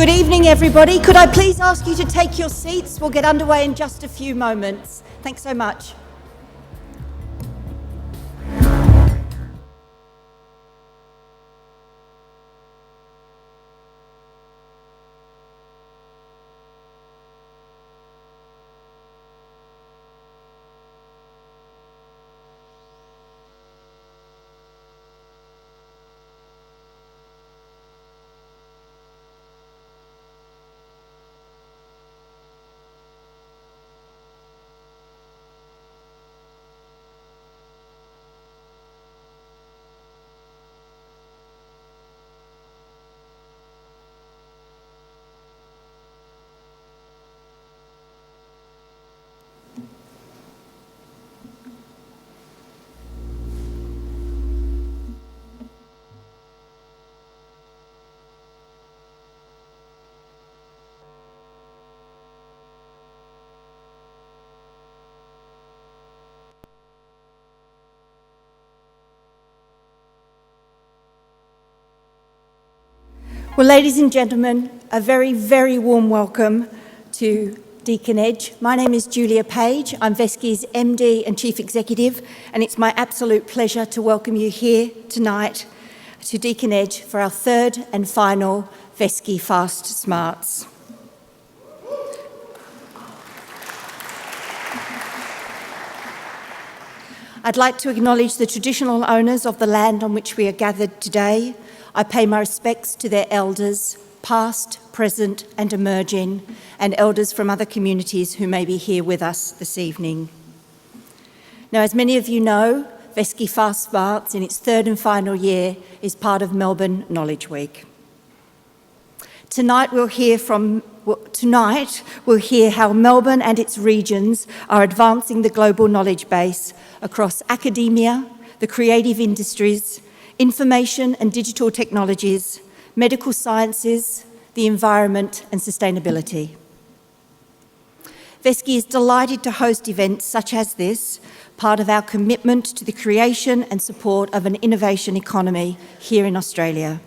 Good evening, everybody. Could I please ask you to take your seats? We'll get underway in just a few moments. Thanks so much. Well, ladies and gentlemen, a very, very warm welcome to Deakin Edge. My name is Julia Page. I'm Veski's MD and Chief Executive, and it's my absolute pleasure to welcome you here tonight to Deakin Edge for our third and final Veski Fast Smarts. I'd like to acknowledge the traditional owners of the land on which we are gathered today. I pay my respects to their elders, past, present and emerging, and elders from other communities who may be here with us this evening. Now, as many of you know, Veski Fast Smarts, in its third and final year, is part of Melbourne Knowledge Week. Tonight we'll hear how Melbourne and its regions are advancing the global knowledge base across academia, the creative industries, information and digital technologies, medical sciences, the environment and sustainability. Veski is delighted to host events such as this, part of our commitment to the creation and support of an innovation economy here in Australia,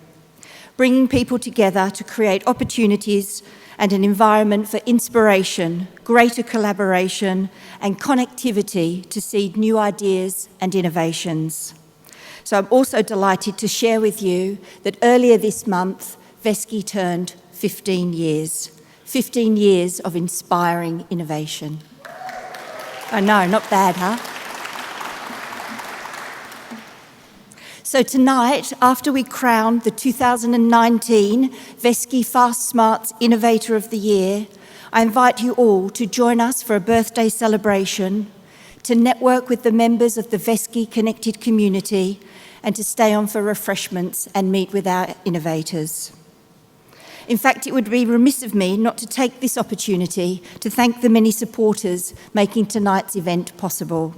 bringing people together to create opportunities and an environment for inspiration, greater collaboration and connectivity to seed new ideas and innovations. So I'm also delighted to share with you that earlier this month, Veski turned 15 years. 15 years of inspiring innovation. I know, not bad, huh? So tonight, after we crown the 2019 Veski Fast Smarts Innovator of the Year, I invite you all to join us for a birthday celebration, to network with the members of the Veski Connected community, and to stay on for refreshments and meet with our innovators. In fact, it would be remiss of me not to take this opportunity to thank the many supporters making tonight's event possible.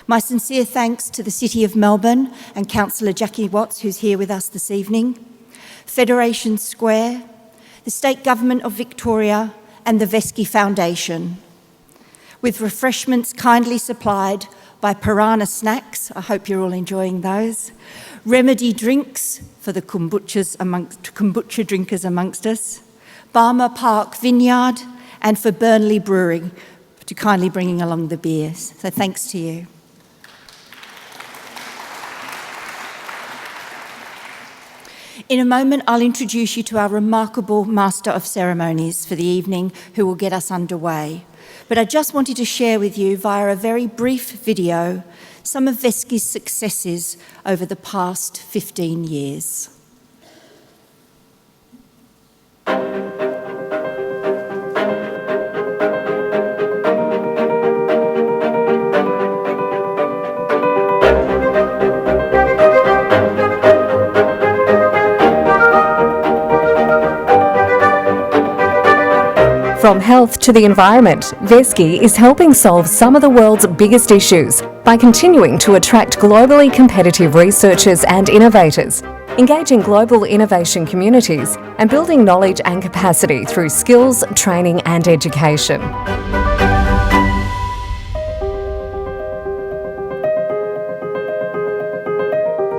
My sincere thanks to the City of Melbourne and Councillor Jackie Watts, who's here with us this evening, Federation Square, the State Government of Victoria and the Veski Foundation, with refreshments kindly supplied by Piranha Snacks, I hope you're all enjoying those, Remedy Drinks for the kombucha drinkers amongst us, Barmer Park Vineyard, and for Burnley Brewing to kindly bringing along the beers. So thanks to you. In a moment, I'll introduce you to our remarkable Master of Ceremonies for the evening, who will get us underway. But I just wanted to share with you, via a very brief video, some of Veski's successes over the past 15 years. From health to the environment, Veski is helping solve some of the world's biggest issues by continuing to attract globally competitive researchers and innovators, engaging global innovation communities, and building knowledge and capacity through skills, training and education.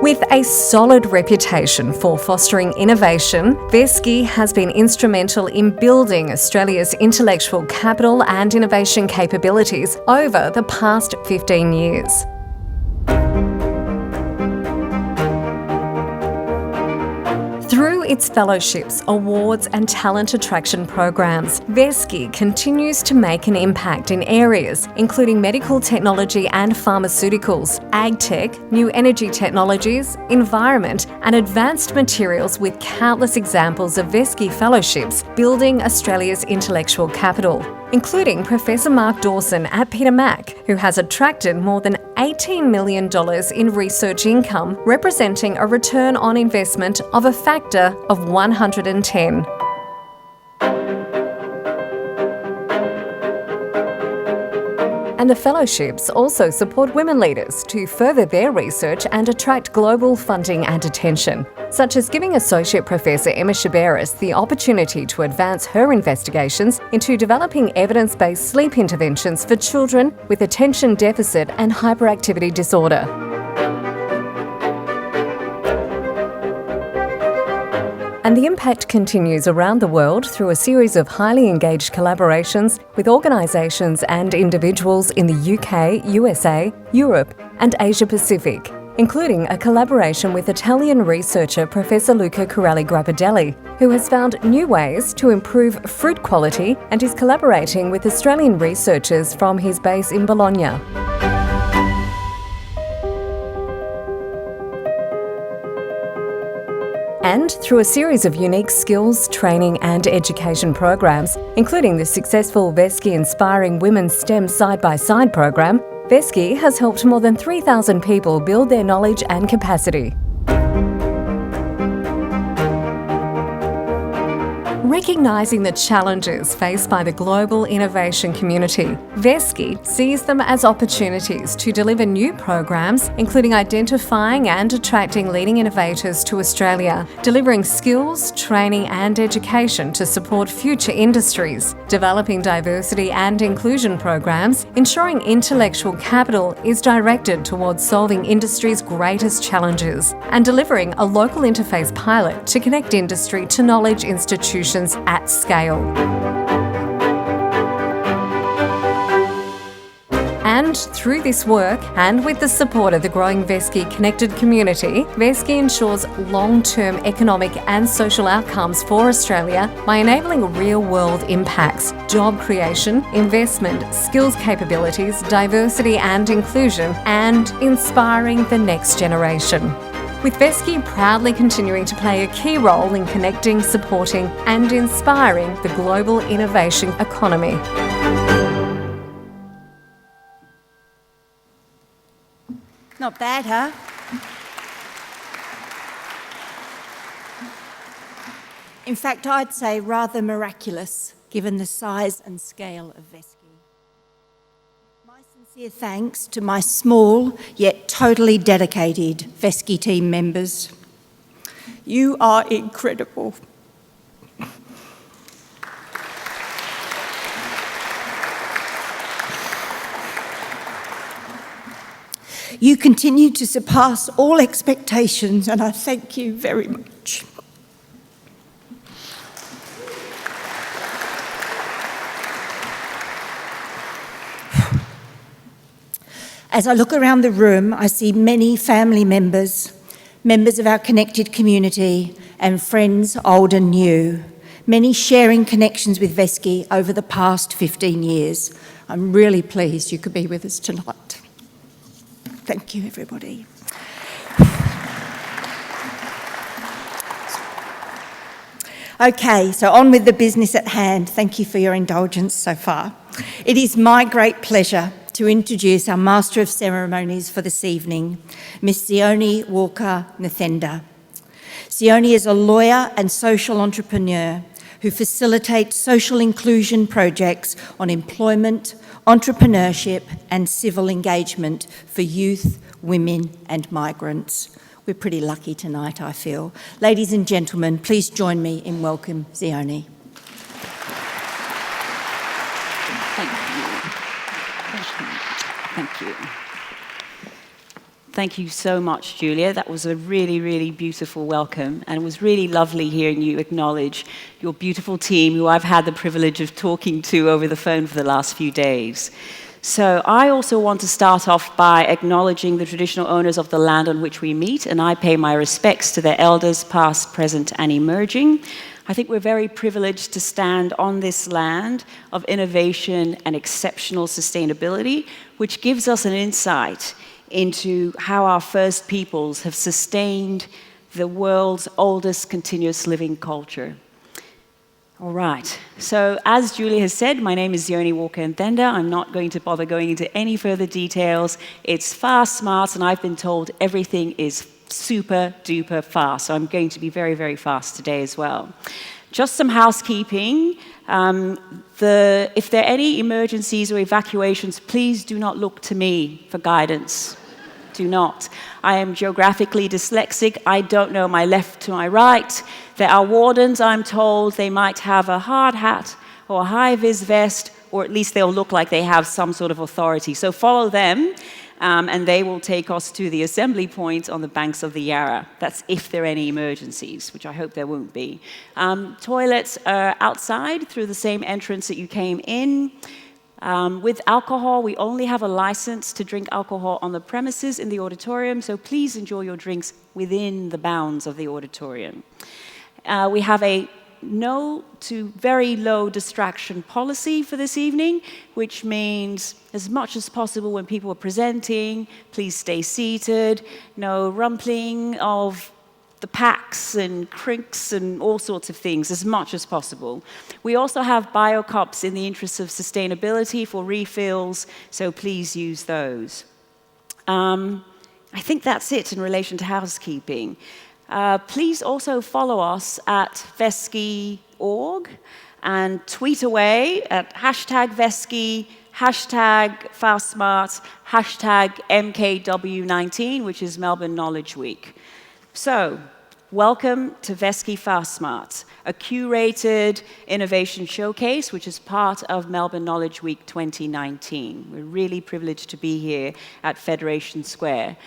We With a solid reputation for fostering innovation, veski has been instrumental in building Australia's intellectual capital and innovation capabilities over the past 15 years. Through its fellowships, awards and talent attraction programs, veski continues to make an impact in areas including medical technology and pharmaceuticals, ag tech, new energy technologies, environment and advanced materials, with countless examples of veski fellowships building Australia's intellectual capital, including Professor Mark Dawson at Peter Mac, who has attracted more than $18 million in research income, representing a return on investment of a factor of 110. And the fellowships also support women leaders to further their research and attract global funding and attention, such as giving Associate Professor Emma Shabaris the opportunity to advance her investigations into developing evidence-based sleep interventions for children with attention deficit and hyperactivity disorder. And the impact continues around the world through a series of highly engaged collaborations with organisations and individuals in the UK, USA, Europe and Asia Pacific, including a collaboration with Italian researcher Professor Luca Corelli-Grapadelli, who has found new ways to improve fruit quality and is collaborating with Australian researchers from his base in Bologna. And through a series of unique skills, training and education programs, including the successful Veski Inspiring Women's STEM Side-by-Side program, veski has helped more than 3,000 people build their knowledge and capacity. Recognising the challenges faced by the global innovation community, veski sees them as opportunities to deliver new programs, including identifying and attracting leading innovators to Australia, delivering skills, training and education to support future industries, developing diversity and inclusion programs, ensuring intellectual capital is directed towards solving industry's greatest challenges, and delivering a local interface pilot to connect industry to knowledge institutions at scale. And through this work, and with the support of the growing veski connected community, veski ensures long-term economic and social outcomes for Australia by enabling real-world impacts, job creation, investment, skills capabilities, diversity and inclusion, and inspiring the next generation. With veski proudly continuing to play a key role in connecting, supporting and inspiring the global innovation economy. Not bad, huh? In fact, I'd say rather miraculous, given the size and scale of veski. My sincere thanks to my small yet totally dedicated veski team members. You are incredible. You continue to surpass all expectations, and I thank you very much. As I look around the room, I see many family members, members of our connected community, and friends old and new, many sharing connections with veski over the past 15 years. I'm really pleased you could be with us tonight. Thank you, everybody. Okay, so on with the business at hand. Thank you for your indulgence so far. It is my great pleasure to introduce our Master of Ceremonies for this evening, Miss Zioni Walker-Nathenda. Zioni is a lawyer and social entrepreneur who facilitates social inclusion projects on employment, entrepreneurship and civil engagement for youth, women and migrants. We're pretty lucky tonight, I feel. Ladies and gentlemen, please join me in welcoming Zioni. Thank you. Thank you so much, Julia. That was a really, really beautiful welcome, and it was really lovely hearing you acknowledge your beautiful team, who I've had the privilege of talking to over the phone for the last few days. So I also want to start off by acknowledging the traditional owners of the land on which we meet, and I pay my respects to their elders, past, present, and emerging. I think we're very privileged to stand on this land of innovation and exceptional sustainability, which gives us an insight into how our first peoples have sustained the world's oldest continuous living culture. All right, so as Julie has said, my name is Yoni Walker-Ntenda. I'm not going to bother going into any further details. It's fast, smart, and I've been told everything is super duper fast, so I'm going to be very, very fast today as well. Just some housekeeping. If there are any emergencies or evacuations, please do not look to me for guidance. Do not. I am geographically dyslexic. I don't know my left to my right. There are wardens, I'm told. They might have a hard hat or a high-vis vest, or at least they'll look like they have some sort of authority. So follow them, and they will take us to the assembly point on the banks of the Yarra. That's if there are any emergencies, which I hope there won't be. Toilets are outside through the same entrance that you came in. With alcohol, we only have a license to drink alcohol on the premises in the auditorium, so please enjoy your drinks within the bounds of the auditorium. We have a no to very low distraction policy for this evening, which means as much as possible when people are presenting, please stay seated, no rumpling of the packs and crinks and all sorts of things as much as possible. We also have bio cups in the interest of sustainability for refills, so please use those. I think that's it in relation to housekeeping. Please also follow us at veski.org and tweet away at #veski, #FastSmart, #MKW19, which is Melbourne Knowledge Week. So, welcome to Veski Fast Smart, a curated innovation showcase which is part of Melbourne Knowledge Week 2019. We're really privileged to be here at Federation Square.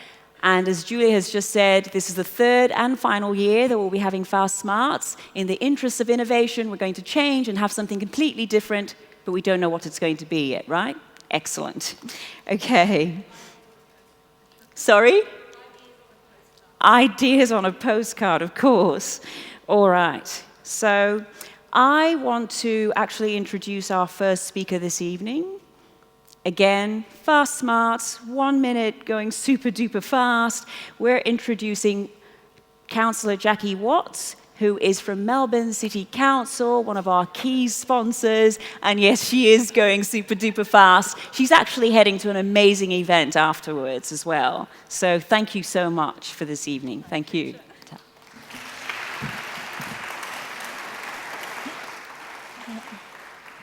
And as Julia has just said, this is the third and final year that we'll be having Fast Smarts. In the interest of innovation, we're going to change and have something completely different, but we don't know what it's going to be yet, right? Excellent. Okay. Sorry? Ideas on a postcard, of course. All right. So I want to actually introduce our first speaker this evening. Again, fast smarts, 1 minute going super duper fast. We're introducing Councillor Jackie Watts, who is from Melbourne City Council, one of our key sponsors. And yes, she is going super duper fast. She's actually heading to an amazing event afterwards as well. So thank you so much for this evening. Thank you.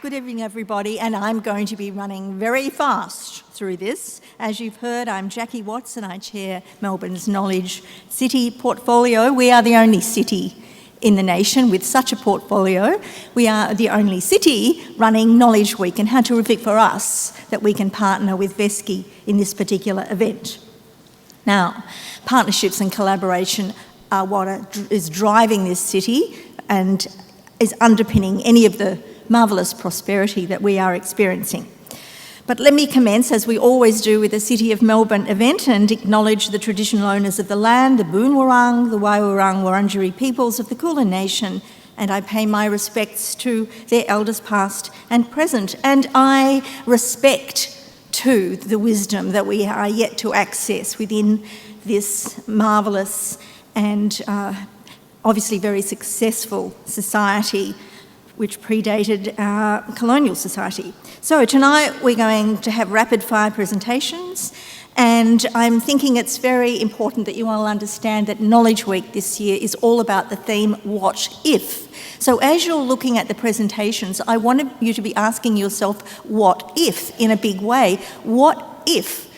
Good evening, everybody, and I'm going to be running very fast through this. As you've heard, I'm Jackie Watts and I chair Melbourne's Knowledge City Portfolio. We are the only city in the nation with such a portfolio. We are the only city running Knowledge Week, and how terrific for us that we can partner with Veski in this particular event. Now, partnerships and collaboration are what is driving this city and is underpinning any of the marvellous prosperity that we are experiencing. But let me commence, as we always do, with the City of Melbourne event and acknowledge the traditional owners of the land, the Boonwurrung, the Wairarung Wurundjeri peoples of the Kulin Nation, and I pay my respects to their elders past and present. And I respect, too, the wisdom that we are yet to access within this marvellous and obviously very successful society which predated our colonial society. So tonight we're going to have rapid-fire presentations, and I'm thinking it's very important that you all understand that Knowledge Week this year is all about the theme, what if? So as you're looking at the presentations, I want you to be asking yourself, what if, in a big way? What if,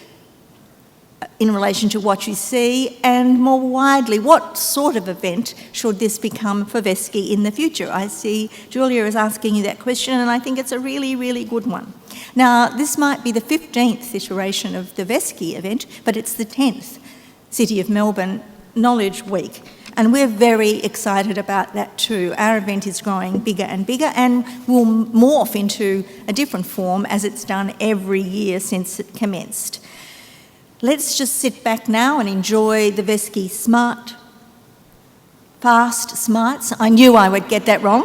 in relation to what you see, and more widely, what sort of event should this become for Veski in the future? I see Julia is asking you that question, and I think it's a really, really good one. Now, this might be the 15th iteration of the Veski event, but it's the 10th. City of Melbourne Knowledge Week. And we're very excited about that too. Our event is growing bigger and bigger and will morph into a different form as it's done every year since it commenced. Let's just sit back now and enjoy the Veski Fast Smarts. I knew I would get that wrong.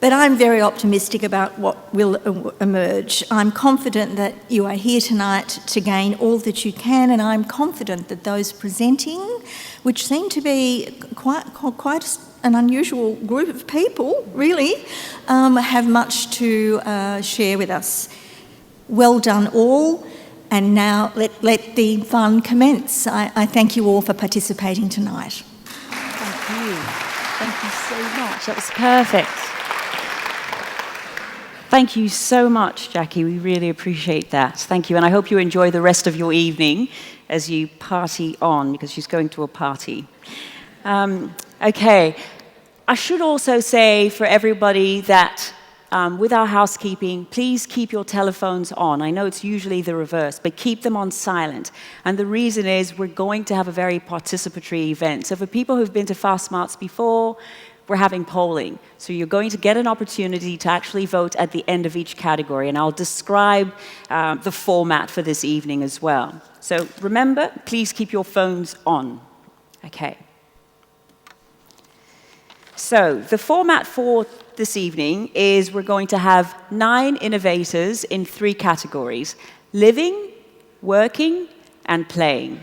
But I'm very optimistic about what will emerge. I'm confident that you are here tonight to gain all that you can, and I'm confident that those presenting, which seem to be quite an unusual group of people, really, have much to share with us. Well done all, and now let the fun commence. I thank you all for participating tonight. Thank you. Thank you so much. That was perfect. Thank you so much, Jackie. We really appreciate that. Thank you. And I hope you enjoy the rest of your evening as you party on, because she's going to a party. Okay. I should also say for everybody that with our housekeeping, please keep your telephones on. I know it's usually the reverse, but keep them on silent. And the reason is we're going to have a very participatory event. So for people who've been to Fast Smarts before, we're having polling. So you're going to get an opportunity to actually vote at the end of each category, and I'll describe the format for this evening as well. So remember, please keep your phones on. Okay. So the format for this evening is we're going to have 9 innovators in 3 categories: living, working, and playing.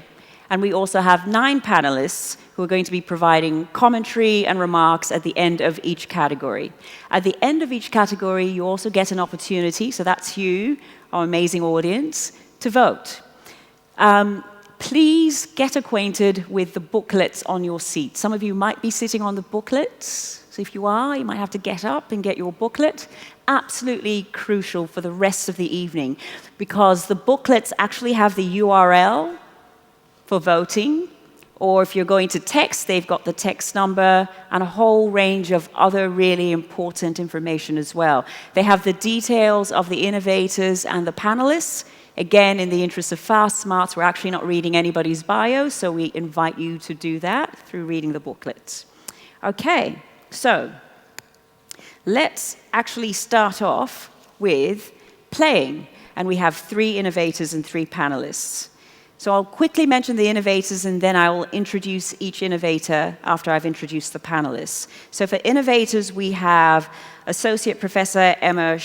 And we also have 9 panelists who are going to be providing commentary and remarks at the end of each category. At the end of each category, you also get an opportunity, so that's you, our amazing audience, to vote. Please get acquainted with the booklets on your seat. Some of you might be sitting on the booklets, so if you are, you might have to get up and get your booklet. Absolutely crucial for the rest of the evening, because the booklets actually have the URL for voting, or if you're going to text, they've got the text number and a whole range of other really important information as well. They have the details of the innovators and the panelists. Again, in the interest of Fast Smarts, we're actually not reading anybody's bio, so we invite you to do that through reading the booklets. Okay, so let's actually start off with playing. And we have 3 innovators and 3 panelists. So I'll quickly mention the innovators, and then I will introduce each innovator after I've introduced the panelists. So for innovators, we have Associate Professor Emma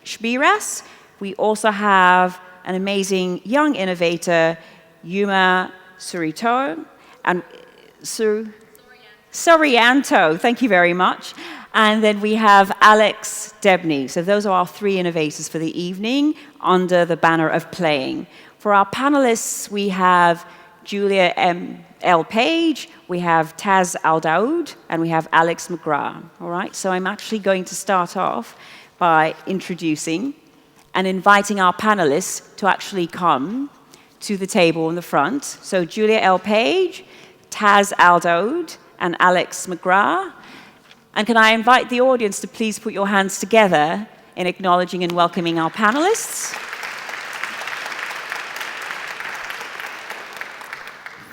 Spiras. We also have an amazing young innovator, Yuma Sorianto. Thank you very much. And then we have Alex Debney. So those are our 3 innovators for the evening under the banner of playing. For our panelists, we have Julia L. Page, we have Taz Adhd, and we have Alex McGrath. All right, so I'm actually going to start off by introducing and inviting our panelists to actually come to the table in the front. So Julia L. Page, Taz Adhd, and Alex McGrath. And can I invite the audience to please put your hands together in acknowledging and welcoming our panelists.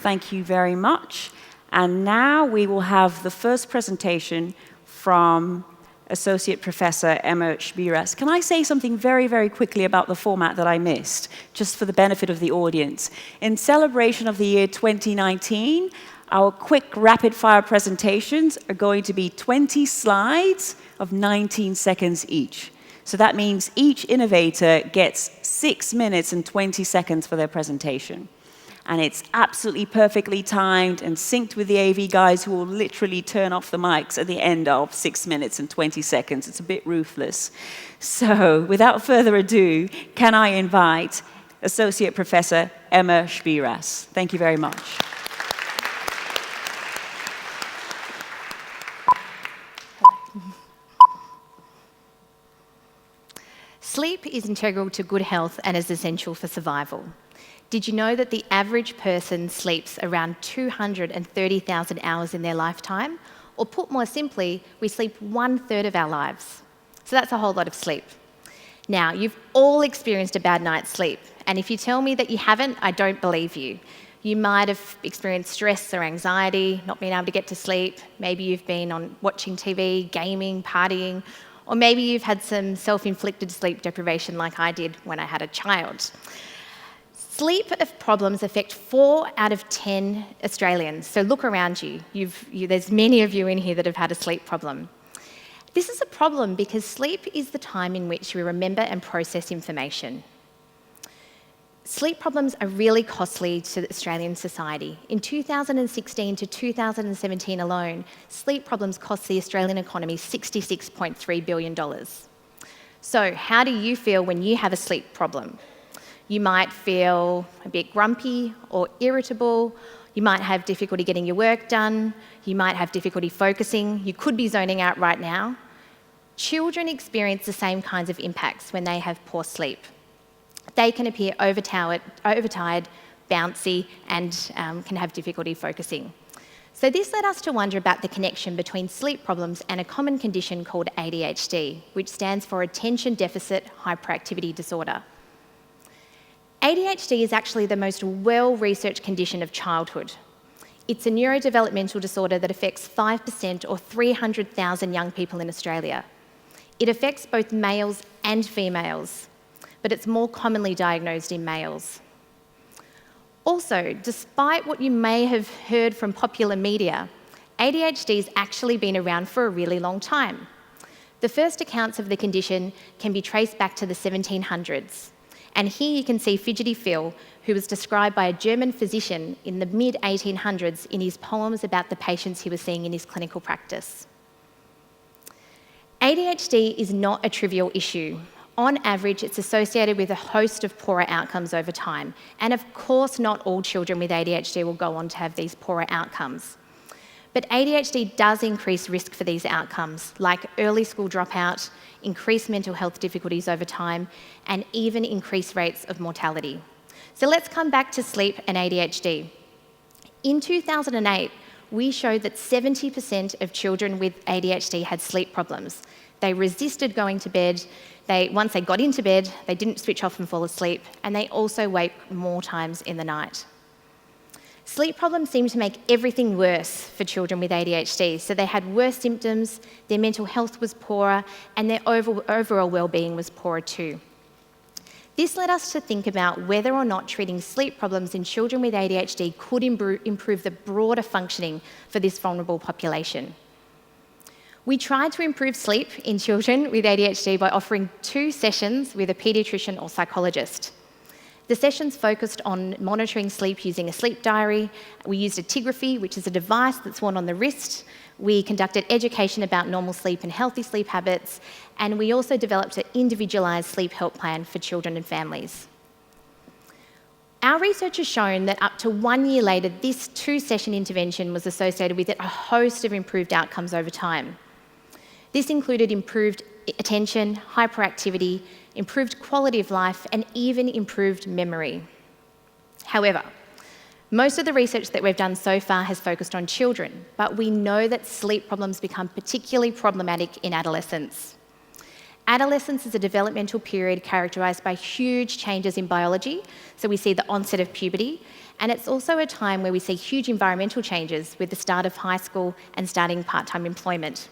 Thank you very much. And now we will have the first presentation from Associate Professor Emma Spiras. Can I say something very, very quickly about the format that I missed, just for the benefit of the audience? In celebration of the year 2019, our quick rapid-fire presentations are going to be 20 slides of 19 seconds each. So that means each innovator gets 6 minutes and 20 seconds for their presentation. And it's absolutely perfectly timed and synced with the AV guys who will literally turn off the mics at the end of 6 minutes and 20 seconds. It's a bit ruthless. So without further ado, can I invite Associate Professor Emma Spiras. Thank you very much. Sleep is integral to good health and is essential for survival. Did you know that the average person sleeps around 230,000 hours in their lifetime? Or put more simply, we sleep 1/3 of our lives. So that's a whole lot of sleep. Now, you've all experienced a bad night's sleep, and if you tell me that you haven't, I don't believe you. You might have experienced stress or anxiety, not being able to get to sleep. Maybe you've been on watching TV, gaming, partying, or maybe you've had some self-inflicted sleep deprivation like I did when I had a child. Sleep problems affect 4 out of 10 Australians. So look around you. There's many of you in here that have had a sleep problem. This is a problem because sleep is the time in which we remember and process information. Sleep problems are really costly to Australian society. In 2016 to 2017 alone, sleep problems cost the Australian economy $66.3 billion. So how do you feel when you have a sleep problem? You might feel a bit grumpy or irritable. You might have difficulty getting your work done. You might have difficulty focusing. You could be zoning out right now. Children experience the same kinds of impacts when they have poor sleep. They can appear overtired, bouncy, and can have difficulty focusing. So this led us to wonder about the connection between sleep problems and a common condition called ADHD, which stands for Attention Deficit Hyperactivity Disorder. ADHD is actually the most well-researched condition of childhood. It's a neurodevelopmental disorder that affects 5% or 300,000 young people in Australia. It affects both males and females, but it's more commonly diagnosed in males. Also, despite what you may have heard from popular media, ADHD has actually been around for a really long time. The first accounts of the condition can be traced back to the 1700s. And here you can see Fidgety Phil, who was described by a German physician in the mid-1800s in his poems about the patients he was seeing in his clinical practice. ADHD is not a trivial issue. On average, it's associated with a host of poorer outcomes over time. And of course, not all children with ADHD will go on to have these poorer outcomes. But ADHD does increase risk for these outcomes, like early school dropout, increased mental health difficulties over time, and even increased rates of mortality. So let's come back to sleep and ADHD. In 2008, we showed that 70% of children with ADHD had sleep problems. They resisted going to bed. Once they got into bed, they didn't switch off and fall asleep, and they also wake more times in the night. Sleep problems seem to make everything worse for children with ADHD. So they had worse symptoms, their mental health was poorer, and their overall well-being was poorer too. This led us to think about whether or not treating sleep problems in children with ADHD could improve the broader functioning for this vulnerable population. We tried to improve sleep in children with ADHD by offering 2 sessions with a paediatrician or psychologist. The sessions focused on monitoring sleep using a sleep diary. We used a tigraphy, which is a device that's worn on the wrist. We conducted education about normal sleep and healthy sleep habits, and we also developed an individualised sleep help plan for children and families. Our research has shown that up to 1 year later, this 2-session intervention was associated with a host of improved outcomes over time. This included improved attention, hyperactivity, improved quality of life, and even improved memory. However, most of the research that we've done so far has focused on children, but we know that sleep problems become particularly problematic in adolescence. Adolescence is a developmental period characterised by huge changes in biology, so we see the onset of puberty, and it's also a time where we see huge environmental changes with the start of high school and starting part-time employment.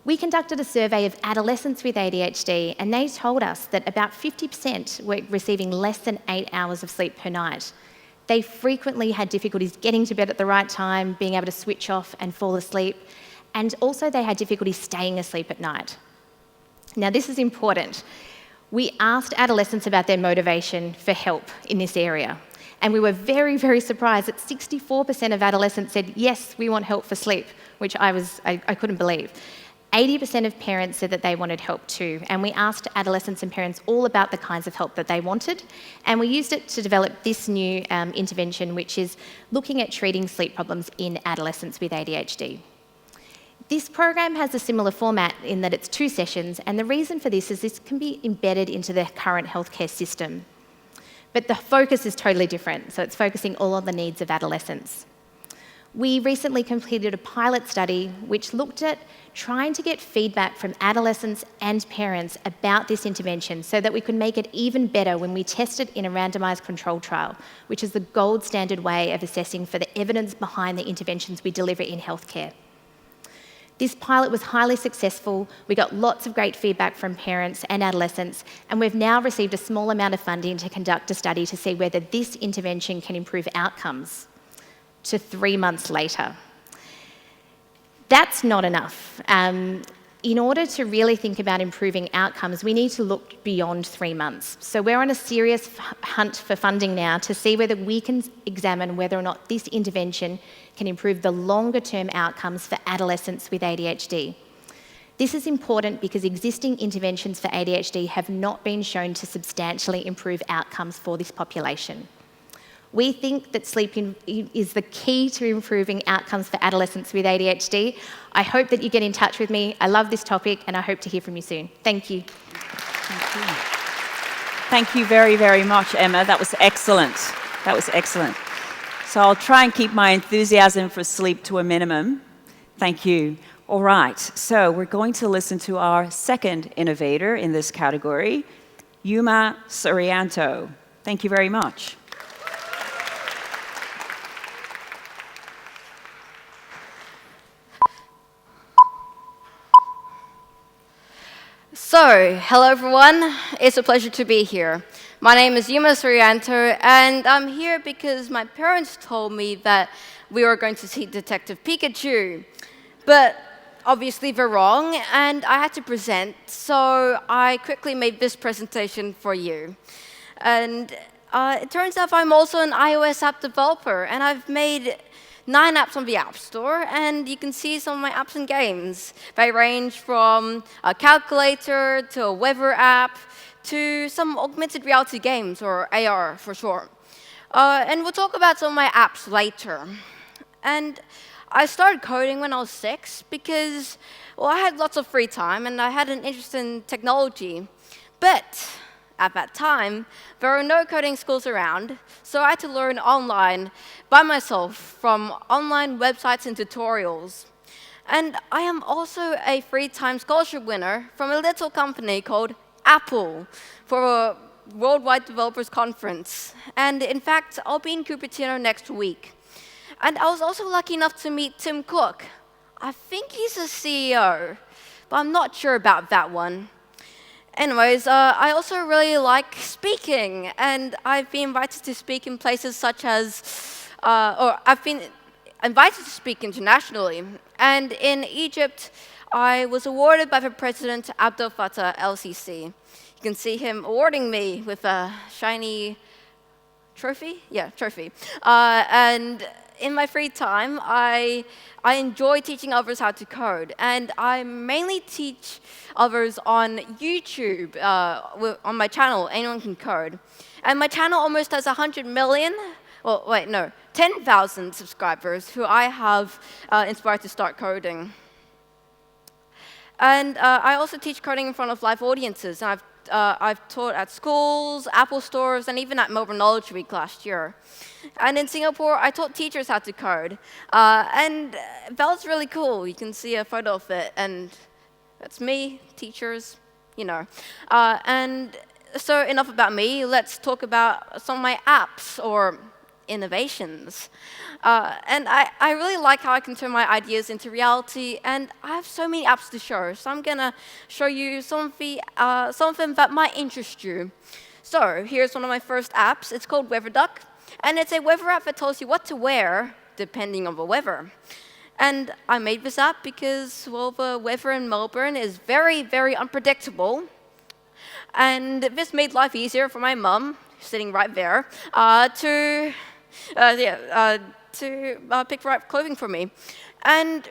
We conducted a survey of adolescents with ADHD, and they told us that about 50% were receiving less than 8 hours of sleep per night. They frequently had difficulties getting to bed at the right time, being able to switch off and fall asleep, and also they had difficulty staying asleep at night. Now, this is important. We asked adolescents about their motivation for help in this area, and we were very, very surprised that 64% of adolescents said, yes, we want help for sleep, which I couldn't believe. 80% of parents said that they wanted help too, and we asked adolescents and parents all about the kinds of help that they wanted, and we used it to develop this new intervention, which is looking at treating sleep problems in adolescents with ADHD. This program has a similar format in that it's 2 sessions, and the reason for this is this can be embedded into the current healthcare system. But the focus is totally different, so it's focusing all on the needs of adolescents. We recently completed a pilot study which looked at trying to get feedback from adolescents and parents about this intervention so that we could make it even better when we test it in a randomised control trial, which is the gold standard way of assessing for the evidence behind the interventions we deliver in healthcare. This pilot was highly successful. We got lots of great feedback from parents and adolescents, and we've now received a small amount of funding to conduct a study to see whether this intervention can improve outcomes to 3 months later. That's not enough. In order to really think about improving outcomes, we need to look beyond 3 months. So we're on a serious hunt for funding now to see whether we can examine whether or not this intervention can improve the longer-term outcomes for adolescents with ADHD. This is important because existing interventions for ADHD have not been shown to substantially improve outcomes for this population. We think that sleep is the key to improving outcomes for adolescents with ADHD. I hope that you get in touch with me. I love this topic, and I hope to hear from you soon. Thank you. Thank you. Thank you very, very much, Emma. That was excellent. That was excellent. So I'll try and keep my enthusiasm for sleep to a minimum. Thank you. All right, so we're going to listen to our second innovator in this category, Yuma Surianto. Thank you very much. So, hello everyone, it's a pleasure to be here. My name is Yuma Surianto, and I'm here because my parents told me that we were going to see Detective Pikachu. But obviously they're wrong, and I had to present, so I quickly made this presentation for you. And it turns out I'm also an iOS app developer, and I've made 9 apps on the App Store, and you can see some of my apps and games. They range from a calculator to a weather app to some augmented reality games, or AR for short. And we'll talk about some of my apps later. And I started coding when I was 6 because, well, I had lots of free time and I had an interest in technology. But at that time, there were no coding schools around, so I had to learn online by myself from online websites and tutorials. And I am also a free time scholarship winner from a little company called Apple for a Worldwide Developers Conference. And in fact, I'll be in Cupertino next week. And I was also lucky enough to meet Tim Cook. I think he's a CEO, but I'm not sure about that one. Anyways, I also really like speaking, and I've been invited to speak in places such as, I've been invited to speak internationally. And in Egypt, I was awarded by the President Abdel Fattah el-Sisi. You can see him awarding me with a shiny trophy? Yeah, trophy. And in my free time, I enjoy teaching others how to code, and I mainly teach others on YouTube, on my channel, Anyone Can Code. And my channel almost has 100 million, well, wait, no, 10,000 subscribers who I have inspired to start coding. And I also teach coding in front of live audiences, and I've taught at schools, Apple stores, and even at Melbourne Knowledge Week last year. And in Singapore, I taught teachers how to code. And that was really cool. You can see a photo of it, and that's me, teachers, you know. And so enough about me. Let's talk about some of my apps or innovations. And I really like how I can turn my ideas into reality, and I have so many apps to show. So I'm gonna show you something that might interest you. So here's one of my first apps. It's called Weather Duck, and it's a weather app that tells you what to wear depending on the weather. And I made this app because, well, the weather in Melbourne is very, very unpredictable. And this made life easier for my mum, sitting right there, to pick the right clothing for me. And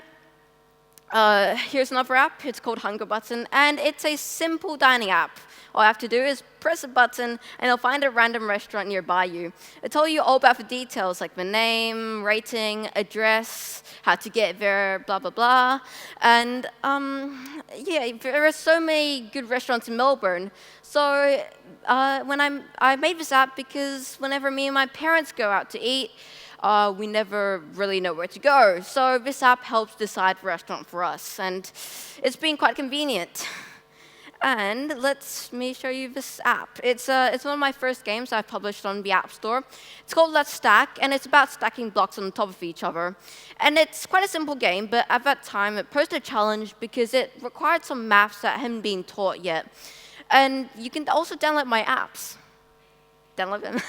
here's another app. It's called Hunger Button, and it's a simple dining app. All I have to do is press a button, and it'll find a random restaurant nearby you. It'll tell you all about the details, like the name, rating, address, how to get there, blah, blah, blah. And yeah, there are so many good restaurants in Melbourne. So I made this app because whenever me and my parents go out to eat, we never really know where to go. So this app helps decide the restaurant for us, and it's been quite convenient. And let me show you this app. It's one of my first games I've published on the App Store. It's called Let's Stack, and it's about stacking blocks on top of each other. And it's quite a simple game, but at that time it posed a challenge because it required some maths that hadn't been taught yet. And you can also download my apps. Download them.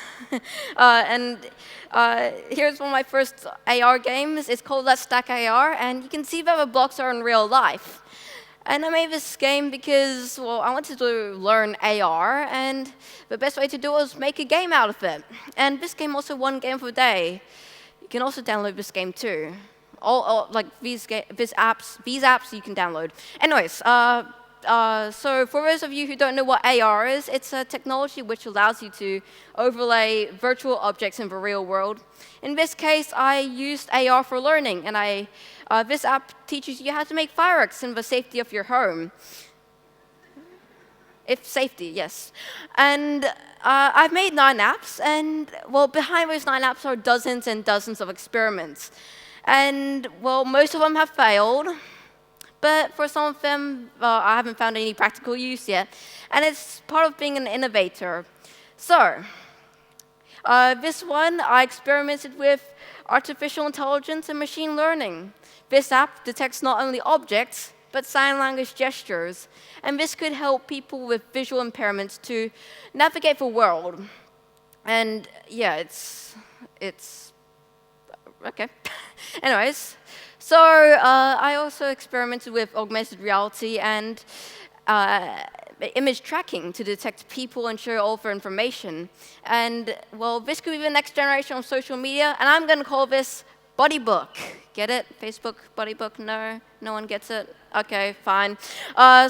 Here's one of my first AR games. It's called Let's Stack AR, and you can see that the blocks are in real life. And I made this game because, well, I wanted to learn AR, and the best way to do it was make a game out of it. And this game also won Game of the Day. You can also download this game too. Like these apps you can download. Anyways, so for those of you who don't know what AR is, it's a technology which allows you to overlay virtual objects in the real world. In this case, I used AR for learning, and this app teaches you how to make fireworks in the safety of your home. If safety, yes. And I've made 9 apps, and well, behind those 9 apps are dozens and dozens of experiments. And well, most of them have failed. But for some of them, I haven't found any practical use yet. And it's part of being an innovator. So, this one, I experimented with artificial intelligence and machine learning. This app detects not only objects, but sign language gestures. And this could help people with visual impairments to navigate the world. And yeah, it's okay. Anyways. So I also experimented with augmented reality and image tracking to detect people and share all their information. And well, this could be the next generation of social media, and I'm going to call this Body Book. Get it? Facebook, Body Book? No? No one gets it? Okay, fine. I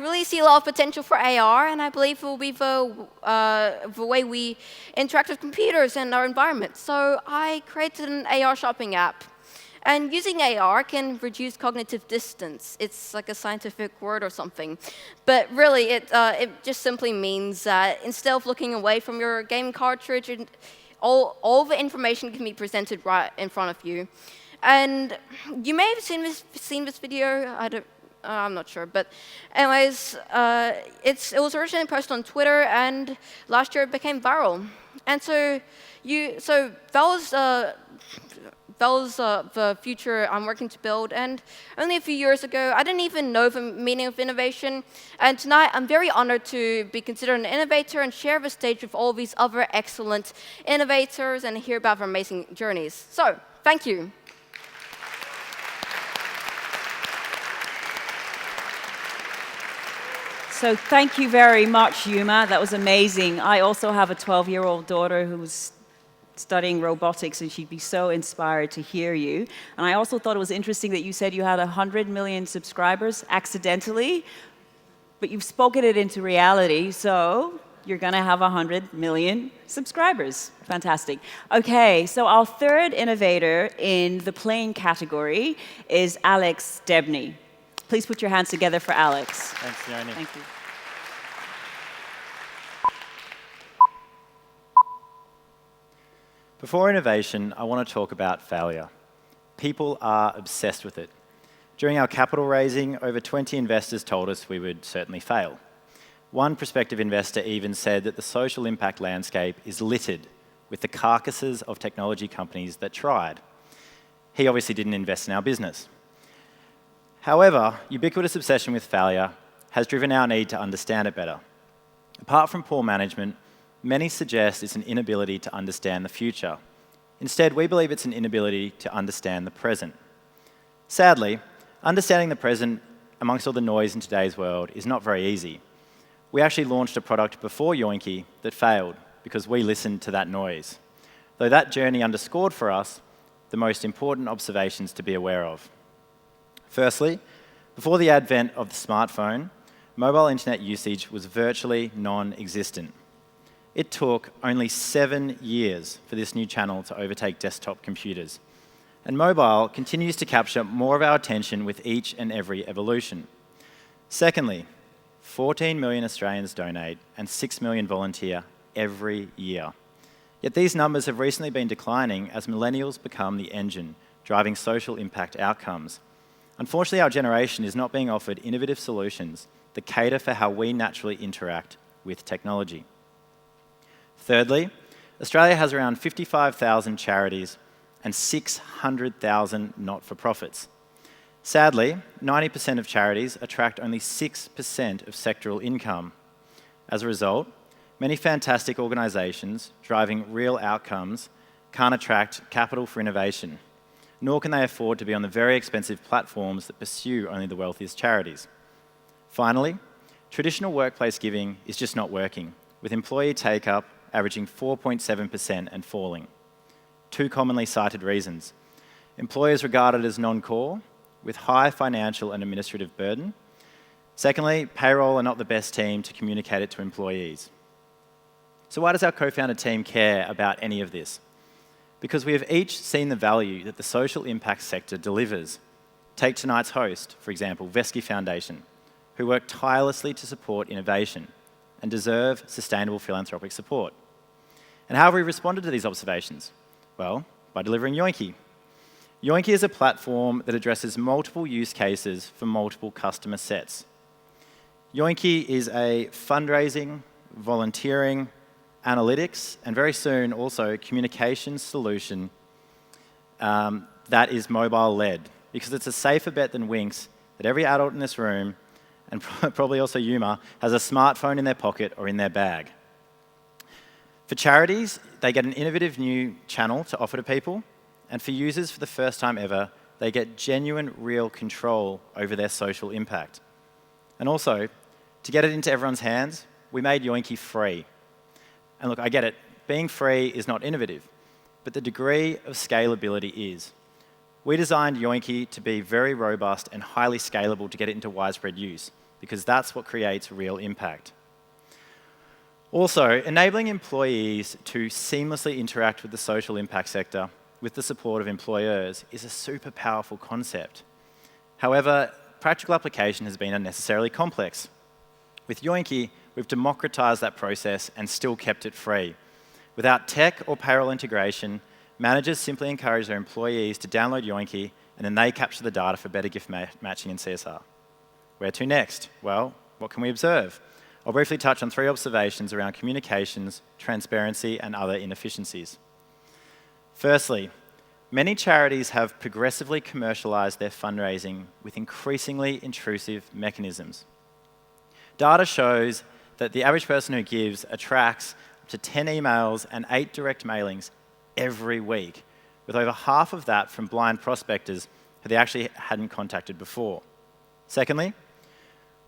really see a lot of potential for AR, and I believe it will be the way we interact with computers and our environment. So I created an AR shopping app. And using AR can reduce cognitive distance. It's like a scientific word or something. But really, it just simply means that instead of looking away from your game cartridge, all the information can be presented right in front of you. And you may have seen this video. I'm not sure. But anyways, it was originally posted on Twitter, and last year it became viral. And so that was the future I'm working to build. And only a few years ago, I didn't even know the meaning of innovation. And tonight, I'm very honored to be considered an innovator and share the stage with all these other excellent innovators and hear about their amazing journeys. So, thank you. So thank you very much, Yuma. That was amazing. I also have a 12-year-old daughter who's studying robotics, and she'd be so inspired to hear you. And I also thought it was interesting that you said you had 100 million subscribers accidentally, but you've spoken it into reality, so you're going to have 100 million subscribers. Fantastic. Okay, so our third innovator in the playing category is Alex Debney. Please put your hands together for Alex. Thanks, Yoni. Thank you. Before innovation, I want to talk about failure. People are obsessed with it. During our capital raising, over 20 investors told us we would certainly fail. One prospective investor even said that the social impact landscape is littered with the carcasses of technology companies that tried. He obviously didn't invest in our business. However, ubiquitous obsession with failure has driven our need to understand it better. Apart from poor management, many suggest it's an inability to understand the future. Instead, we believe it's an inability to understand the present. Sadly, understanding the present amongst all the noise in today's world is not very easy. We actually launched a product before Yoinky that failed because we listened to that noise. Though that journey underscored for us the most important observations to be aware of. Firstly, before the advent of the smartphone, mobile internet usage was virtually non-existent. It took only 7 years for this new channel to overtake desktop computers. And mobile continues to capture more of our attention with each and every evolution. Secondly, 14 million Australians donate and 6 million volunteer every year. Yet these numbers have recently been declining as millennials become the engine, driving social impact outcomes. Unfortunately, our generation is not being offered innovative solutions that cater for how we naturally interact with technology. Thirdly, Australia has around 55,000 charities and 600,000 not-for-profits. Sadly, 90% of charities attract only 6% of sectoral income. As a result, many fantastic organisations driving real outcomes can't attract capital for innovation, nor can they afford to be on the very expensive platforms that pursue only the wealthiest charities. Finally, traditional workplace giving is just not working, with employee take-up averaging 4.7% and falling. Two commonly cited reasons: employers regarded as non-core, with high financial and administrative burden. Secondly, payroll are not the best team to communicate it to employees. So why does our co-founder team care about any of this? Because we have each seen the value that the social impact sector delivers. Take tonight's host, for example, Veski Foundation, who work tirelessly to support innovation and deserve sustainable philanthropic support. And how have we responded to these observations? Well, by delivering Yoinky. Yoinky is a platform that addresses multiple use cases for multiple customer sets. Yoinky is a fundraising, volunteering, analytics, and very soon also communications solution that is mobile-led, because it's a safer bet than Winks that every adult in this room, and probably also humour, has a smartphone in their pocket or in their bag. For charities, they get an innovative new channel to offer to people, and for users for the first time ever, they get genuine, real control over their social impact. And also, to get it into everyone's hands, we made Yoinky free. And look, I get it, being free is not innovative, but the degree of scalability is. We designed Yoinky to be very robust and highly scalable to get it into widespread use, because that's what creates real impact. Also, enabling employees to seamlessly interact with the social impact sector with the support of employers is a super powerful concept. However, practical application has been unnecessarily complex. With Yoinky, we've democratized that process and still kept it free. Without tech or payroll integration, managers simply encourage their employees to download Yoinky, and then they capture the data for better gift matching and CSR. Where to next? Well, what can we observe? I'll briefly touch on 3 observations around communications, transparency, and other inefficiencies. Firstly, many charities have progressively commercialised their fundraising with increasingly intrusive mechanisms. Data shows that the average person who gives attracts up to 10 emails and 8 direct mailings every week, with over half of that from blind prospectors who they actually hadn't contacted before. Secondly,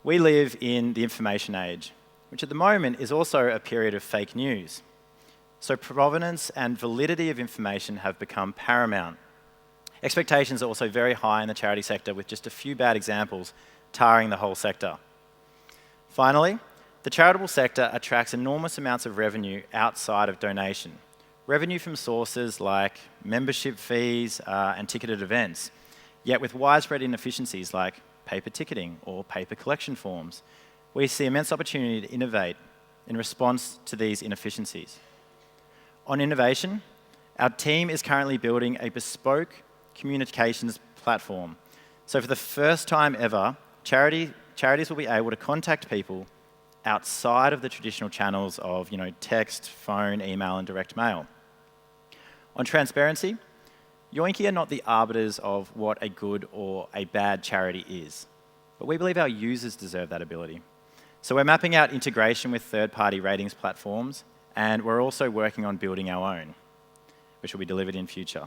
we live in the information age, which at the moment is also a period of fake news. So provenance and validity of information have become paramount. Expectations are also very high in the charity sector, with just a few bad examples tarring the whole sector. Finally, the charitable sector attracts enormous amounts of revenue outside of donation. Revenue from sources like membership fees and ticketed events, yet with widespread inefficiencies like paper ticketing or paper collection forms. We see immense opportunity to innovate in response to these inefficiencies. On innovation, our team is currently building a bespoke communications platform. So for the first time ever, charities will be able to contact people outside of the traditional channels of text, phone, email, and direct mail. On transparency, Yoinky are not the arbiters of what a good or a bad charity is, but we believe our users deserve that ability. So we're mapping out integration with third-party ratings platforms, and we're also working on building our own, which will be delivered in future.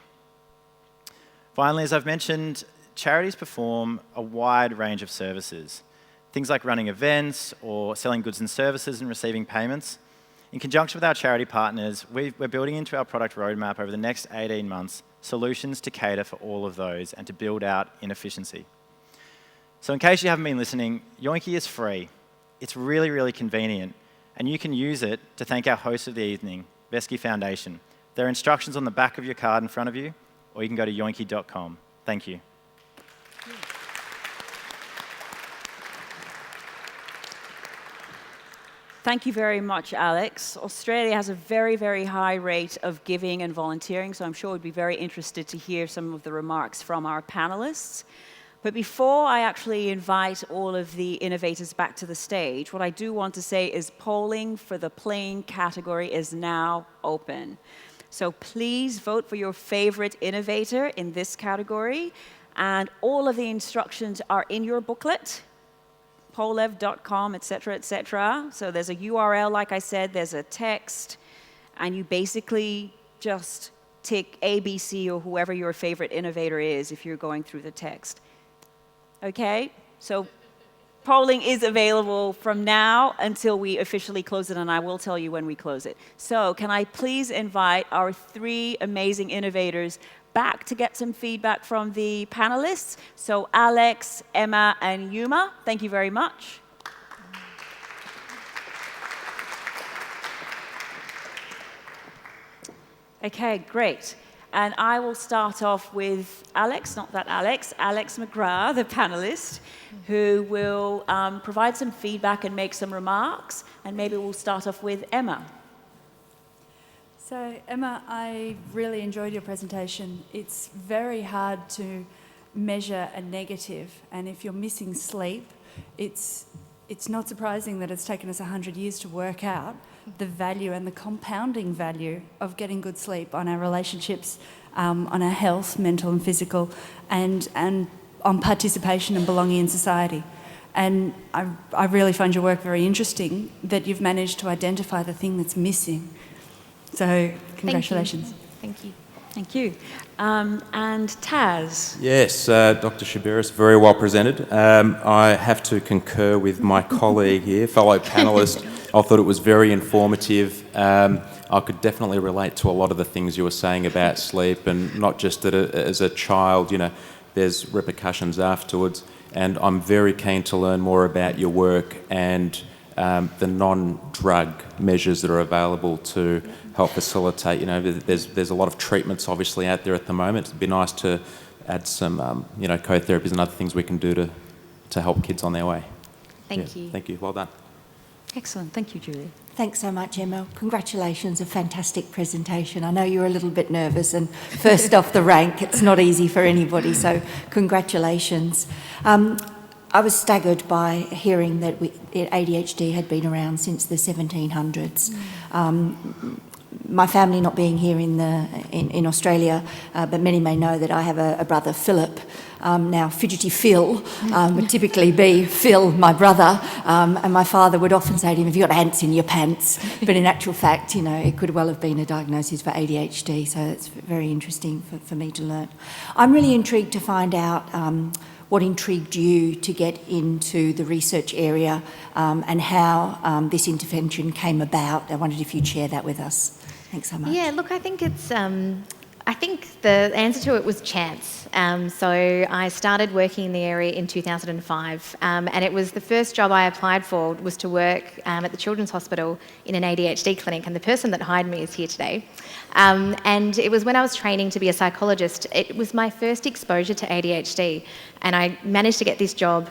Finally, as I've mentioned, charities perform a wide range of services. Things like running events or selling goods and services and receiving payments. In conjunction with our charity partners, we're building into our product roadmap over the next 18 months solutions to cater for all of those and to build out inefficiency. So in case you haven't been listening, Yoinky is free. It's really, really convenient, and you can use it to thank our host of the evening, Veski Foundation. There are instructions on the back of your card in front of you, or you can go to yoinky.com. Thank you. Thank you very much, Alex. Australia has a very, very high rate of giving and volunteering, so I'm sure we'd be very interested to hear some of the remarks from our panelists. But before I actually invite all of the innovators back to the stage, what I do want to say is polling for the playing category is now open. So please vote for your favorite innovator in this category, and all of the instructions are in your booklet. Polev.com, et cetera, So there's a URL, like I said, there's a text, and you basically just tick A, B, C, or whoever your favorite innovator is if you're going through the text. Okay? So polling is available from now until we officially close it, and I will tell you when we close it. So can I please invite our 3 amazing innovators back to get some feedback from the panelists. So Alex, Emma, and Yuma, thank you very much. Okay, great. And I will start off with Alex, not that Alex McGrath, the panelist, who will provide some feedback and make some remarks. And maybe we'll start off with Emma. So, Emma, I really enjoyed your presentation. It's very hard to measure a negative, and if you're missing sleep, it's not surprising that it's taken us 100 years to work out the value and the compounding value of getting good sleep on our relationships, on our health, mental and physical, and on participation and belonging in society. And I really find your work very interesting, that you've managed to identify the thing that's missing. So, congratulations. Thank you. Thank you. And Taz. Yes, Dr. Shabiris, very well presented. I have to concur with my colleague here, fellow panellist. I thought it was very informative. I could definitely relate to a lot of the things you were saying about sleep, and not just that as a child, you know, there's repercussions afterwards. And I'm very keen to learn more about your work and the non-drug measures that are available to help facilitate. You know, there's a lot of treatments obviously out there at the moment. It'd be nice to add some, you know, co-therapies and other things we can do to help kids on their way. Thank you. Thank you. Well done. Excellent. Thank you, Julie. Thanks so much, Emma. Congratulations, a fantastic presentation. I know you're a little bit nervous, and first off the rank, it's not easy for anybody, so congratulations. I was staggered by hearing that ADHD had been around since the 1700s. My family not being here in Australia, but many may know that I have a brother, Philip. Now, fidgety Phil would typically be Phil, my brother, and my father would often say to him, "Have you got ants in your pants?" But in actual fact, you know, it could well have been a diagnosis for ADHD, so it's very interesting for me to learn. I'm really intrigued to find out what intrigued you to get into the research area and how this intervention came about. I wondered if you'd share that with us. Thanks so much. Yeah, look, I think it's. I think the answer to it was chance. So I started working in the area in 2005, and it was the first job I applied for was to work at the Children's Hospital in an ADHD clinic, and the person that hired me is here today. And it was when I was training to be a psychologist. It was my first exposure to ADHD, and I managed to get this job.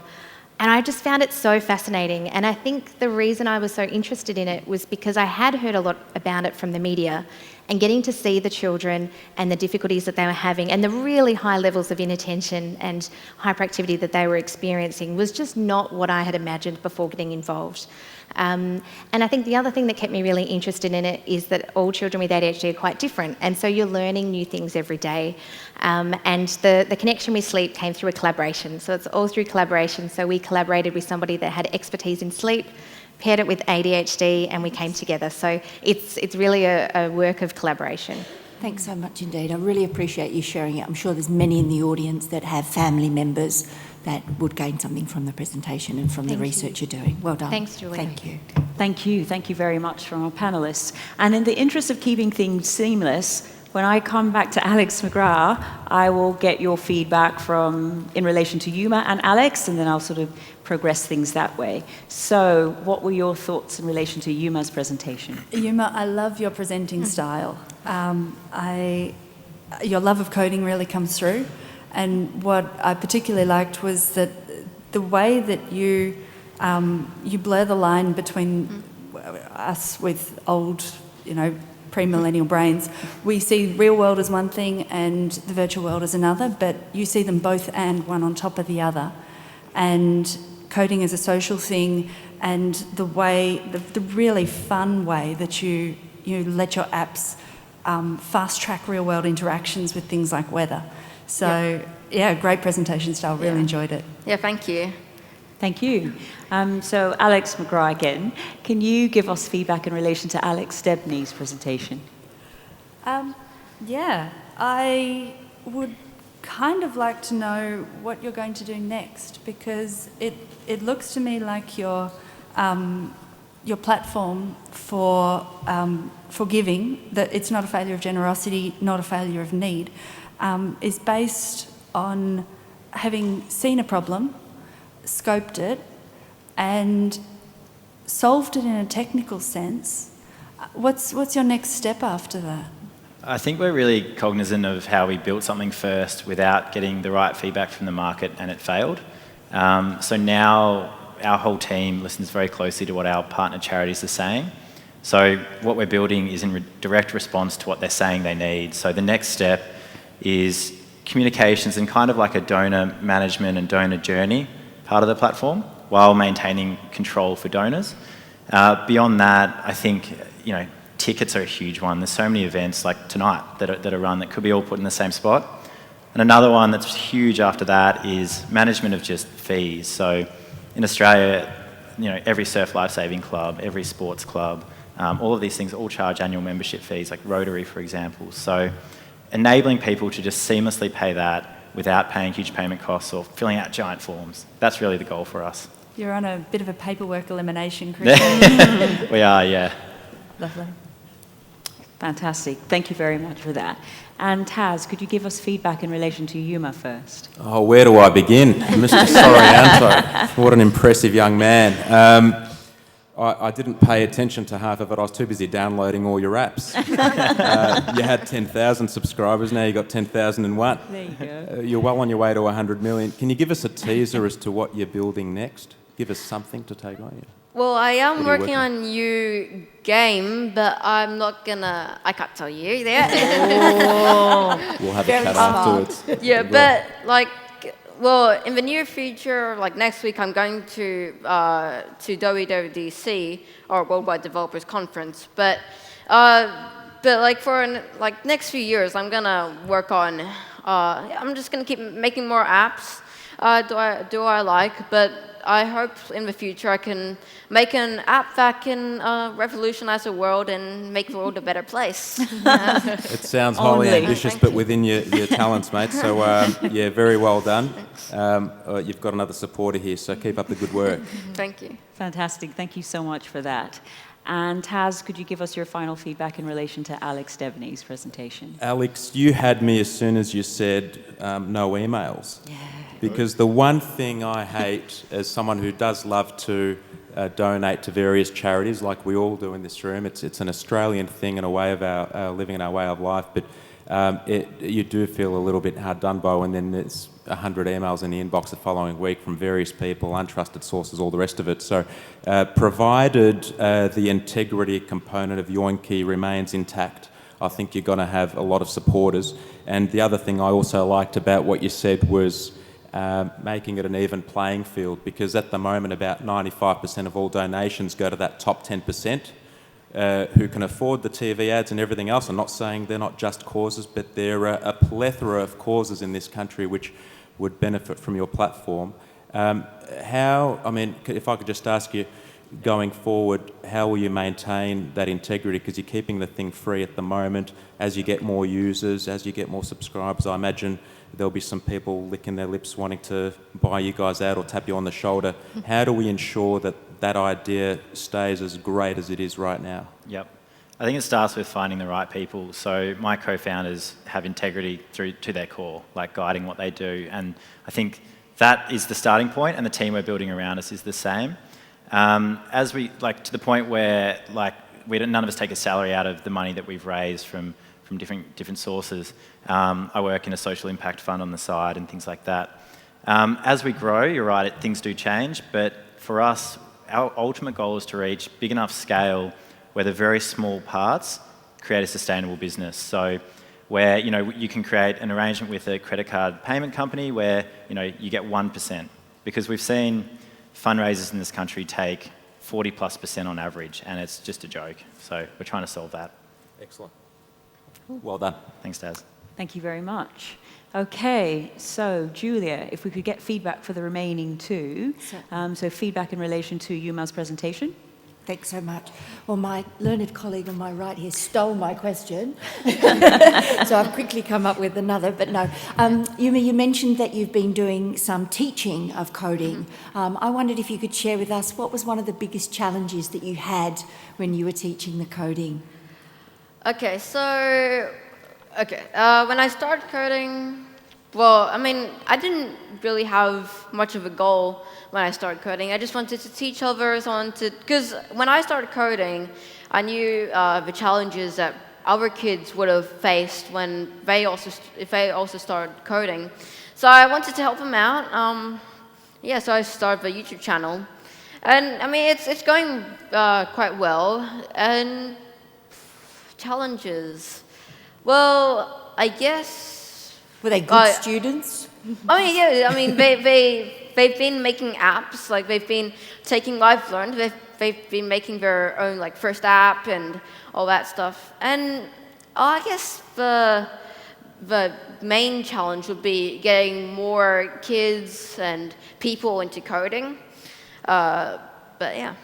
And I just found it so fascinating. And I think the reason I was so interested in it was because I had heard a lot about it from the media, and getting to see the children and the difficulties that they were having and the really high levels of inattention and hyperactivity that they were experiencing was just not what I had imagined before getting involved. And I think the other thing that kept me really interested in it is that all children with ADHD are quite different, and so you're learning new things every day. And the connection with sleep came through a collaboration, so it's all through collaboration. So we collaborated with somebody that had expertise in sleep, paired it with ADHD, and we came together. So it's really a work of collaboration. Thanks so much indeed. I really appreciate you sharing it. I'm sure there's many in the audience that have family members that would gain something from the presentation and from the research you're doing. Well done. Thanks, Julie. Thank you. Thank you. Thank you very much from our panellists. And in the interest of keeping things seamless, when I come back to Alex McGrath, I will get your feedback in relation to Yuma and Alex, and then I'll sort of progress things that way. So what were your thoughts in relation to Yuma's presentation? Yuma, I love your presenting style. Your love of coding really comes through. And what I particularly liked was that the way that you blur the line between us with old, pre-millennial brains, we see real world as one thing and the virtual world as another, but you see them both and one on top of the other. And coding is a social thing, and the really fun way that you let your apps fast track real world interactions with things like weather. So yeah, great presentation style, really enjoyed it. Yeah, thank you. Thank you. So Alex McGrath again, can you give us feedback in relation to Alex Debney's presentation? Yeah, I would kind of like to know what you're going to do next, because it looks to me like your platform for giving, that it's not a failure of generosity, not a failure of need, is based on having seen a problem, scoped it, and solved it in a technical sense. What's your next step after that? I think we're really cognizant of how we built something first without getting the right feedback from the market, and it failed. So now our whole team listens very closely to what our partner charities are saying. So what we're building is in direct response to what they're saying they need. So the next step is communications and kind of like a donor management and donor journey part of the platform, while maintaining control for donors. Beyond that, I think, tickets are a huge one. There's so many events like tonight that are run that could be all put in the same spot. And another one that's huge after that is management of just fees. So in Australia, every surf lifesaving club, every sports club, all of these things all charge annual membership fees, like Rotary, for example. So enabling people to just seamlessly pay that without paying huge payment costs or filling out giant forms. That's really the goal for us. You're on a bit of a paperwork elimination crusade. We are, yeah. Lovely. Fantastic. Thank you very much for that. And Taz, could you give us feedback in relation to humour first? Oh, where do I begin? Mr. Sorianto, what an impressive young man. I didn't pay attention to half of it. I was too busy downloading all your apps. You had 10,000 subscribers, now you've got 10,001. There you go. You're well on your way to 100 million. Can you give us a teaser as to what you're building next? Give us something to take on. Well, I am working on a new game, but I'm not gonna, I can't tell you yet. We'll have a chat afterwards. Yeah, but well, in the near future, like next week, I'm going to WWDC, or Worldwide Developers Conference. But for next few years, I'm gonna work on. I'm just gonna keep making more apps. Do I like? But I hope in the future I can make an app that can revolutionize the world and make the world a better place. It sounds highly ambitious, but within your talents, mate. So, yeah, very well done. You've got another supporter here, so keep up the good work. Thank you. Fantastic. Thank you so much for that. And Taz, could you give us your final feedback in relation to Alex Debney's presentation? Alex, you had me as soon as you said no emails. Yeah. Because the one thing I hate, as someone who does love to donate to various charities, like we all do in this room, it's an Australian thing and a way of our living and our way of life, but you do feel a little bit hard done by when then there's 100 emails in the inbox the following week from various people, untrusted sources, all the rest of it. So provided the integrity component of Yoinky remains intact, I think you're going to have a lot of supporters. And the other thing I also liked about what you said was making it an even playing field, because at the moment about 95% of all donations go to that top 10% who can afford the TV ads and everything else. I'm not saying they're not just causes, but there are a plethora of causes in this country which would benefit from your platform. If I could just ask you, going forward, how will you maintain that integrity? Because you're keeping the thing free at the moment. As you get more users, as you get more subscribers, I imagine there'll be some people licking their lips wanting to buy you guys out or tap you on the shoulder. How do we ensure that that idea stays as great as it is right now? Yep. I think it starts with finding the right people. So my co-founders have integrity through to their core, like guiding what they do. And I think that is the starting point, and the team we're building around us is the same. As we, to the point where, none of us take a salary out of the money that we've raised from different sources. I work in a social impact fund on the side and things like that. As we grow, you're right, things do change, but for us, our ultimate goal is to reach big enough scale where the very small parts create a sustainable business. So where you can create an arrangement with a credit card payment company where you get 1%, because we've seen fundraisers in this country take 40+% on average, and it's just a joke. So we're trying to solve that. Excellent. Well done. Thanks, Daz. Thank you very much. Okay, so Julia, if we could get feedback for the remaining two. So feedback in relation to Yuma's presentation. Thanks so much. Well, my learned colleague on my right here stole my question, so I've quickly come up with another, but no. Yuma, you mentioned that you've been doing some teaching of coding. I wondered if you could share with us what was one of the biggest challenges that you had when you were teaching the coding? Okay, so, when I started coding, well, I mean, I didn't really have much of a goal when I started coding. I just wanted to teach others, because when I started coding, I knew the challenges that other kids would have faced when if they also started coding. So I wanted to help them out. So I started the YouTube channel. And, I mean, it's going quite well. And challenges, well, I guess... Were they good students? I mean, yeah, I mean, they've been making apps, like they've been taking what I've learned, they've been making their own like first app and all that stuff. And I guess the main challenge would be getting more kids and people into coding. But yeah.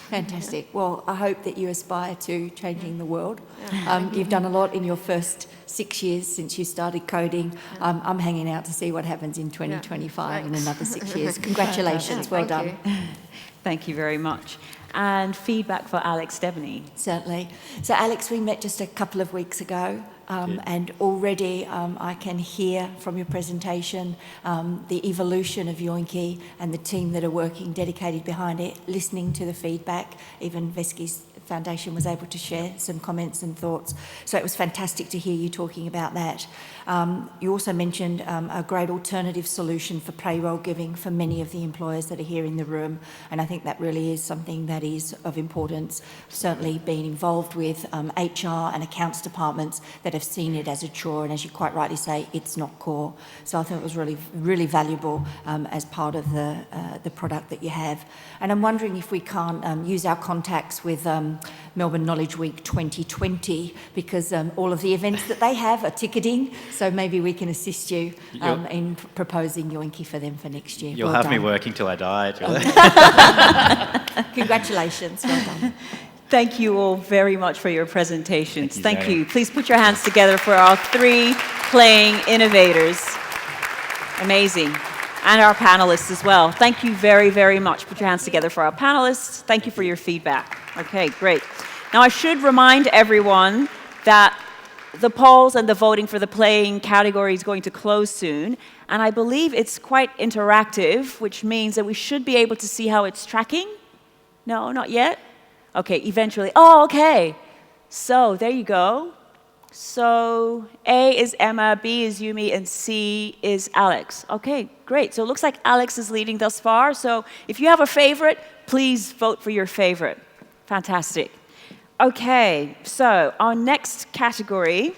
Fantastic. Well, I hope that you aspire to changing the world. You've done a lot in your first 6 years since you started coding. I'm hanging out to see what happens in 2025 in another 6 years. Congratulations. Well done. Thank you very much. And feedback for Alex Debney. Certainly. So, Alex, we met just a couple of weeks ago, and already I can hear from your presentation the evolution of Yoinki and the team that are working dedicated behind it, listening to the feedback. Even Veski's Foundation was able to share some comments and thoughts. So it was fantastic to hear you talking about that. You also mentioned a great alternative solution for payroll giving for many of the employers that are here in the room, and I think that really is something that is of importance. Certainly being involved with HR and accounts departments that have seen it as a chore, and as you quite rightly say, it's not core. So I think it was really, really valuable as part of the product that you have. And I'm wondering if we can't use our contacts with Melbourne Knowledge Week 2020, because all of the events that they have are ticketing, so maybe we can assist you in proposing Yoinki for them for next year. You'll have me working till I die, Julie. Congratulations, well done. Thank you all very much for your presentations. Thank you. Please put your hands together for our 3 playing innovators. Amazing. And our panelists as well. Thank you very, very much. Put your hands together for our panelists. Thank you for your feedback. Okay, great. Now, I should remind everyone that the polls and the voting for the playing category is going to close soon. And I believe it's quite interactive, which means that we should be able to see how it's tracking. No, not yet? Okay, eventually. Oh, okay. So there you go. So A is Emma, B is Yumi, and C is Alex. Okay, great. So it looks like Alex is leading thus far. So if you have a favorite, please vote for your favorite. Fantastic. Okay, so our next category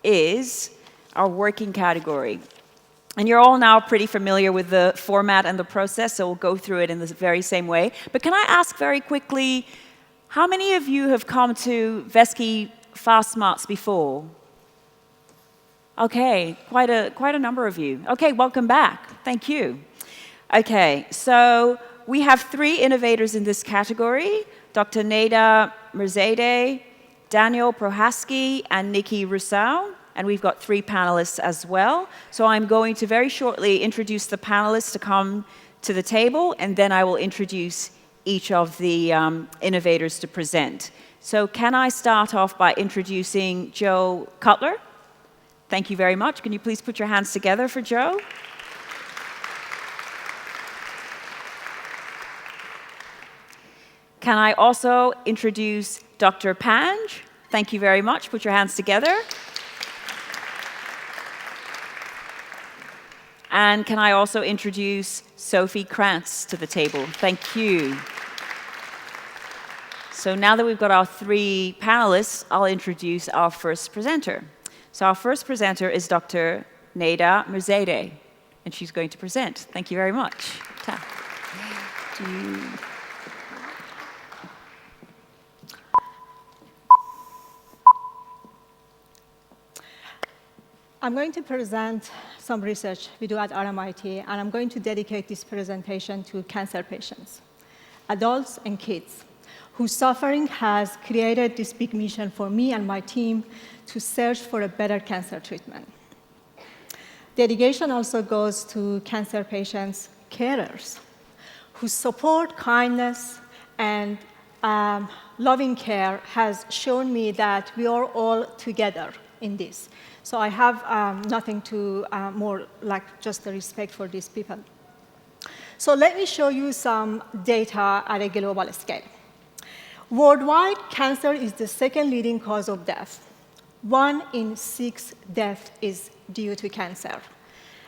is our working category. And you're all now pretty familiar with the format and the process, so we'll go through it in the very same way. But can I ask very quickly, how many of you have come to Veski Fast Smarts before? Okay, quite a number of you. Okay, welcome back. Thank you. Okay, so we have 3 innovators in this category, Dr. Neda Mirzadeh, Daniel Pro Husky, and Nikki Rousseau. And we've got 3 panelists as well. So I'm going to very shortly introduce the panelists to come to the table, and then I will introduce each of the innovators to present. So can I start off by introducing Joe Cutler? Thank you very much. Can you please put your hands together for Joe? Can I also introduce Dr. Panj? Thank you very much. Put your hands together. And can I also introduce Sophie Krantz to the table? Thank you. So now that we've got our three panelists, I'll introduce our first presenter. So our first presenter is Dr. Neda Mirzadeh, and she's going to present. Thank you very much. I'm going to present some research we do at RMIT, and I'm going to dedicate this presentation to cancer patients, adults and kids, whose suffering has created this big mission for me and my team to search for a better cancer treatment. Dedication also goes to cancer patients' carers, whose support, kindness, and loving care has shown me that we are all together in this. So I have nothing to more like just the respect for these people. So let me show you some data at a global scale. Worldwide, cancer is the second leading cause of death. 1 in 6 deaths is due to cancer.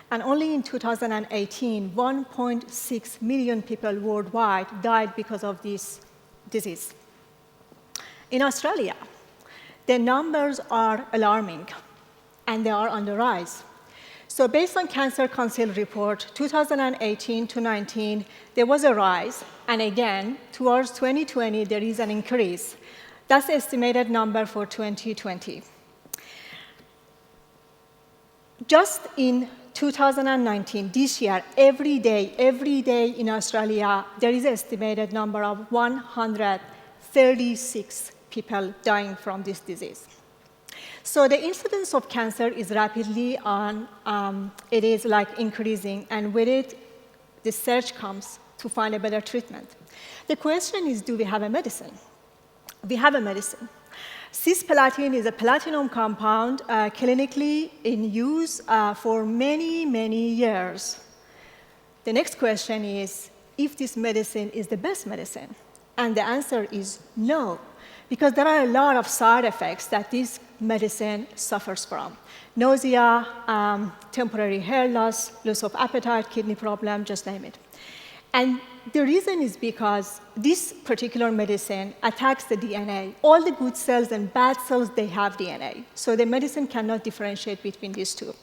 And only in 2018, 1.6 million people worldwide died because of this disease. In Australia, the numbers are alarming, and they are on the rise. So based on Cancer Council report, 2018 to 19, there was a rise, and again, towards 2020, there is an increase. That's the estimated number for 2020. Just in 2019, this year, every day in Australia, there is an estimated number of 136 people dying from this disease. So the incidence of cancer is rapidly it is like increasing, and with it, the search comes to find a better treatment. The question is, do we have a medicine? We have a medicine. Cisplatin is a platinum compound clinically in use for many, many years. The next question is, if this medicine is the best medicine? And the answer is no, because there are a lot of side effects that this medicine suffers from. Nausea, temporary hair loss, loss of appetite, kidney problem, just name it. And the reason is because this particular medicine attacks the DNA. All the good cells and bad cells, they have DNA. So the medicine cannot differentiate between these two.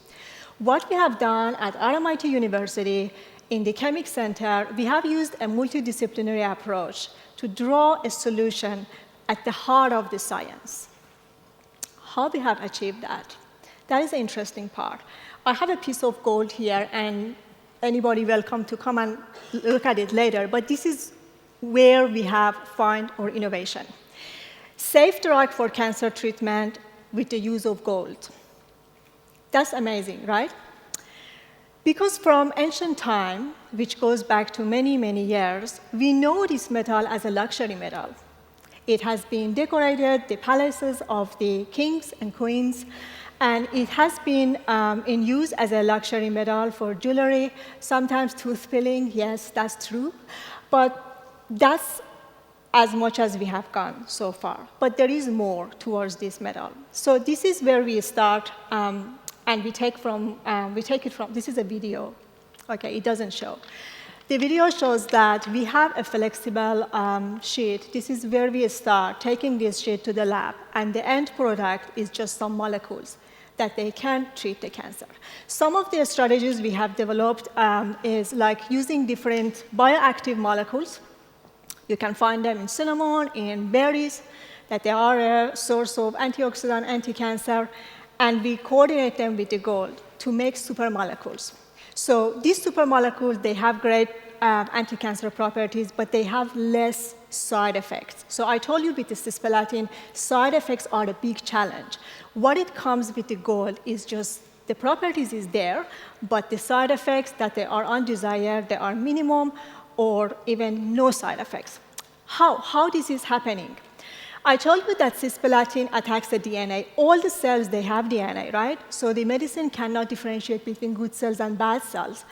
What we have done at RMIT University in the Chemic Center, we have used a multidisciplinary approach to draw a solution at the heart of the science. How we have achieved that? That is the interesting part. I have a piece of gold here, and anybody welcome to come and look at it later, but this is where we have found our innovation. Safe drug for cancer treatment with the use of gold. That's amazing, right? Because from ancient time, which goes back to many, many years, we know this metal as a luxury metal. It has been decorated the palaces of the kings and queens, and it has been in use as a luxury metal for jewelry, sometimes tooth filling. Yes, that's true. But that's as much as we have gone so far. But there is more towards this metal. So this is where we start, and we take it from, this is a video. Okay, it doesn't show. The video shows that we have a flexible sheet. This is where we start taking this sheet to the lab, and the end product is just some molecules that they can treat the cancer. Some of the strategies we have developed is like using different bioactive molecules. You can find them in cinnamon, in berries, that they are a source of antioxidant, anti-cancer, and we coordinate them with the gold to make supermolecules. So these supermolecules, they have great anti-cancer properties, but they have less side effects. So I told you with the cisplatin, side effects are a big challenge. What it comes with the gold is just the properties is there, but the side effects that they are undesired, they are minimum or even no side effects. How this is happening? I told you that cisplatin attacks the DNA. All the cells, they have DNA, right? So the medicine cannot differentiate between good cells and bad cells.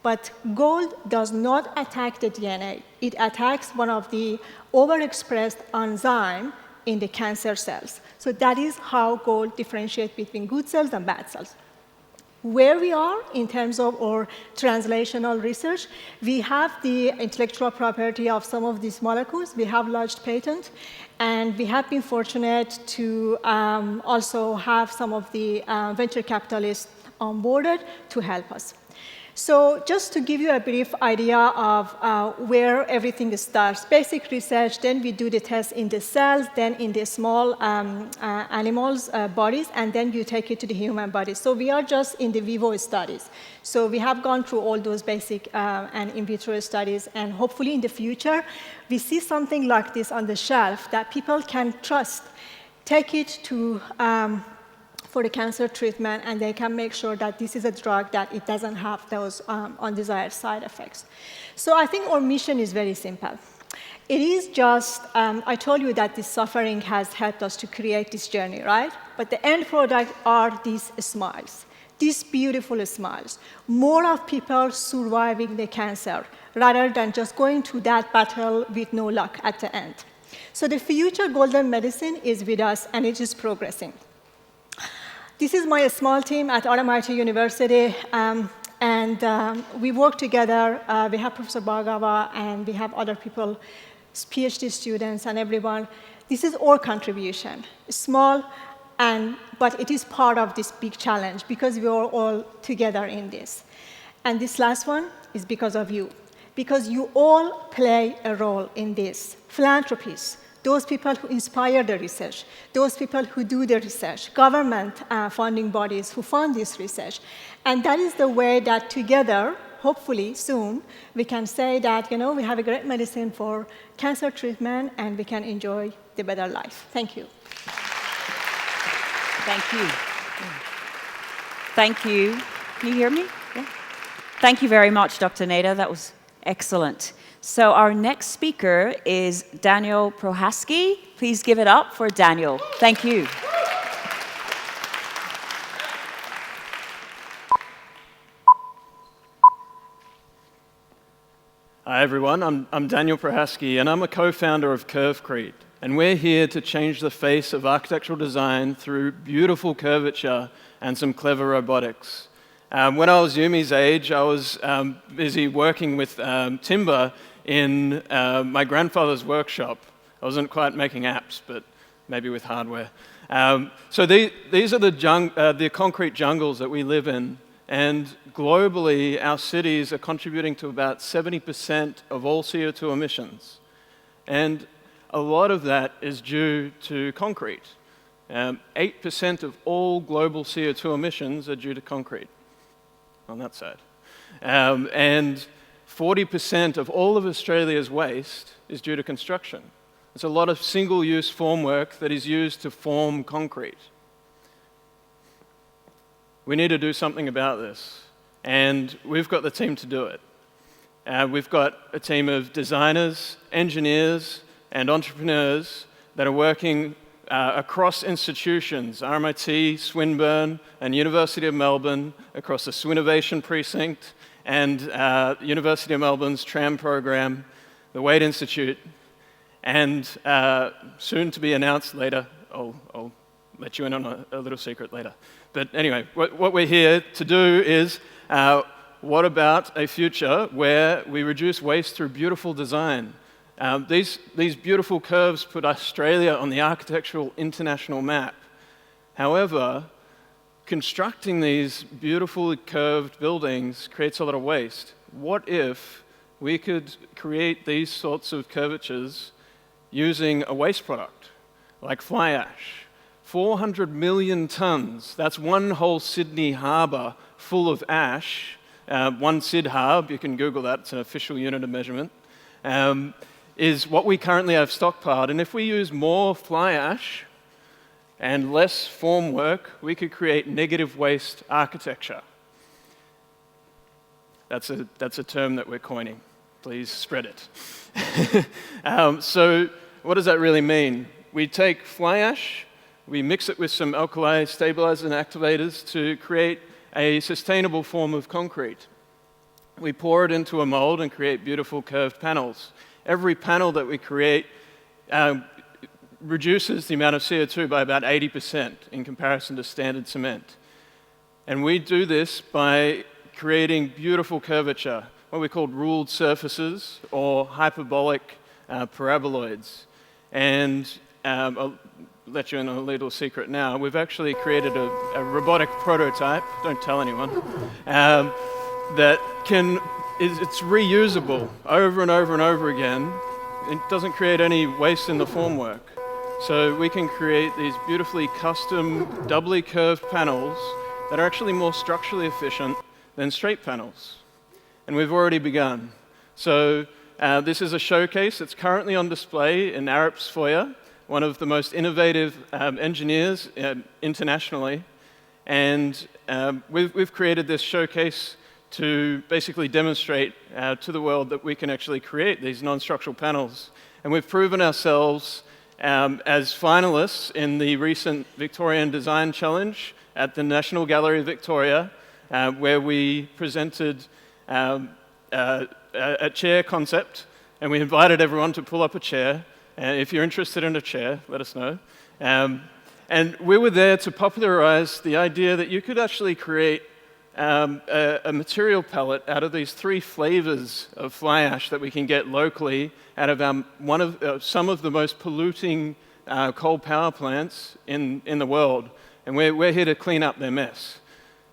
But gold does not attack the DNA. It attacks one of the overexpressed enzyme in the cancer cells. So that is how gold differentiates between good cells and bad cells. Where we are in terms of our translational research, we have the intellectual property of some of these molecules. We have lodged patent, and we have been fortunate to also have some of the venture capitalists onboarded to help us. So just to give you a brief idea of where everything starts, basic research, then we do the tests in the cells, then in the small animals' bodies, and then you take it to the human body. So we are just in the vivo studies. So we have gone through all those basic and in vitro studies, and hopefully in the future, we see something like this on the shelf that people can trust, take it to for the cancer treatment, and they can make sure that this is a drug that it doesn't have those undesired side effects. So I think our mission is very simple. It is just, I told you that this suffering has helped us to create this journey, right? But the end product are these smiles, these beautiful smiles. More of people surviving the cancer rather than just going to that battle with no luck at the end. So the future golden medicine is with us, and it is progressing. This is my small team at RMIT University, and we work together. We have Professor Bhargava, and we have other people, PhD students, and everyone. This is our contribution, small, but it is part of this big challenge because we are all together in this. And this last one is because of you, because you all play a role in this. Philanthropists, those people who inspire the research, those people who do the research, government funding bodies who fund this research. And that is the way that together, hopefully soon, we can say that, we have a great medicine for cancer treatment and we can enjoy the better life. Thank you. Thank you. Thank you. Can you hear me? Yeah. Thank you very much, Dr. Neda. That was excellent. So our next speaker is Daniel Pro Husky. Please give it up for Daniel. Thank you. Hi everyone, I'm Daniel Pro Husky, and I'm a co-founder of Curvecrete. And we're here to change the face of architectural design through beautiful curvature and some clever robotics. When I was Yumi's age, I was busy working with timber in my grandfather's workshop. I wasn't quite making apps, but maybe with hardware. So these are the concrete jungles that we live in. And globally, our cities are contributing to about 70% of all CO2 emissions. And a lot of that is due to concrete. 8% of all global CO2 emissions are due to concrete on that side. And 40% of all of Australia's waste is due to construction. It's a lot of single-use formwork that is used to form concrete. We need to do something about this, and we've got the team to do it. We've got a team of designers, engineers, and entrepreneurs that are working across institutions, RMIT, Swinburne, and University of Melbourne, across the Swinnovation Precinct, and University of Melbourne's TRAM program, the Wade Institute, and soon to be announced later. I'll let you in on a little secret later. But anyway, what we're here to do is, what about a future where we reduce waste through beautiful design? These beautiful curves put Australia on the architectural international map. However, constructing these beautifully curved buildings creates a lot of waste. What if we could create these sorts of curvatures using a waste product, like fly ash? 400 million tons, that's one whole Sydney harbour full of ash. One Syd Harb, you can Google that, it's an official unit of measurement, is what we currently have stockpiled. And if we use more fly ash and less formwork, we could create negative waste architecture. That's a term that we're coining. Please spread it. So what does that really mean? We take fly ash, we mix it with some alkali stabilizers and activators to create a sustainable form of concrete. We pour it into a mold and create beautiful curved panels. Every panel that we create reduces the amount of CO2 by about 80% in comparison to standard cement. And we do this by creating beautiful curvature, what we call ruled surfaces or hyperbolic paraboloids. And I'll let you in on a little secret now. We've actually created a robotic prototype, don't tell anyone, that it's reusable over and over and over again. It doesn't create any waste in the formwork. So we can create these beautifully custom, doubly curved panels that are actually more structurally efficient than straight panels. And we've already begun. So this is a showcase that's currently on display in Arup's foyer, one of the most innovative engineers internationally. And we've created this showcase to basically demonstrate to the world that we can actually create these non-structural panels. And we've proven ourselves as finalists in the recent Victorian Design Challenge at the National Gallery of Victoria, where we presented a chair concept, and we invited everyone to pull up a chair. If you're interested in a chair, let us know. And we were there to popularize the idea that you could actually create a material palette out of these 3 flavors of fly ash that we can get locally out of some of the most polluting coal power plants in the world. And we're here to clean up their mess.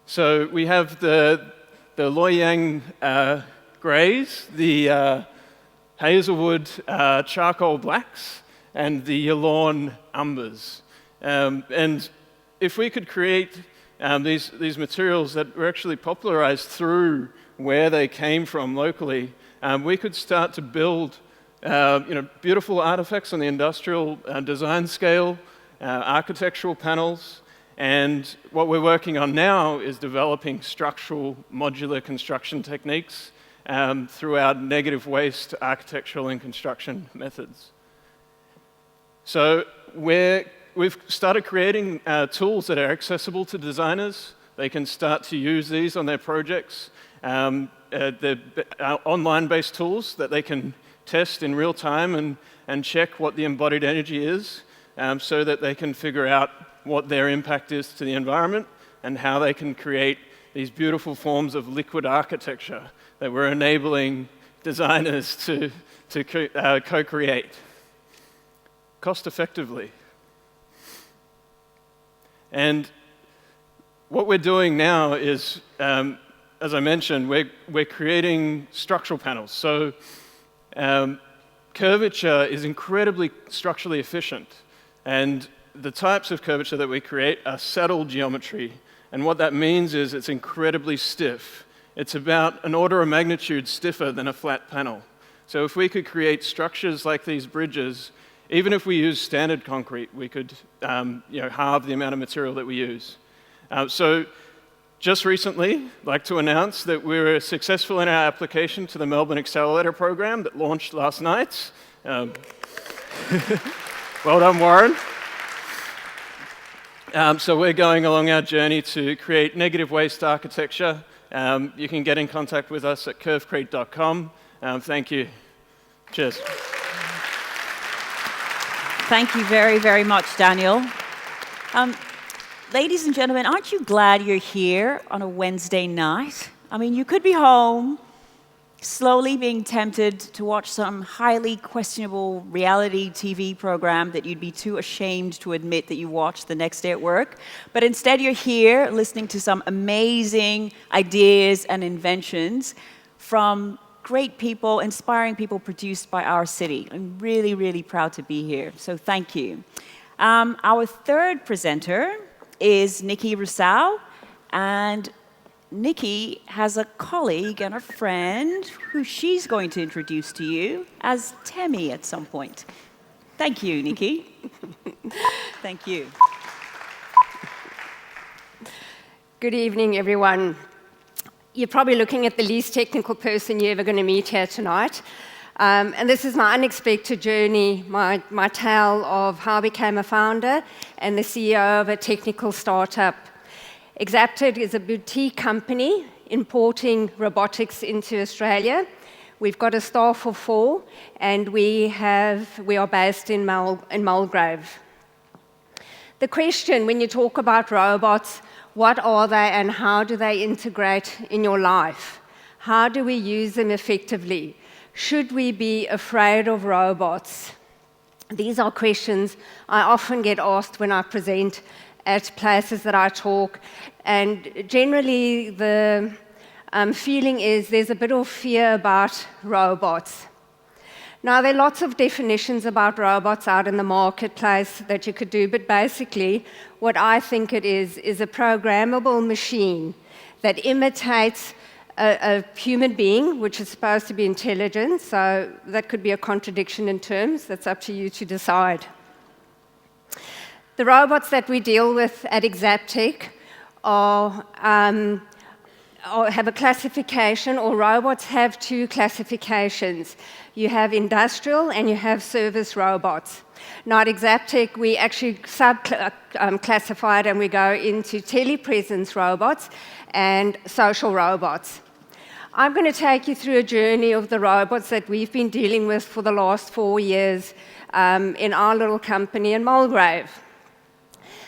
So we have the Loy Yang greys, the hazelwood charcoal blacks, and the Yalorn umbers. And if we could create these materials that were actually popularized through where they came from locally, we could start to build beautiful artifacts on the industrial design scale, architectural panels, and what we're working on now is developing structural modular construction techniques through our negative waste architectural and construction methods. So we've started creating tools that are accessible to designers. They can start to use these on their projects. They're online-based tools that they can test in real time and check what the embodied energy is so that they can figure out what their impact is to the environment and how they can create these beautiful forms of liquid architecture that we're enabling designers to co-create cost-effectively. And what we're doing now is, as I mentioned, we're creating structural panels. So curvature is incredibly structurally efficient. And the types of curvature that we create are saddle geometry. And what that means is it's incredibly stiff. It's about an order of magnitude stiffer than a flat panel. So if we could create structures like these bridges, even if we use standard concrete, we could halve the amount of material that we use. So just recently, I'd like to announce that we were successful in our application to the Melbourne Accelerator program that launched last night. Well done, Warren. So we're going along our journey to create negative waste architecture. You can get in contact with us at curvecrete.com. Thank you. Cheers. Thank you very, very much, Daniel. Ladies and gentlemen, aren't you glad you're here on a Wednesday night? I mean, you could be home, slowly being tempted to watch some highly questionable reality TV program that you'd be too ashamed to admit that you watched the next day at work. But instead, you're here listening to some amazing ideas and inventions from great people, inspiring people produced by our city. I'm really, really proud to be here, so thank you. Our third presenter is Nikki Rousseau, and Nikki has a colleague and a friend who she's going to introduce to you as Temi at some point. Thank you, Nikki. Thank you. Good evening, everyone. You're probably looking at the least technical person you're ever going to meet here tonight. And this is my unexpected journey, my tale of how I became a founder and the CEO of a technical startup. Adhd is a boutique company importing robotics into Australia. We've got a staff of 4, and we are based in Mulgrave. The question when you talk about robots, What are they and how do they integrate in your life? How do we use them effectively? Should we be afraid of robots? These are questions I often get asked when I present at places that I talk, and generally the feeling is there's a bit of fear about robots. Now, there are lots of definitions about robots out in the marketplace that you could do, but basically what I think it is a programmable machine that imitates a human being, which is supposed to be intelligent, so that could be a contradiction in terms. That's up to you to decide. The robots that we deal with at Exaptech have a classification, or robots have two classifications. You have industrial and you have service robots. Now at Exaptech, we actually sub-classify it and we go into telepresence robots and social robots. I'm going to take you through a journey of the robots that we've been dealing with for the last 4 years in our little company in Mulgrave.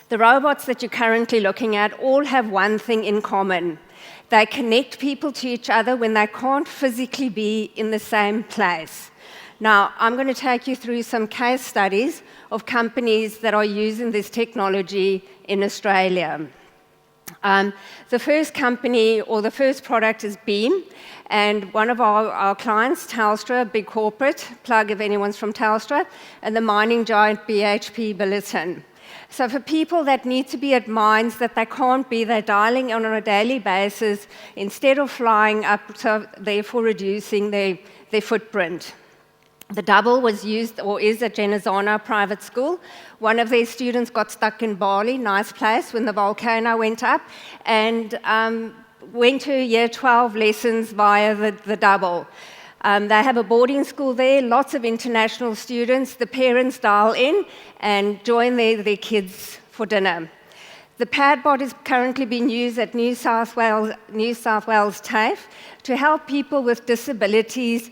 The robots that you're currently looking at all have one thing in common. They connect people to each other when they can't physically be in the same place. Now, I'm going to take you through some case studies of companies that are using this technology in Australia. The first company, or the first product, is Beam, and one of our clients, Telstra, a big corporate, plug if anyone's from Telstra, and the mining giant BHP Billiton. So for people that need to be at mines that they can't be, they're dialing on a daily basis instead of flying up, so therefore reducing their footprint. The double was used, or is, at Genazzano Private School. One of their students got stuck in Bali, nice place, when the volcano went up, and went to year 12 lessons via the double. They have a boarding school there, lots of international students. The parents dial in and join their kids for dinner. The Padbot is currently being used at New South Wales TAFE to help people with disabilities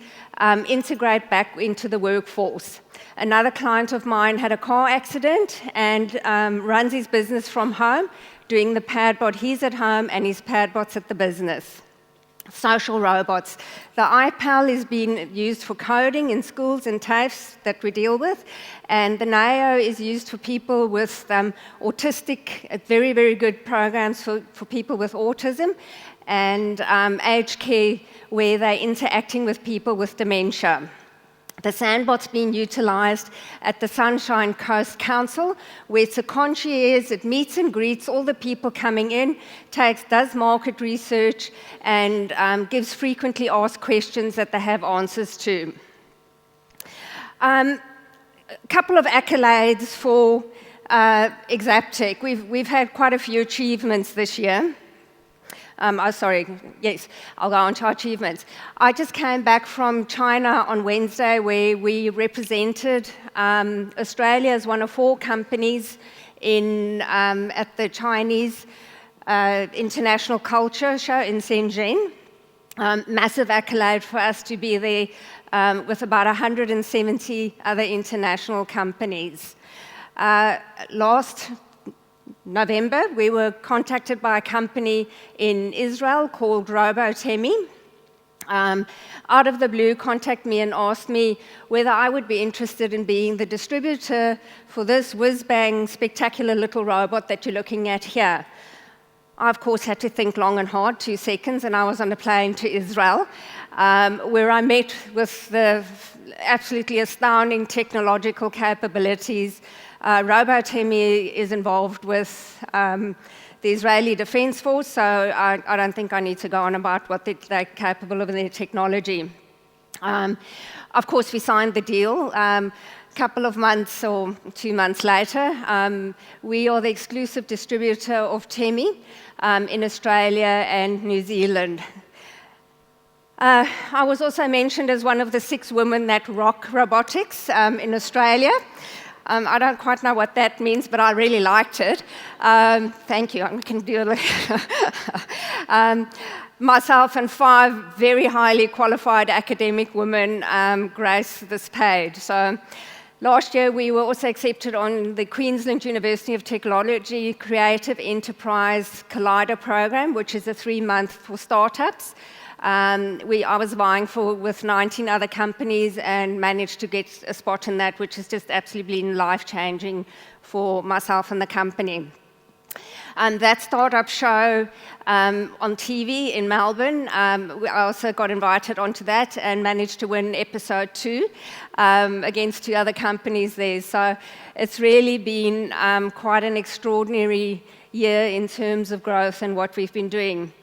integrate back into the workforce. Another client of mine had a car accident and runs his business from home, doing the Padbot. He's at home and his Padbot's at the business. Social robots. The iPal is being used for coding in schools and TAFEs that we deal with, and the Neo is used for people with autistic, very, very good programs for people with autism, and aged care, where they're interacting with people with dementia. The Sandbot's being utilised at the Sunshine Coast Council, where it's a concierge, it meets and greets all the people coming in, does market research, and gives frequently asked questions that they have answers to. A couple of accolades for Exaptech. We've had quite a few achievements this year. I'll go on to our achievements. I just came back from China on Wednesday, where we represented Australia as one of 4 companies at the Chinese International Culture Show in Shenzhen. Massive accolade for us to be there with about 170 other international companies. Last November, we were contacted by a company in Israel called Robotemi. Out of the blue, contacted me and asked me whether I would be interested in being the distributor for this whiz-bang spectacular little robot that you're looking at here. I, of course, had to think long and hard, 2 seconds, and I was on a plane to Israel, where I met with the absolutely astounding technological capabilities. Robotemi is involved with the Israeli Defense Force, so I don't think I need to go on about what they're capable of in their technology. Of course, we signed the deal. Couple of months or 2 months later, we are the exclusive distributor of Temi in Australia and New Zealand. I was also mentioned as one of the 6 women that rock robotics in Australia. I don't quite know what that means, but I really liked it. Thank you. I can do it. Myself and 5 very highly qualified academic women grace this page. So Last year, we were also accepted on the Queensland University of Technology Creative Enterprise Collider program, which is a 3-month for startups. I was vying with 19 other companies and managed to get a spot in that, which has just absolutely been life-changing for myself and the company. That startup show on TV in Melbourne, I also got invited onto that and managed to win episode 2 against 2 other companies there. So it's really been quite an extraordinary year in terms of growth and what we've been doing.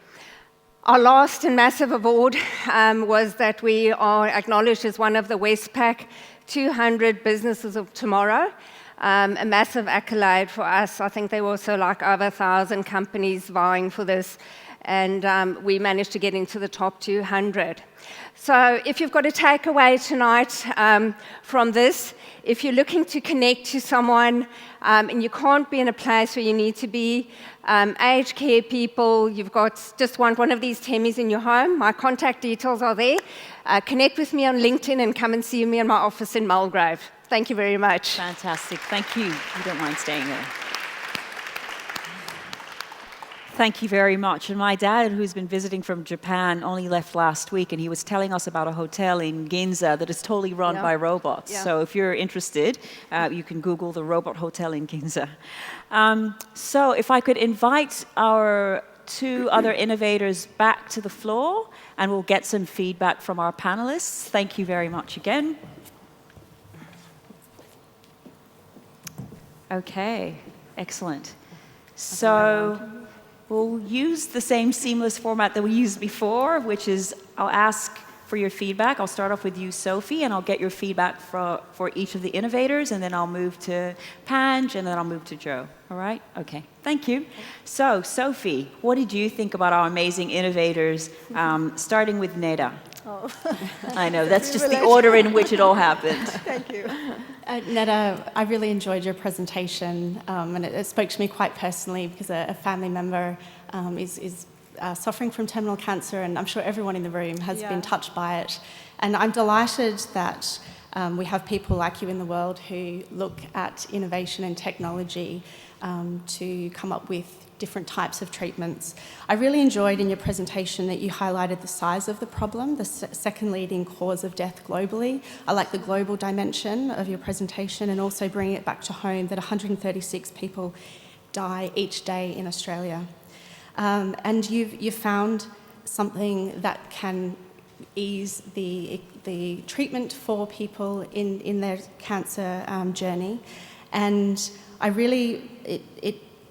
Our last and massive award was that we are acknowledged as one of the Westpac 200 businesses of tomorrow. A massive accolade for us. I think there were also like over 1,000 companies vying for this, and we managed to get into the top 200. So if you've got a takeaway tonight from this, if you're looking to connect to someone and you can't be in a place where you need to be, aged care people, you've just want one of these Temmies in your home, my contact details are there. Connect with me on LinkedIn and come and see me in my office in Mulgrave. Thank you very much. Fantastic. Thank you. You don't mind staying there. Thank you very much. And my dad, who's been visiting from Japan, only left last week, and he was telling us about a hotel in Ginza that is totally run by robots. Yeah. So if you're interested, you can Google the robot hotel in Ginza. So if I could invite our 2 other innovators back to the floor, and we'll get some feedback from our panelists. Thank you very much again. Okay, excellent. So we'll use the same seamless format that we used before, which is I'll ask for your feedback. I'll start off with you, Sophie, and I'll get your feedback for each of the innovators, and then I'll move to Panj, and then I'll move to Joe. All right? Okay, thank you. So, Sophie, what did you think about our amazing innovators, starting with Neda? Oh. I know, that's just the order in which it all happened. Thank you. Neda, I really enjoyed your presentation, and it spoke to me quite personally because a family member is suffering from terminal cancer, and I'm sure everyone in the room has been touched by it. And I'm delighted that we have people like you in the world who look at innovation and technology to come up with different types of treatments. I really enjoyed in your presentation that you highlighted the size of the problem, the second leading cause of death globally. I like the global dimension of your presentation, and also bringing it back to home that 136 people die each day in Australia. And you've found something that can ease the treatment for people in their cancer journey. And I really,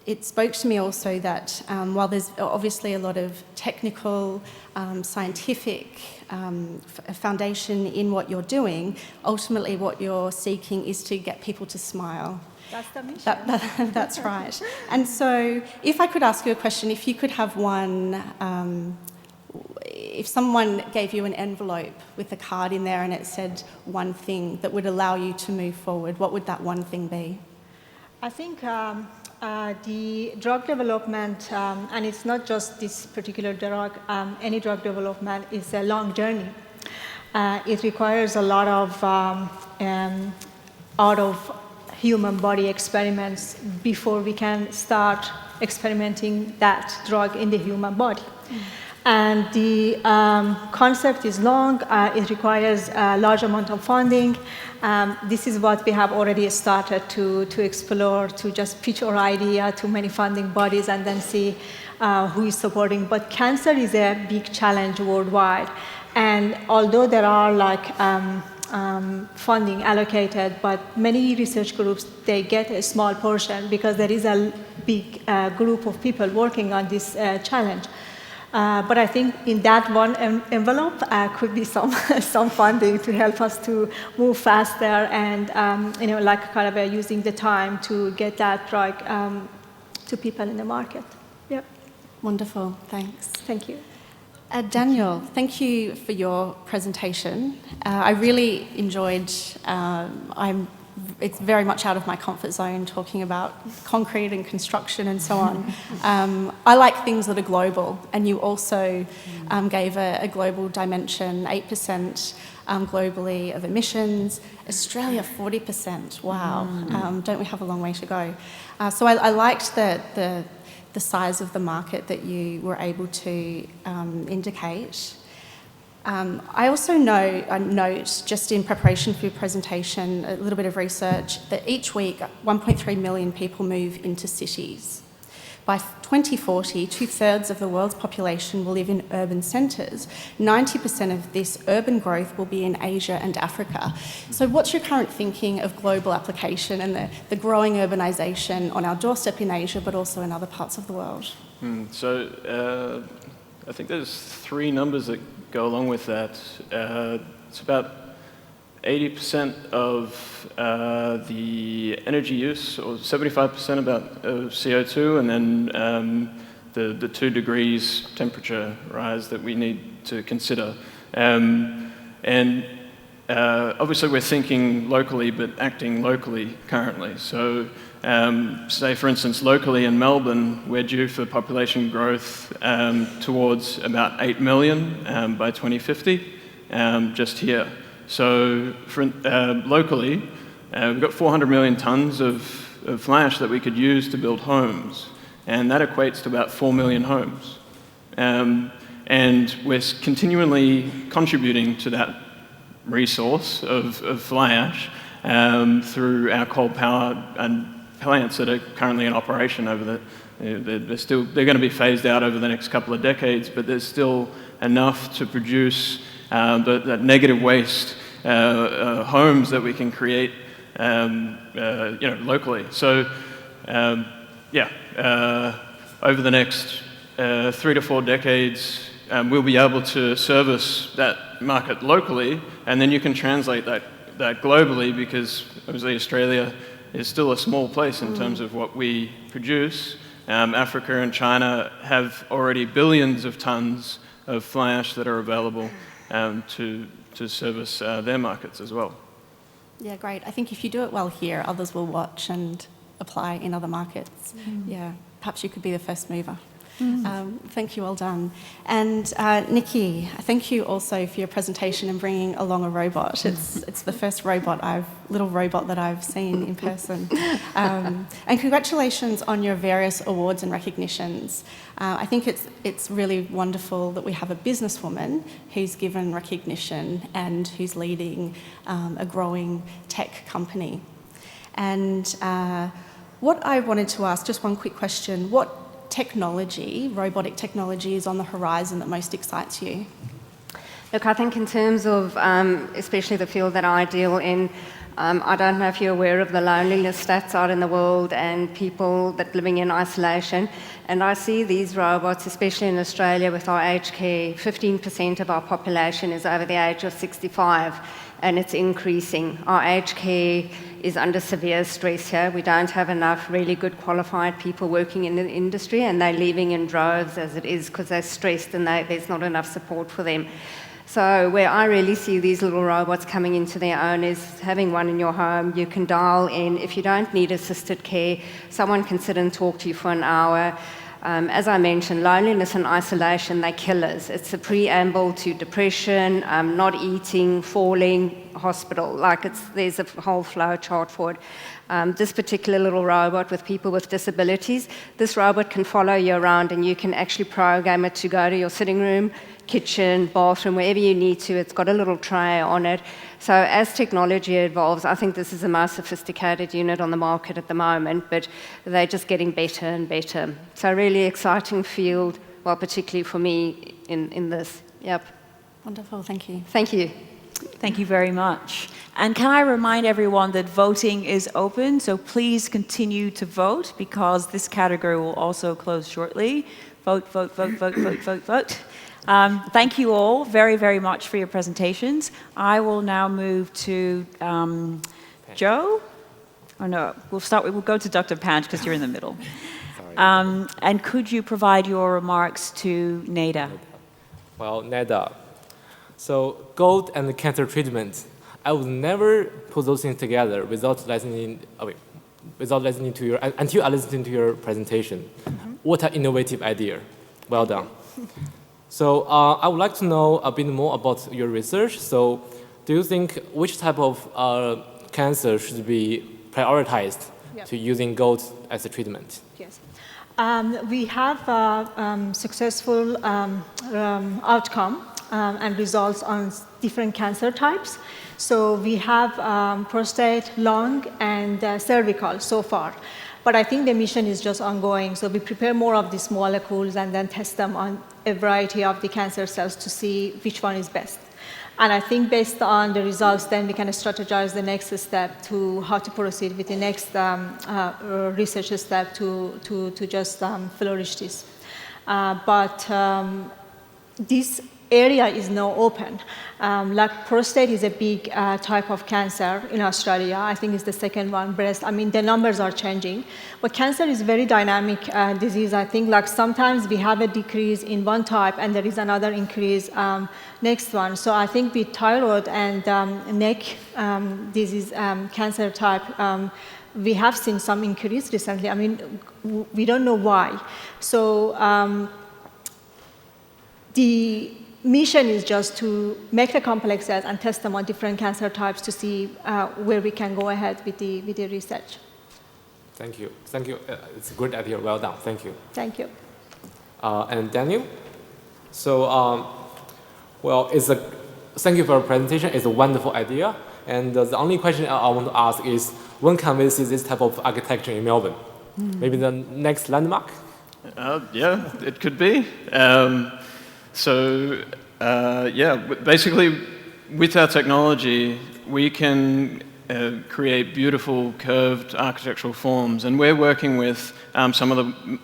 it spoke to me also that while there's obviously a lot of technical, scientific foundation in what you're doing, ultimately what you're seeking is to get people to smile. That's the mission. That's right. And so if I could ask you a question, if you could have one, if someone gave you an envelope with a card in there and it said one thing that would allow you to move forward, what would that one thing be? I think the drug development, and it's not just this particular drug, any drug development is a long journey. It requires a lot of out of human body experiments before we can start experimenting that drug in the human body. And the concept is long, it requires a large amount of funding. This is what we have already started to explore, to just pitch our idea to many funding bodies and then see who is supporting. But cancer is a big challenge worldwide. And although there are funding allocated, but many research groups, they get a small portion because there is a big group of people working on this challenge. But I think in that one envelope could be some funding to help us to move faster and using the time to get that drug to people in the market. Yep. Wonderful, thanks. Thank you. Daniel, thank you for your presentation. I really enjoyed, it's very much out of my comfort zone talking about concrete and construction and so on. I like things that are global, and you also gave a global dimension, 8% globally of emissions, Australia, 40%. Wow. Don't we have a long way to go? So I liked the size of the market that you were able to indicate. I also note, just in preparation for your presentation, a little bit of research, that each week 1.3 million people move into cities. By 2040, 2/3 of the world's population will live in urban centres. 90% of this urban growth will be in Asia and Africa. So what's your current thinking of global application and the growing urbanisation on our doorstep in Asia, but also in other parts of the world? So I think there's 3 numbers that go along with that. It's about 80% of the energy use, or 75% about CO2, and then the 2 degrees temperature rise that we need to consider. Obviously we're thinking locally, but acting locally currently. So say, for instance, locally in Melbourne, we're due for population growth towards about 8 million by 2050, just here. So locally, we've got 400 million tonnes of fly ash that we could use to build homes, and that equates to about 4 million homes. And we're continually contributing to that resource of fly ash through our coal power and plants that are currently in operation over they're going to be phased out over the next couple of decades, but there's still enough to produce that negative waste homes that we can create locally. So over the next 3 to 4 decades, we'll be able to service that market locally, and then you can translate that globally, because obviously Australia is still a small place in terms of what we produce. Africa and China have already billions of tons of fly ash that are available to service their markets as well. Yeah, great. I think if you do it well here, others will watch and apply in other markets. Yeah, perhaps you could be the first mover. Thank you, well done. And Nikki, thank you also for your presentation and bringing along a robot. It's the first little robot that I've seen in person. And congratulations on your various awards and recognitions. I think it's really wonderful that we have a businesswoman who's given recognition and who's leading a growing tech company. And what I wanted to ask, just one quick question, what robotic technology is on the horizon that most excites you? Look, I think in terms of especially the field that I deal in, I don't know if you're aware of the loneliness stats out in the world and people that living in isolation. And I see these robots, especially in Australia with our aged care, 15% of our population is over the age of 65, and it's increasing. Our aged care is under severe stress here. We don't have enough really good qualified people working in the industry, and they're leaving in droves as it is because they're stressed and there's not enough support for them. So where I really see these little robots coming into their own is having one in your home. You can dial in. If you don't need assisted care, someone can sit and talk to you for an hour. As I mentioned, loneliness and isolation, they're killers. It's a preamble to depression, not eating, falling, hospital. There's a whole flow chart for it. This particular little robot with people with disabilities, this robot can follow you around, and you can actually program it to go to your sitting room, kitchen, bathroom, wherever you need to. It's got a little tray on it. So as technology evolves, I think this is the most sophisticated unit on the market at the moment, but they're just getting better and better. So really exciting field, well, particularly for me in this. Yep. Wonderful, thank you. Thank you. Thank you very much. And can I remind everyone that voting is open, so please continue to vote, because this category will also close shortly. Vote, vote, vote, vote, vote, vote, vote. Thank you all very, very much for your presentations. I will now move to Joe. Oh no, we'll go to Dr. Panch because you're in the middle. And could you provide your remarks to Neda? Well, Neda, so gold and cancer treatment, I would never put those things together without listening to your, until I listened to your presentation. What an innovative idea. Well done. So I would like to know a bit more about your research. So do you think which type of cancer should be prioritized to using gold as a treatment? Yes. We have successful outcome and results on different cancer types. So we have prostate, lung, and cervical so far. But I think the mission is just ongoing. So we prepare more of these molecules and then test them on a variety of the cancer cells to see which one is best. And I think based on the results, then we can strategize the next step to how to proceed with the next research step to just flourish this. But this area is now open. Like prostate is a big type of cancer in Australia. I think it's the second one, breast. I mean, the numbers are changing. But cancer is a very dynamic disease. I think like sometimes we have a decrease in one type and there is another increase next one. So I think with thyroid and neck disease cancer type, we have seen some increase recently. I mean, we don't know why. So the mission is just to make the complex cells and test them on different cancer types to see where we can go ahead with the research. Thank you. Thank you. It's a good idea. Well done. Thank you. Thank you. And Daniel? So, well, thank you for your presentation. It's a wonderful idea. And the only question I want to ask is, when can we see this type of architecture in Melbourne? Maybe the next landmark? Yeah, it could be. Basically, with our technology, we can create beautiful curved architectural forms, and we're working with some of the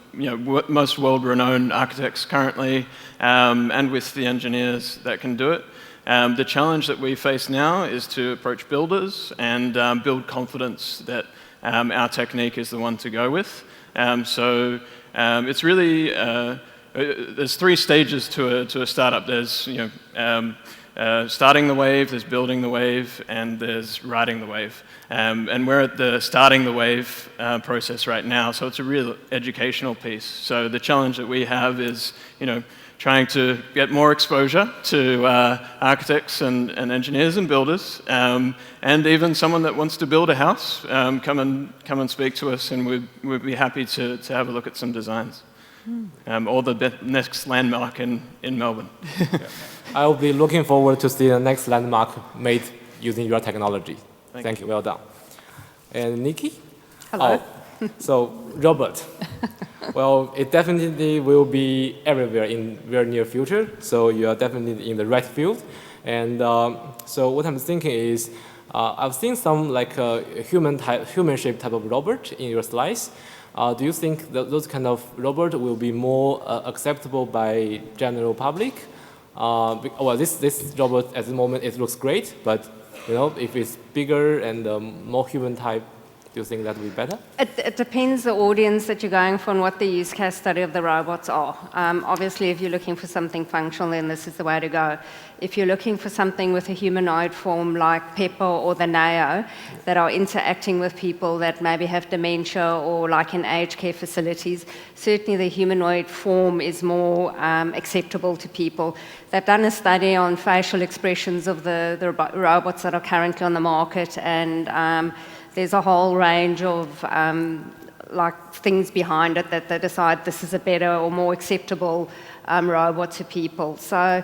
most world-renowned architects currently, and with the engineers that can do it. The challenge that we face now is to approach builders and build confidence that our technique is the one to go with. It's really there's three stages to a startup. There's starting the wave, there's building the wave, and there's riding the wave. And we're at the starting the wave process right now, so it's a real educational piece. So the challenge that we have is, trying to get more exposure to architects and engineers and builders, and even someone that wants to build a house, come and speak to us, and we'd be happy to have a look at some designs. Or the next landmark in Melbourne. I'll be looking forward to see the next landmark made using your technology. Thank you. Well done. And Nikki? Hello. So, Robert. Well, it definitely will be everywhere in very near future. So you are definitely in the right field. And so what I'm thinking is, I've seen some like human-shaped type of robot in your slides. Do you think that those kind of robot will be more acceptable by general public? Well, this robot at the moment it looks great, but if it's bigger and more human type, do you think that would be better? It depends the audience that you're going for and what the use case study of the robots are. Obviously, if you're looking for something functional, then this is the way to go. If you're looking for something with a humanoid form like Pepper or the Neo that are interacting with people that maybe have dementia or like in aged care facilities, certainly the humanoid form is more acceptable to people. They've done a study on facial expressions of the robots that are currently on the market, and there's a whole range of things behind it that they decide this is a better or more acceptable robot to people. So,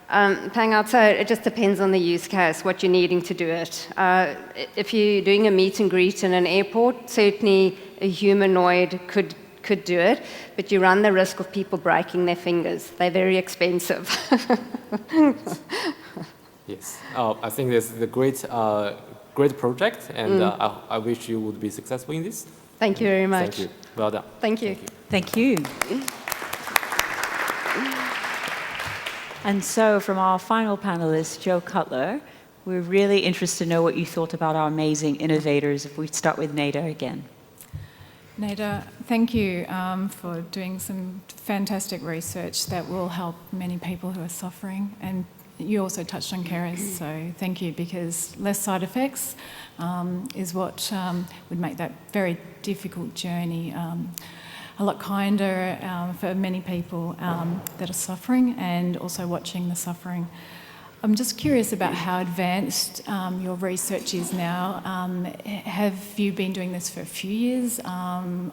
Pang, I'd say it just depends on the use case, what you're needing to do it. If you're doing a meet and greet in an airport, certainly a humanoid could do it, but you run the risk of people breaking their fingers. They're very expensive. Yes, I think this is a great project, and I wish you would be successful in this. Thank you very much. Thank you. Well done. Thank you. Thank you. And so from our final panelist, Joe Cutler, we're really interested to know what you thought about our amazing innovators. If we start with Neda again. Neda, thank you for doing some fantastic research that will help many people who are suffering, and you also touched on carers, so thank you, because less side effects is what would make that very difficult journey a lot kinder for many people that are suffering, and also watching the suffering. I'm just curious about how advanced your research is now. Have you been doing this for a few years,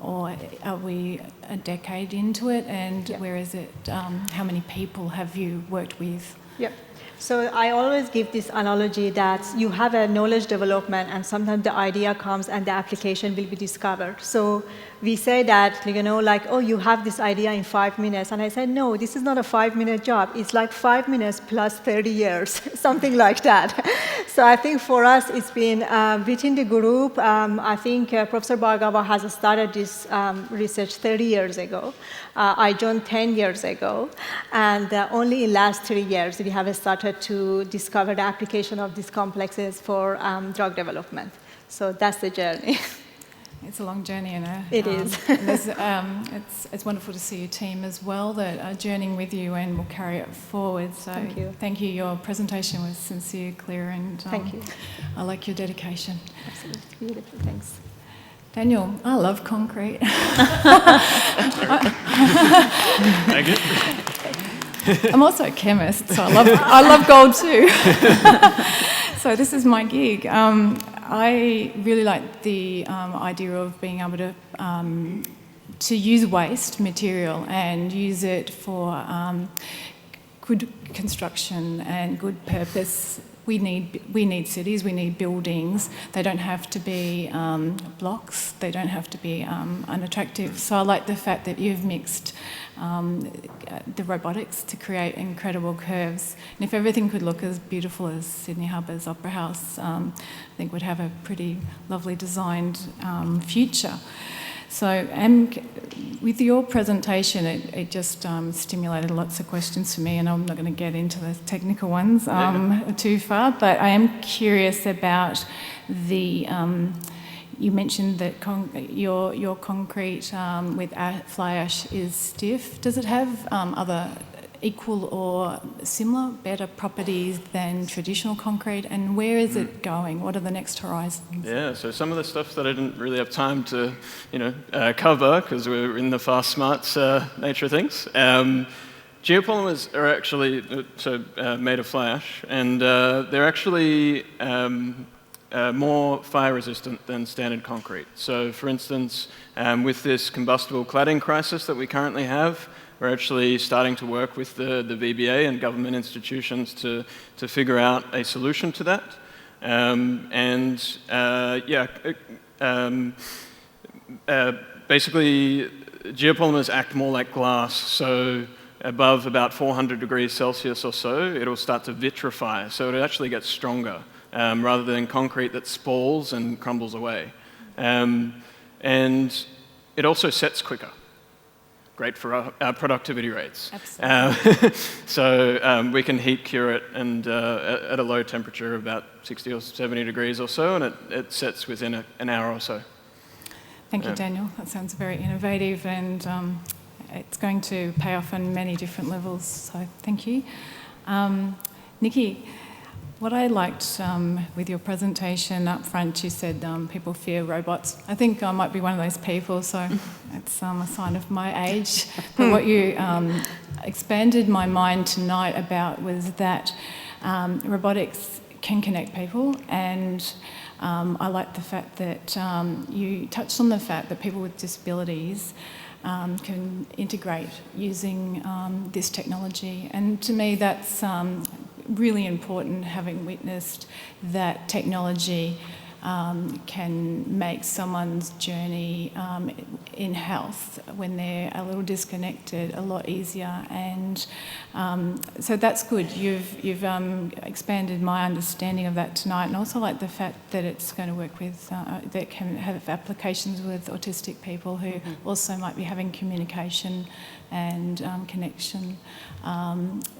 or are we a decade into it? And where is it? How many people have you worked with? Yep. So I always give this analogy that you have a knowledge development and sometimes the idea comes and the application will be discovered. So we say that, like, oh, you have this idea in 5 minutes. And I said, no, this is not a 5-minute job. It's like 5 minutes plus 30 years, something like that. So I think for us, it's been within the group. I think Professor Bhargava has started this research 30 years ago. I joined 10 years ago. And only in the last 3 years, we have started to discover the application of these complexes for drug development. So that's the journey. It's a long journey, It is. It's wonderful to see your team as well that are journeying with you and will carry it forward. So thank you. Thank you. Your presentation was sincere, clear, and thank you. I like your dedication. Absolutely. Beautiful. Thanks. Daniel, I love concrete. Thank you. I'm also a chemist, so I love gold too. So this is my gig. I really like the idea of being able to use waste material and use it for good construction and good purpose. We need cities, we need buildings. They don't have to be blocks, they don't have to be unattractive. So I like the fact that you've mixed the robotics to create incredible curves. And if everything could look as beautiful as Sydney Harbour's Opera House, I think we'd have a pretty lovely designed future. So with your presentation, it just stimulated lots of questions for me, and I'm not going to get into the technical ones too far, but I am curious about the... you mentioned that your concrete with fly ash is stiff. Does it have other equal or similar, better properties than traditional concrete, and where is it going? What are the next horizons? Yeah, so some of the stuff that I didn't really have time to, cover because we're in the fast smarts nature of things. Geopolymers are actually made of fly ash, and they're actually more fire resistant than standard concrete. So, for instance, with this combustible cladding crisis that we currently have, we're actually starting to work with the VBA and government institutions to figure out a solution to that. Basically, geopolymers act more like glass. So above about 400 degrees Celsius or so, it'll start to vitrify. So it actually gets stronger rather than concrete that spalls and crumbles away. And it also sets quicker. Great for our productivity rates. Absolutely. So we can heat cure it and at a low temperature, about 60 or 70 degrees or so, and it sets within an hour or so. Thank you, Daniel. That sounds very innovative, and it's going to pay off on many different levels, so thank you. Nikki, what I liked with your presentation up front, you said people fear robots. I think I might be one of those people, so it's a sign of my age. But what you expanded my mind tonight about was that robotics can connect people, and I like the fact that you touched on the fact that people with disabilities can integrate using this technology. And to me, that's really important, having witnessed that technology can make someone's journey in health when they're a little disconnected a lot easier, and so that's good. You've expanded my understanding of that tonight, and also like the fact that it's going to work with that can have applications with autistic people who also might be having communication and connection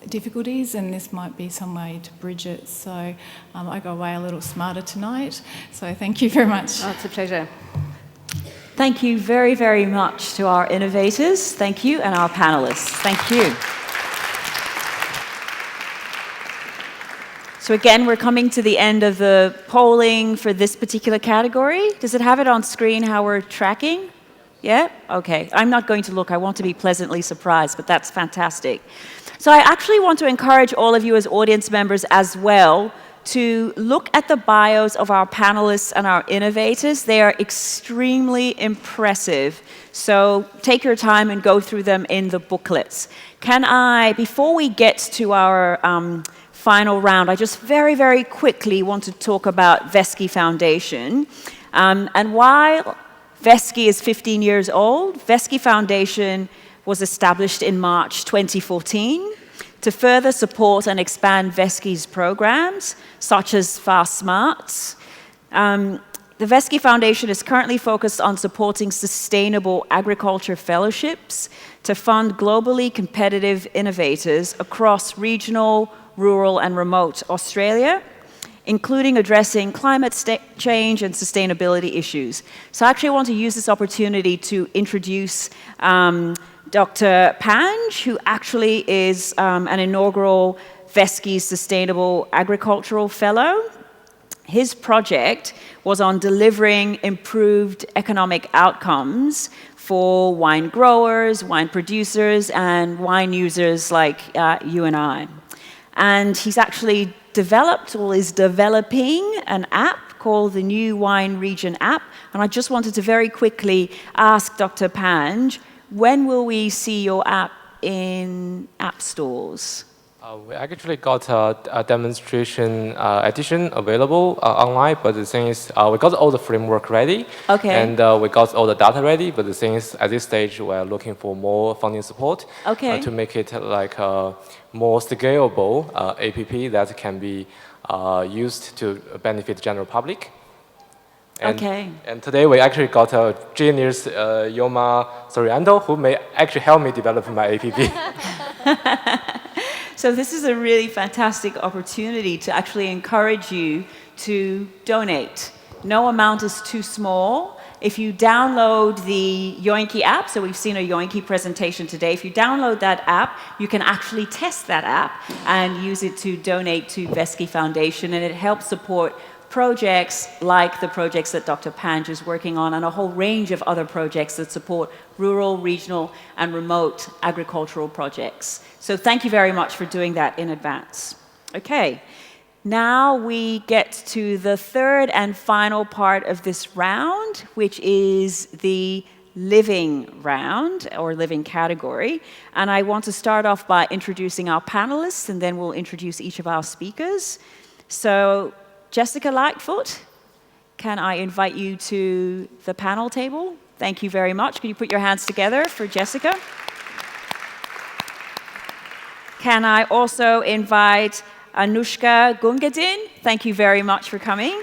difficulties, and this might be some way to bridge it. So I go away a little smarter tonight, so thank you very much. Oh, it's a pleasure. Thank you very, very much to our innovators, thank you, and our panelists, thank you. So again, we're coming to the end of the polling for this particular category. Does it have it on screen how we're tracking? Yeah? Okay. I'm not going to look. I want to be pleasantly surprised, but that's fantastic. So I actually want to encourage all of you as audience members as well to look at the bios of our panelists and our innovators. They are extremely impressive. So take your time and go through them in the booklets. Can I, before we get to our final round, I just very, very quickly want to talk about Veski Foundation. And while Veski is 15 years old, Veski Foundation was established in March 2014 to further support and expand Veski's programs, such as Fast Smarts. The Veski Foundation is currently focused on supporting sustainable agriculture fellowships to fund globally competitive innovators across regional, rural, and remote Australia, including addressing climate change and sustainability issues. So I actually want to use this opportunity to introduce Dr. Panj, who actually is an inaugural Veski Sustainable Agricultural Fellow. His project was on delivering improved economic outcomes for wine growers, wine producers, and wine users like you and I. And he's actually developed or is developing an app called the New Wine Region app. And I just wanted to very quickly ask Dr. Panj, when will we see your app in app stores? We actually got a demonstration edition available online, but the thing is, we got all the framework ready, and we got all the data ready, but the thing is, at this stage, we're looking for more funding support to make it like a more scalable app that can be used to benefit the general public. And today we actually got a genius, Yoma Sorianto, who may actually help me develop my app. So this is a really fantastic opportunity to actually encourage you to donate. No amount is too small. If you download the Yoinky app, so we've seen a Yoinky presentation today, if you download that app, you can actually test that app and use it to donate to Veski Foundation, and it helps support projects like the projects that Dr. Panj is working on and a whole range of other projects that support rural, regional, and remote agricultural projects. So thank you very much for doing that in advance. Okay, now we get to the third and final part of this round, which is the living round or living category. And I want to start off by introducing our panelists, and then we'll introduce each of our speakers. So Jessica Lightfoot, can I invite you to the panel table? Thank you very much. Could you put your hands together for Jessica? Can I also invite Anushka Gungadin? Thank you very much for coming.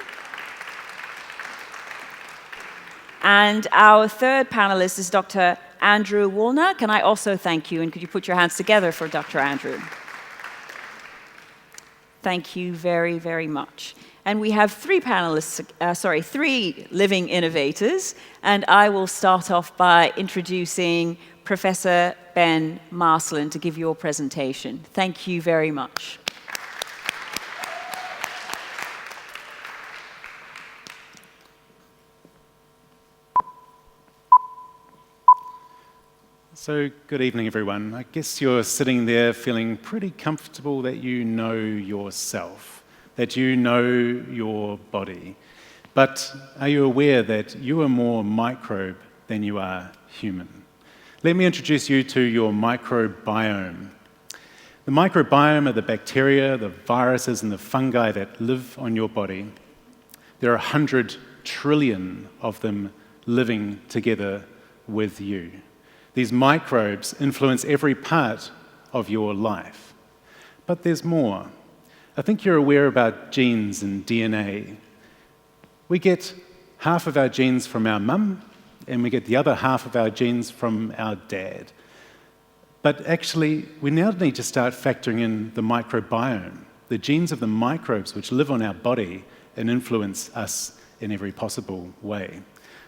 And our third panelist is Dr. Andrew Woolner. Can I also thank you? And could you put your hands together for Dr. Andrew? Thank you very, very much. And we have three panelists, three living innovators. And I will start off by introducing Professor Ben Marsland to give your presentation. Thank you very much. So, good evening, everyone. I guess you're sitting there feeling pretty comfortable that you know yourself, that you know your body. But are you aware that you are more microbe than you are human? Let me introduce you to your microbiome. The microbiome are the bacteria, the viruses, and the fungi that live on your body. There are 100 trillion of them living together with you. These microbes influence every part of your life. But there's more. I think you're aware about genes and DNA. We get half of our genes from our mum, and we get the other half of our genes from our dad. But actually, we now need to start factoring in the microbiome, the genes of the microbes which live on our body and influence us in every possible way.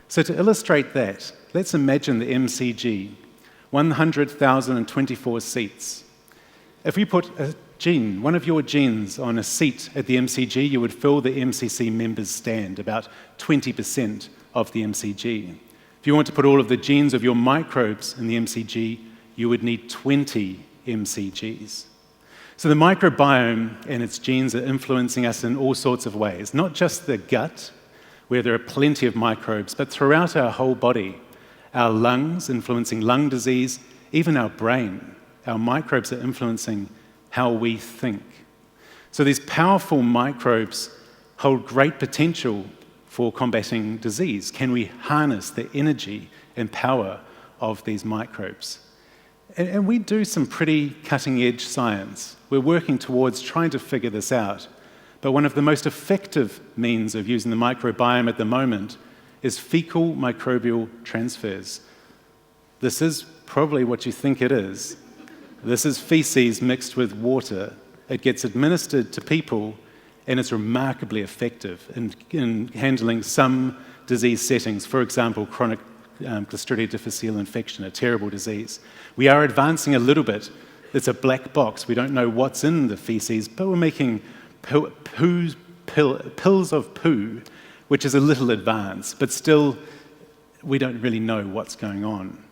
So to illustrate that, let's imagine the MCG, 100,024 seats. If we put a gene, one of your genes, on a seat at the MCG, you would fill the MCC members' stand, about 20% of the MCG. If you want to put all of the genes of your microbes in the MCG, you would need 20 MCGs. So the microbiome and its genes are influencing us in all sorts of ways, not just the gut, where there are plenty of microbes, but throughout our whole body. Our lungs influencing lung disease, even our brain. Our microbes are influencing how we think. So these powerful microbes hold great potential for combating disease. Can we harness the energy and power of these microbes? And we do some pretty cutting-edge science. We're working towards trying to figure this out. But one of the most effective means of using the microbiome at the moment is fecal microbial transfers. This is probably what you think it is. This is feces mixed with water. It gets administered to people, and it's remarkably effective in handling some disease settings. For example, chronic Clostridia difficile infection, a terrible disease. We are advancing a little bit. It's a black box. We don't know what's in the feces, but we're making pills of poo, which is a little advanced, but still we don't really know what's going on.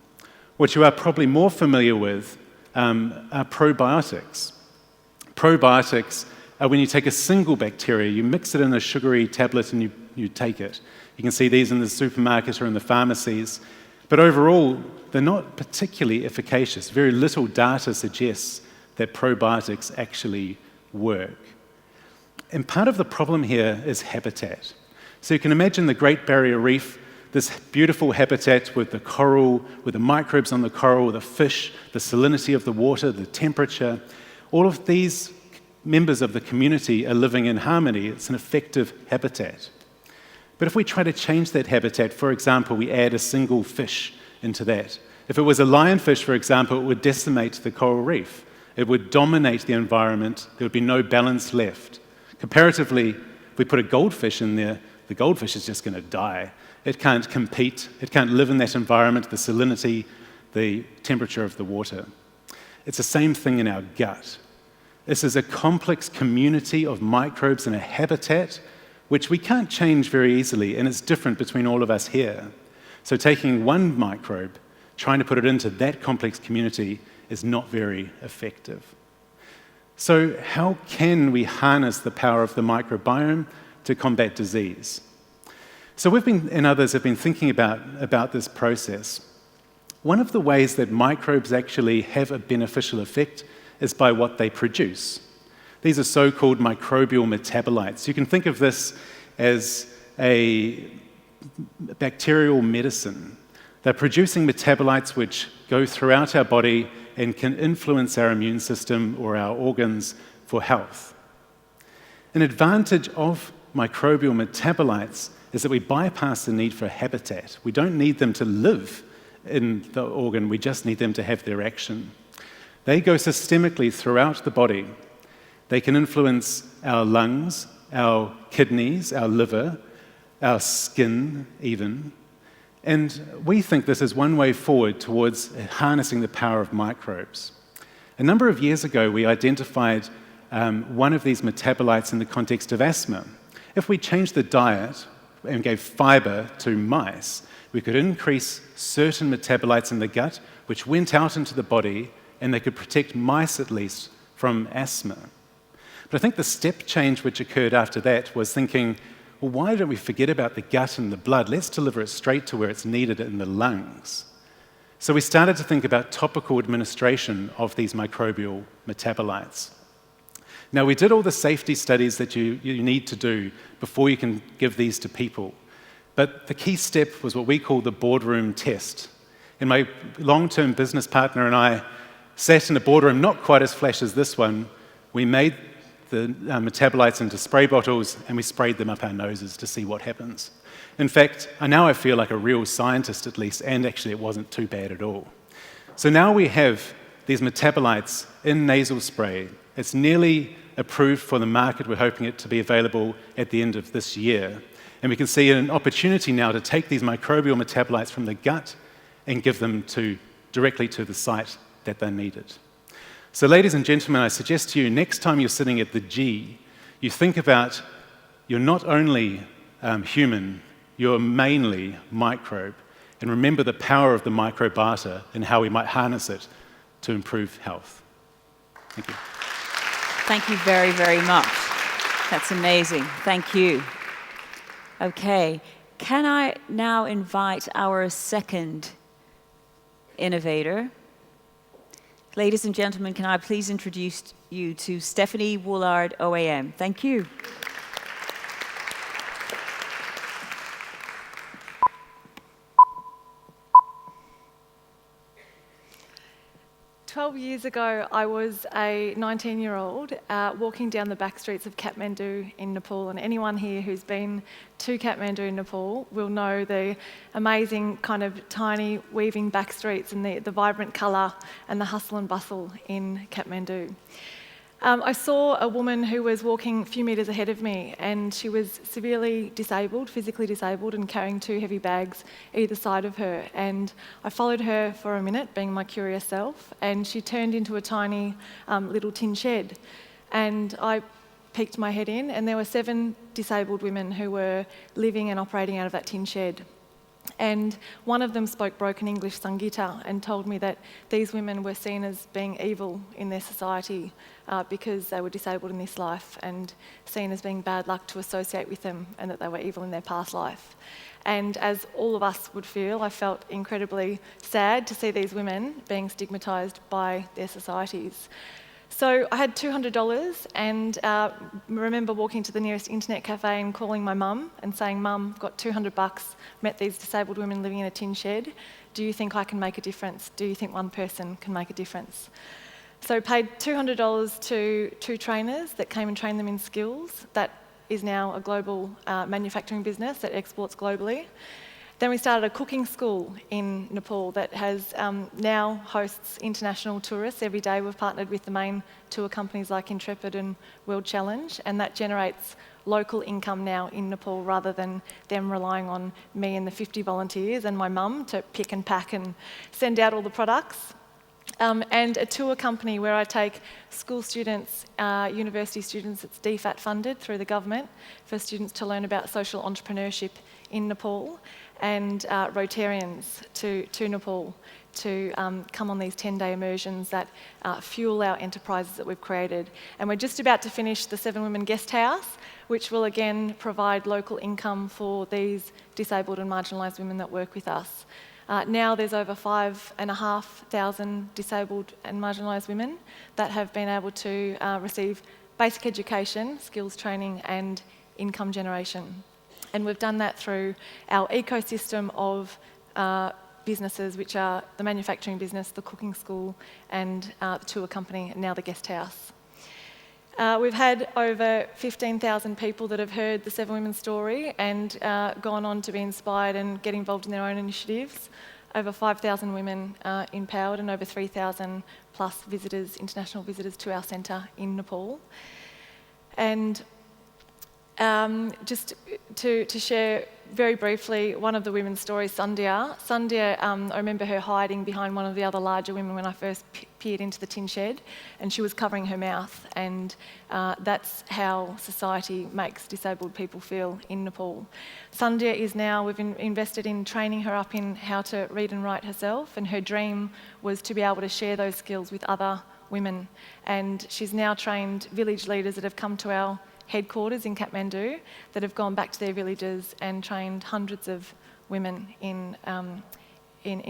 What you are probably more familiar with are probiotics. Probiotics are when you take a single bacteria, you mix it in a sugary tablet and you take it. You can see these in the supermarket or in the pharmacies. But overall, they're not particularly efficacious. Very little data suggests that probiotics actually work. And part of the problem here is habitat. So you can imagine the Great Barrier Reef, this beautiful habitat with the coral, with the microbes on the coral, the fish, the salinity of the water, the temperature. All of these members of the community are living in harmony. It's an effective habitat. But if we try to change that habitat, for example, we add a single fish into that. If it was a lionfish, for example, it would decimate the coral reef. It would dominate the environment. There would be no balance left. Comparatively, if we put a goldfish in there, the goldfish is just going to die. It can't compete. It can't live in that environment, the salinity, the temperature of the water. It's the same thing in our gut. This is a complex community of microbes in a habitat which we can't change very easily, and it's different between all of us here. So taking one microbe, trying to put it into that complex community is not very effective. So how can we harness the power of the microbiome to combat disease? So we've been, and others have been thinking about this process. One of the ways that microbes actually have a beneficial effect is by what they produce. These are so-called microbial metabolites. You can think of this as a bacterial medicine. They're producing metabolites which go throughout our body and can influence our immune system or our organs for health. An advantage of microbial metabolites is that we bypass the need for habitat. We don't need them to live in the organ, we just need them to have their action. They go systemically throughout the body. They can influence our lungs, our kidneys, our liver, our skin even. And we think this is one way forward towards harnessing the power of microbes. A number of years ago, we identified one of these metabolites in the context of asthma. If we changed the diet and gave fiber to mice, we could increase certain metabolites in the gut, which went out into the body, and they could protect mice at least from asthma. But I think the step change which occurred after that was thinking, well, why don't we forget about the gut and the blood? Let's deliver it straight to where it's needed in the lungs. So we started to think about topical administration of these microbial metabolites. Now, we did all the safety studies that you need to do before you can give these to people. But the key step was what we call the boardroom test. And my long-term business partner and I sat in a boardroom, not quite as flash as this one. We made the metabolites into spray bottles and we sprayed them up our noses to see what happens. In fact, now I feel like a real scientist at least, and actually it wasn't too bad at all. So now we have these metabolites in nasal spray. It's nearly approved for the market. We're hoping it to be available at the end of this year. And we can see an opportunity now to take these microbial metabolites from the gut and give them directly to the site that they're needed. So ladies and gentlemen, I suggest to you, next time you're sitting at the G, you think about you're not only human, you're mainly microbe. and remember the power of the microbiota and how we might harness it to improve health. Thank you. Thank you very, very much. That's amazing. Thank you. Okay, can I now invite our second innovator? Ladies and gentlemen, can I please introduce you to Stephanie Woolard, OAM. Thank you. 12 years ago, I was a 19-year-old walking down the back streets of Kathmandu in Nepal, and anyone here who's been to Kathmandu in Nepal will know the amazing kind of tiny weaving back streets and the vibrant colour and the hustle and bustle in Kathmandu. I saw a woman who was walking a few metres ahead of me, and she was severely disabled, physically disabled, and carrying 2 heavy bags either side of her. And I followed her for a minute, being my curious self, and she turned into a tiny little tin shed. And I peeked my head in, and there were 7 disabled women who were living and operating out of that tin shed. And one of them spoke broken English, Sangita, and told me that these women were seen as being evil in their society because they were disabled in this life and seen as being bad luck to associate with them, and that they were evil in their past life. And as all of us would feel, I felt incredibly sad to see these women being stigmatised by their societies. So I had $200 and remember walking to the nearest internet cafe and calling my mum and saying, "Mum, I've got $200, met these disabled women living in a tin shed. Do you think I can make a difference? Do you think one person can make a difference?" So paid $200 to 2 trainers that came and trained them in skills. That is now a global manufacturing business that exports globally. Then we started a cooking school in Nepal that has now hosts international tourists every day. We've partnered with the main tour companies like Intrepid and World Challenge, and that generates local income now in Nepal rather than them relying on me and the 50 volunteers and my mum to pick and pack and send out all the products. And a tour company where I take school students, university students, it's DFAT funded through the government, for students to learn about social entrepreneurship in Nepal, and Rotarians to Nepal to come on these 10-day immersions that fuel our enterprises that we've created. And we're just about to finish the 7 Women Guest House, which will again provide local income for these disabled and marginalised women that work with us. Now there's over 5,500 disabled and marginalised women that have been able to receive basic education, skills training and income generation. And we've done that through our ecosystem of businesses, which are the manufacturing business, the cooking school and the tour company, and now the guest house. We've had over 15,000 people that have heard the 7 Women story and gone on to be inspired and get involved in their own initiatives. Over 5,000 women empowered and over 3,000 plus visitors, international visitors to our centre in Nepal. And just to share very briefly one of the women's stories, Sandhya. Sandhya, I remember her hiding behind one of the other larger women when I first peered into the tin shed, and she was covering her mouth, and that's how society makes disabled people feel in Nepal. Sandhya is now, we've invested in training her up in how to read and write herself, and her dream was to be able to share those skills with other women. And she's now trained village leaders that have come to our headquarters in Kathmandu that have gone back to their villages and trained hundreds of women in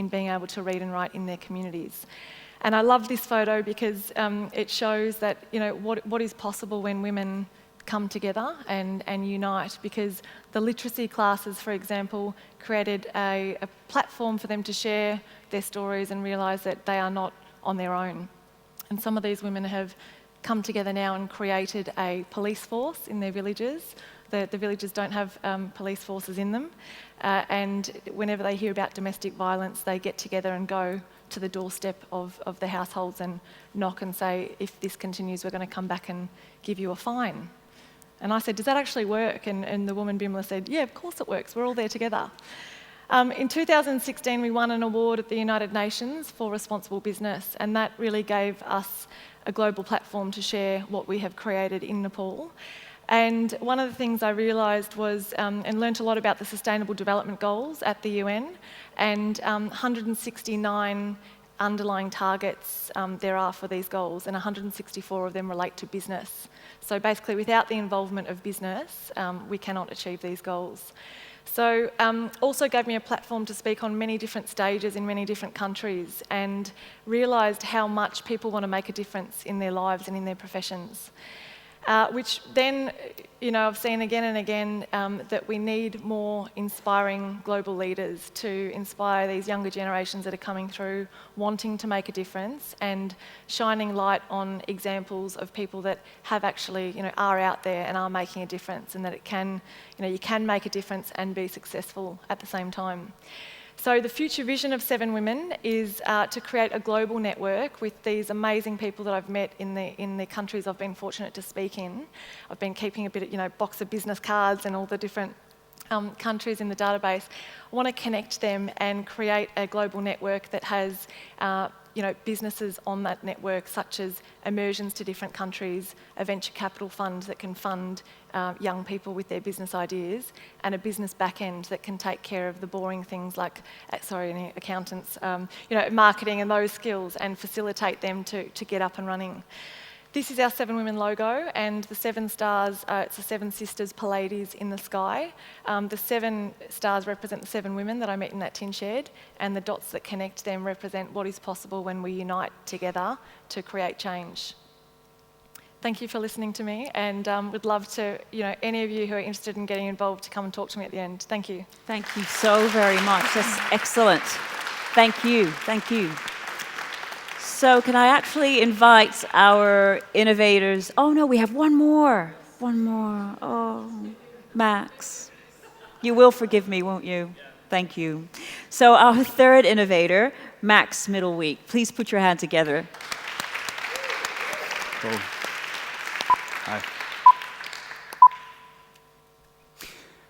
being able to read and write in their communities. And I love this photo because it shows that, you know, what is possible when women come together and unite, because the literacy classes, for example, created a platform for them to share their stories and realise that they are not on their own. And some of these women have come together now and created a police force in their villages. The villages don't have police forces in them, and whenever they hear about domestic violence, they get together and go to the doorstep of the households and knock and say, "If this continues, we're going to come back and give you a fine." And I said, "Does that actually work?" And the woman Bimla said, "Yeah, of course it works. We're all there together." In 2016, we won an award at the United Nations for responsible business, and that really gave us a global platform to share what we have created in Nepal. And one of the things I realised was, and learnt a lot about the Sustainable Development Goals at the UN, and 169 underlying targets there are for these goals, and 164 of them relate to business. So basically, without the involvement of business, we cannot achieve these goals. So also gave me a platform to speak on many different stages in many different countries, and realised how much people want to make a difference in their lives and in their professions. Which then, I've seen again and again that we need more inspiring global leaders to inspire these younger generations that are coming through, wanting to make a difference, and shining light on examples of people that have actually, are out there and are making a difference, and that it can, you can make a difference and be successful at the same time. So the future vision of 7 Women is to create a global network with these amazing people that I've met in the countries I've been fortunate to speak in. I've been keeping a bit of, box of business cards and all the different countries in the database. I want to connect them and create a global network that has businesses on that network, such as immersions to different countries, a venture capital fund that can fund young people with their business ideas, and a business back end that can take care of the boring things like, any accountants, marketing and those skills, and facilitate them to get up and running. This is our 7 Women logo, and the 7 stars, it's the 7 sisters Pleiades in the sky. The 7 stars represent the 7 women that I met in that tin shed, and the dots that connect them represent what is possible when we unite together to create change. Thank you for listening to me, and would love to, any of you who are interested in getting involved to come and talk to me at the end. Thank you. Thank you so very much. That's excellent. Thank you. Thank you. So can I actually invite our innovators? Oh no, we have one more. One more. Oh, Max. You will forgive me, won't you? Thank you. So our third innovator, Max Middleweek. Please put your hand together. Cool. Hi.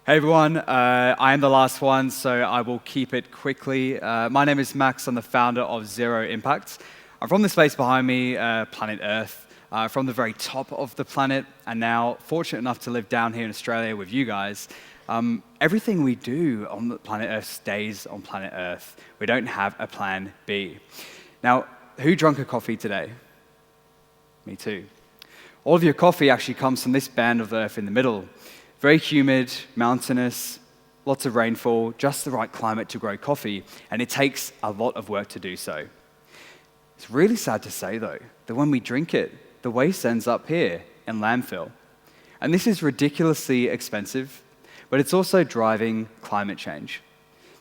Hey everyone, I am the last one, so I will keep it quickly. My name is Max. I'm the founder of Zero Impact. I'm from the space behind me, planet Earth, from the very top of the planet, and now fortunate enough to live down here in Australia with you guys. Everything we do on the planet Earth stays on planet Earth. We don't have a plan B. Now, who drank a coffee today? Me too. All of your coffee actually comes from this band of Earth in the middle. Very humid, mountainous, lots of rainfall, just the right climate to grow coffee, and it takes a lot of work to do so. It's really sad to say, though, that when we drink it, the waste ends up here in landfill. And this is ridiculously expensive, but it's also driving climate change.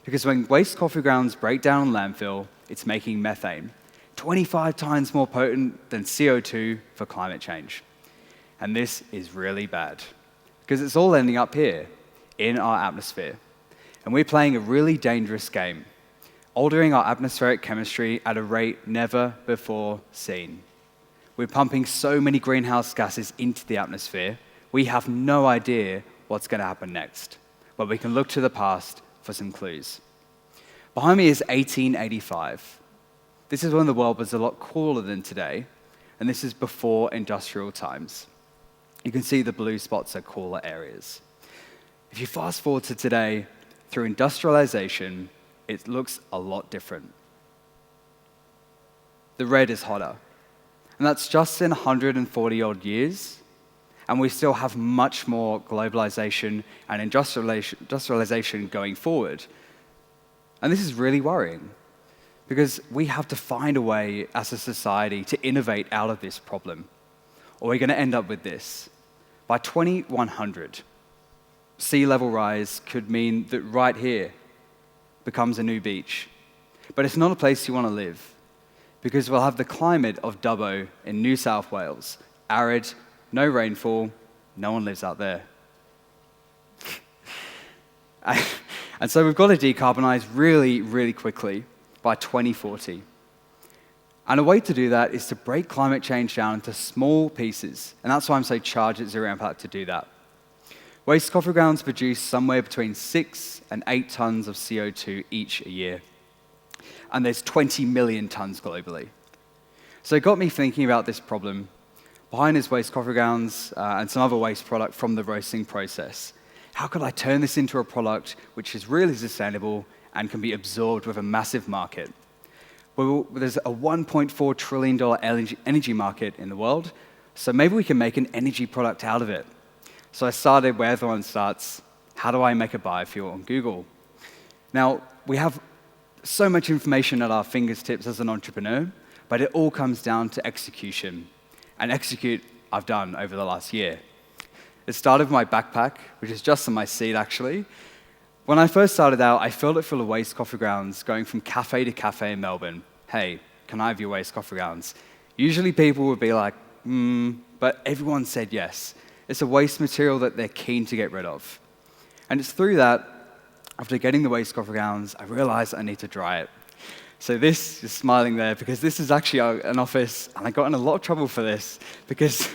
Because when waste coffee grounds break down in landfill, it's making methane, 25 times more potent than CO2 for climate change. And this is really bad, because it's all ending up here in our atmosphere. And we're playing a really dangerous game, altering our atmospheric chemistry at a rate never before seen. We're pumping so many greenhouse gases into the atmosphere, we have no idea what's going to happen next, but we can look to the past for some clues. Behind me is 1885. This is when the world was a lot cooler than today, and this is before industrial times. You can see the blue spots are cooler areas. If you fast forward to today, through industrialization, it looks a lot different. The red is hotter, and that's just in 140 odd years, and we still have much more globalization and industrialization going forward. And this is really worrying, because we have to find a way as a society to innovate out of this problem, or we're going to end up with this. By 2100, sea level rise could mean that right here becomes a new beach. But it's not a place you want to live, because we'll have the climate of Dubbo in New South Wales, arid, no rainfall, no one lives out there. And so we've got to decarbonize really, really quickly by 2040. And a way to do that is to break climate change down into small pieces. And that's why I'm so charged at Zero Impact to do that. Waste coffee grounds produce somewhere between 6 and 8 tons of CO2 each a year. And there's 20 million tons globally. So it got me thinking about this problem. Behind is waste coffee grounds and some other waste product from the roasting process. How could I turn this into a product which is really sustainable and can be absorbed with a massive market? Well, there's a $1.4 trillion energy market in the world, so maybe we can make an energy product out of it. So I started where everyone starts. How do I make a biofuel on Google? Now, we have so much information at our fingertips as an entrepreneur, but it all comes down to execution. And execute I've done over the last year. It started with my backpack, which is just on my seat, actually. When I first started out, I filled it full of waste coffee grounds, going from cafe to cafe in Melbourne. Hey, can I have your waste coffee grounds? Usually people would be like, but everyone said yes. It's a waste material that they're keen to get rid of. And it's through that, after getting the waste coffee grounds, I realized I need to dry it. So this is smiling there because this is actually an office, and I got in a lot of trouble for this because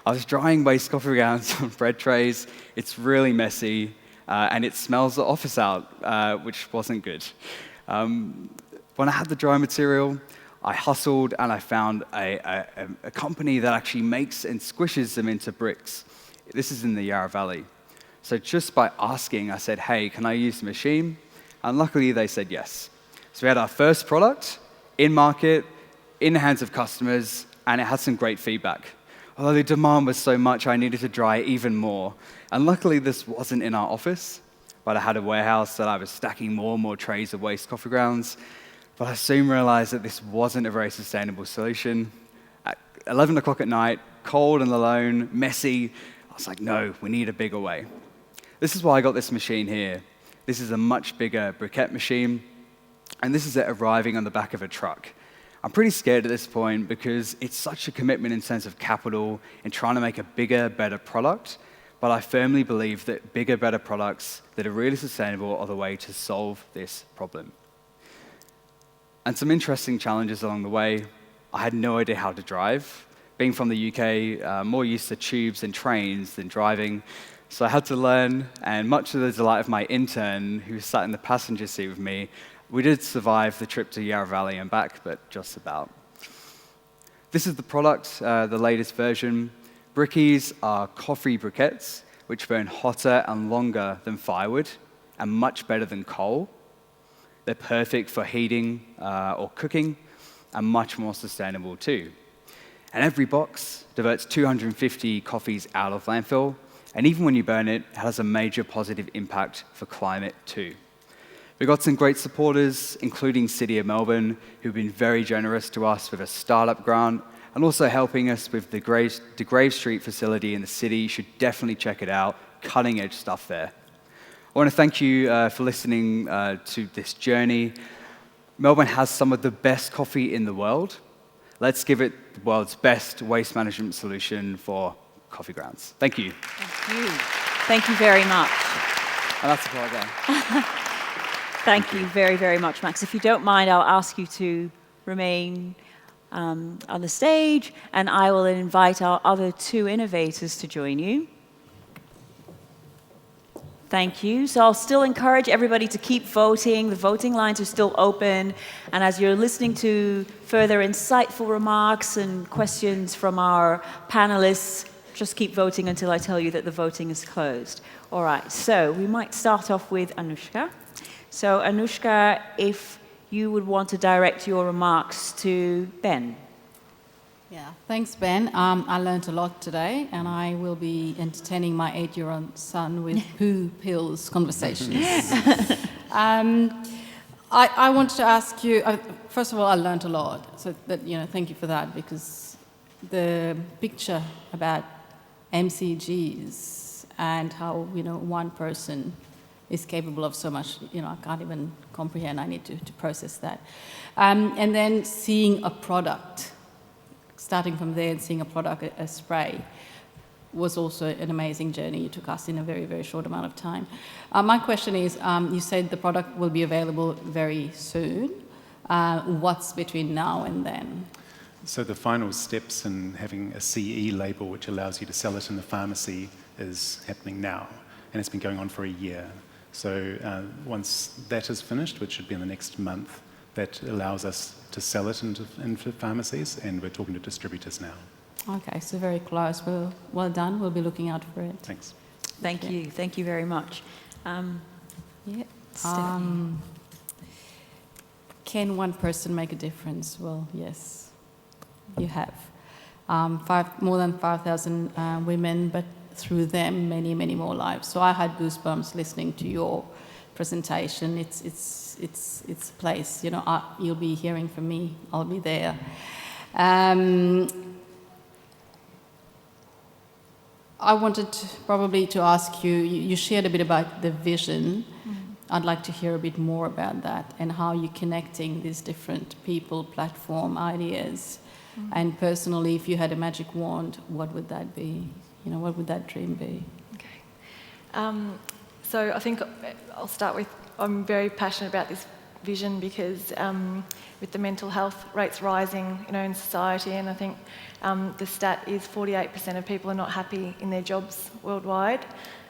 I was drying waste coffee grounds on bread trays. It's really messy, and it smells the office out, which wasn't good. When I had the dry material, I hustled and I found a company that actually makes and squishes them into bricks. This is in the Yarra Valley. So just by asking, I said, hey, can I use the machine? And luckily they said yes. So we had our first product in market, in the hands of customers, and it had some great feedback. Although the demand was so much, I needed to dry even more. And luckily this wasn't in our office, but I had a warehouse that I was stacking more and more trays of waste coffee grounds. But I soon realized that this wasn't a very sustainable solution. At 11 o'clock at night, cold and alone, messy, I was like, no, we need a bigger way. This is why I got this machine here. This is a much bigger briquette machine, and this is it arriving on the back of a truck. I'm pretty scared at this point because it's such a commitment in sense of capital in trying to make a bigger, better product, but I firmly believe that bigger, better products that are really sustainable are the way to solve this problem. And some interesting challenges along the way. I had no idea how to drive. Being from the UK, more used to tubes and trains than driving, so I had to learn, and much to the delight of my intern, who sat in the passenger seat with me, we did survive the trip to Yarra Valley and back, but just about. This is the product, the latest version. Brickies are coffee briquettes, which burn hotter and longer than firewood, and much better than coal. They're perfect for heating or cooking, and much more sustainable too. And every box diverts 250 coffees out of landfill, and even when you burn it, it has a major positive impact for climate too. We've got some great supporters, including City of Melbourne, who've been very generous to us with a startup grant, and also helping us with the Grave Street facility in the city. You should definitely check it out. Cutting edge stuff there. I want to thank you for listening to this journey. Melbourne has some of the best coffee in the world. Let's give it the world's best waste management solution for coffee grounds. Thank you. Thank you. Thank you very much. And that's applause again. Thank you very, very much, Max. If you don't mind, I'll ask you to remain on the stage, and I will invite our other two innovators to join you. Thank you. So I'll still encourage everybody to keep voting. The voting lines are still open. And as you're listening to further insightful remarks and questions from our panelists, just keep voting until I tell you that the voting is closed. All right, so we might start off with Anushka. So Anushka, if you would want to direct your remarks to Ben. Yeah, thanks, Ben. I learned a lot today, and I will be entertaining my 8-year-old son with poo pills conversations. I wanted to ask you, first of all, I learned a lot, so that, thank you for that, because the picture about MCGs and how, one person is capable of so much, I can't even comprehend. I need to process that. And then seeing a product, starting from there and seeing a product, a spray, was also an amazing journey you took us in a very, very short amount of time. My question is, you said the product will be available very soon. What's between now and then? So the final steps in having a CE label, which allows you to sell it in the pharmacy, is happening now, and it's been going on for a year. So once that is finished, which should be in the next month, that allows us to sell it into pharmacies, and we're talking to distributors now. Okay, so very close. Well done. We'll be looking out for it. Thanks. Thank you. Thank you very much. Yeah. Stephanie. Can one person make a difference? Well, yes, you have. More than 5,000 women, but through them, many, many more lives. So I had goosebumps listening to your presentation. It's a place. You know, you'll be hearing from me. I'll be there. I wanted probably to ask you. You shared a bit about the vision. I'd like to hear a bit more about that and how you're connecting these different people, platform, ideas. And personally, if you had a magic wand, what would that be? You know, what would that dream be? Okay. So I think I'll start with, I'm very passionate about this vision because with the mental health rates rising, you know, in society, and I think the stat is 48% of people are not happy in their jobs worldwide.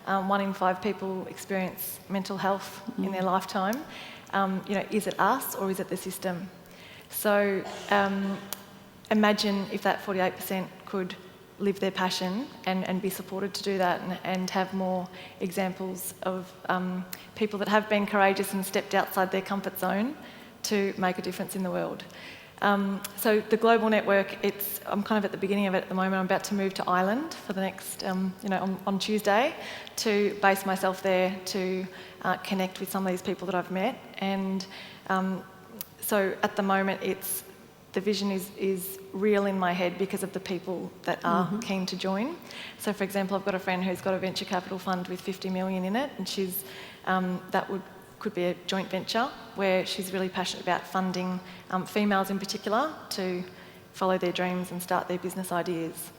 1 in 5 people experience mental health in their lifetime. You know, is it us or is it the system? So imagine if that 48% could live their passion and be supported to do that and have more examples of people that have been courageous and stepped outside their comfort zone to make a difference in the world. So the global network, I'm kind of at the beginning of it at the moment. I'm about to move to Ireland for the next, on Tuesday to base myself there to connect with some of these people that I've met. And so at the moment, the vision is real in my head because of the people that are keen to join. So for example, I've got a friend who's got a venture capital fund with 50 million in it, and she's could be a joint venture where she's really passionate about funding females in particular to follow their dreams and start their business ideas.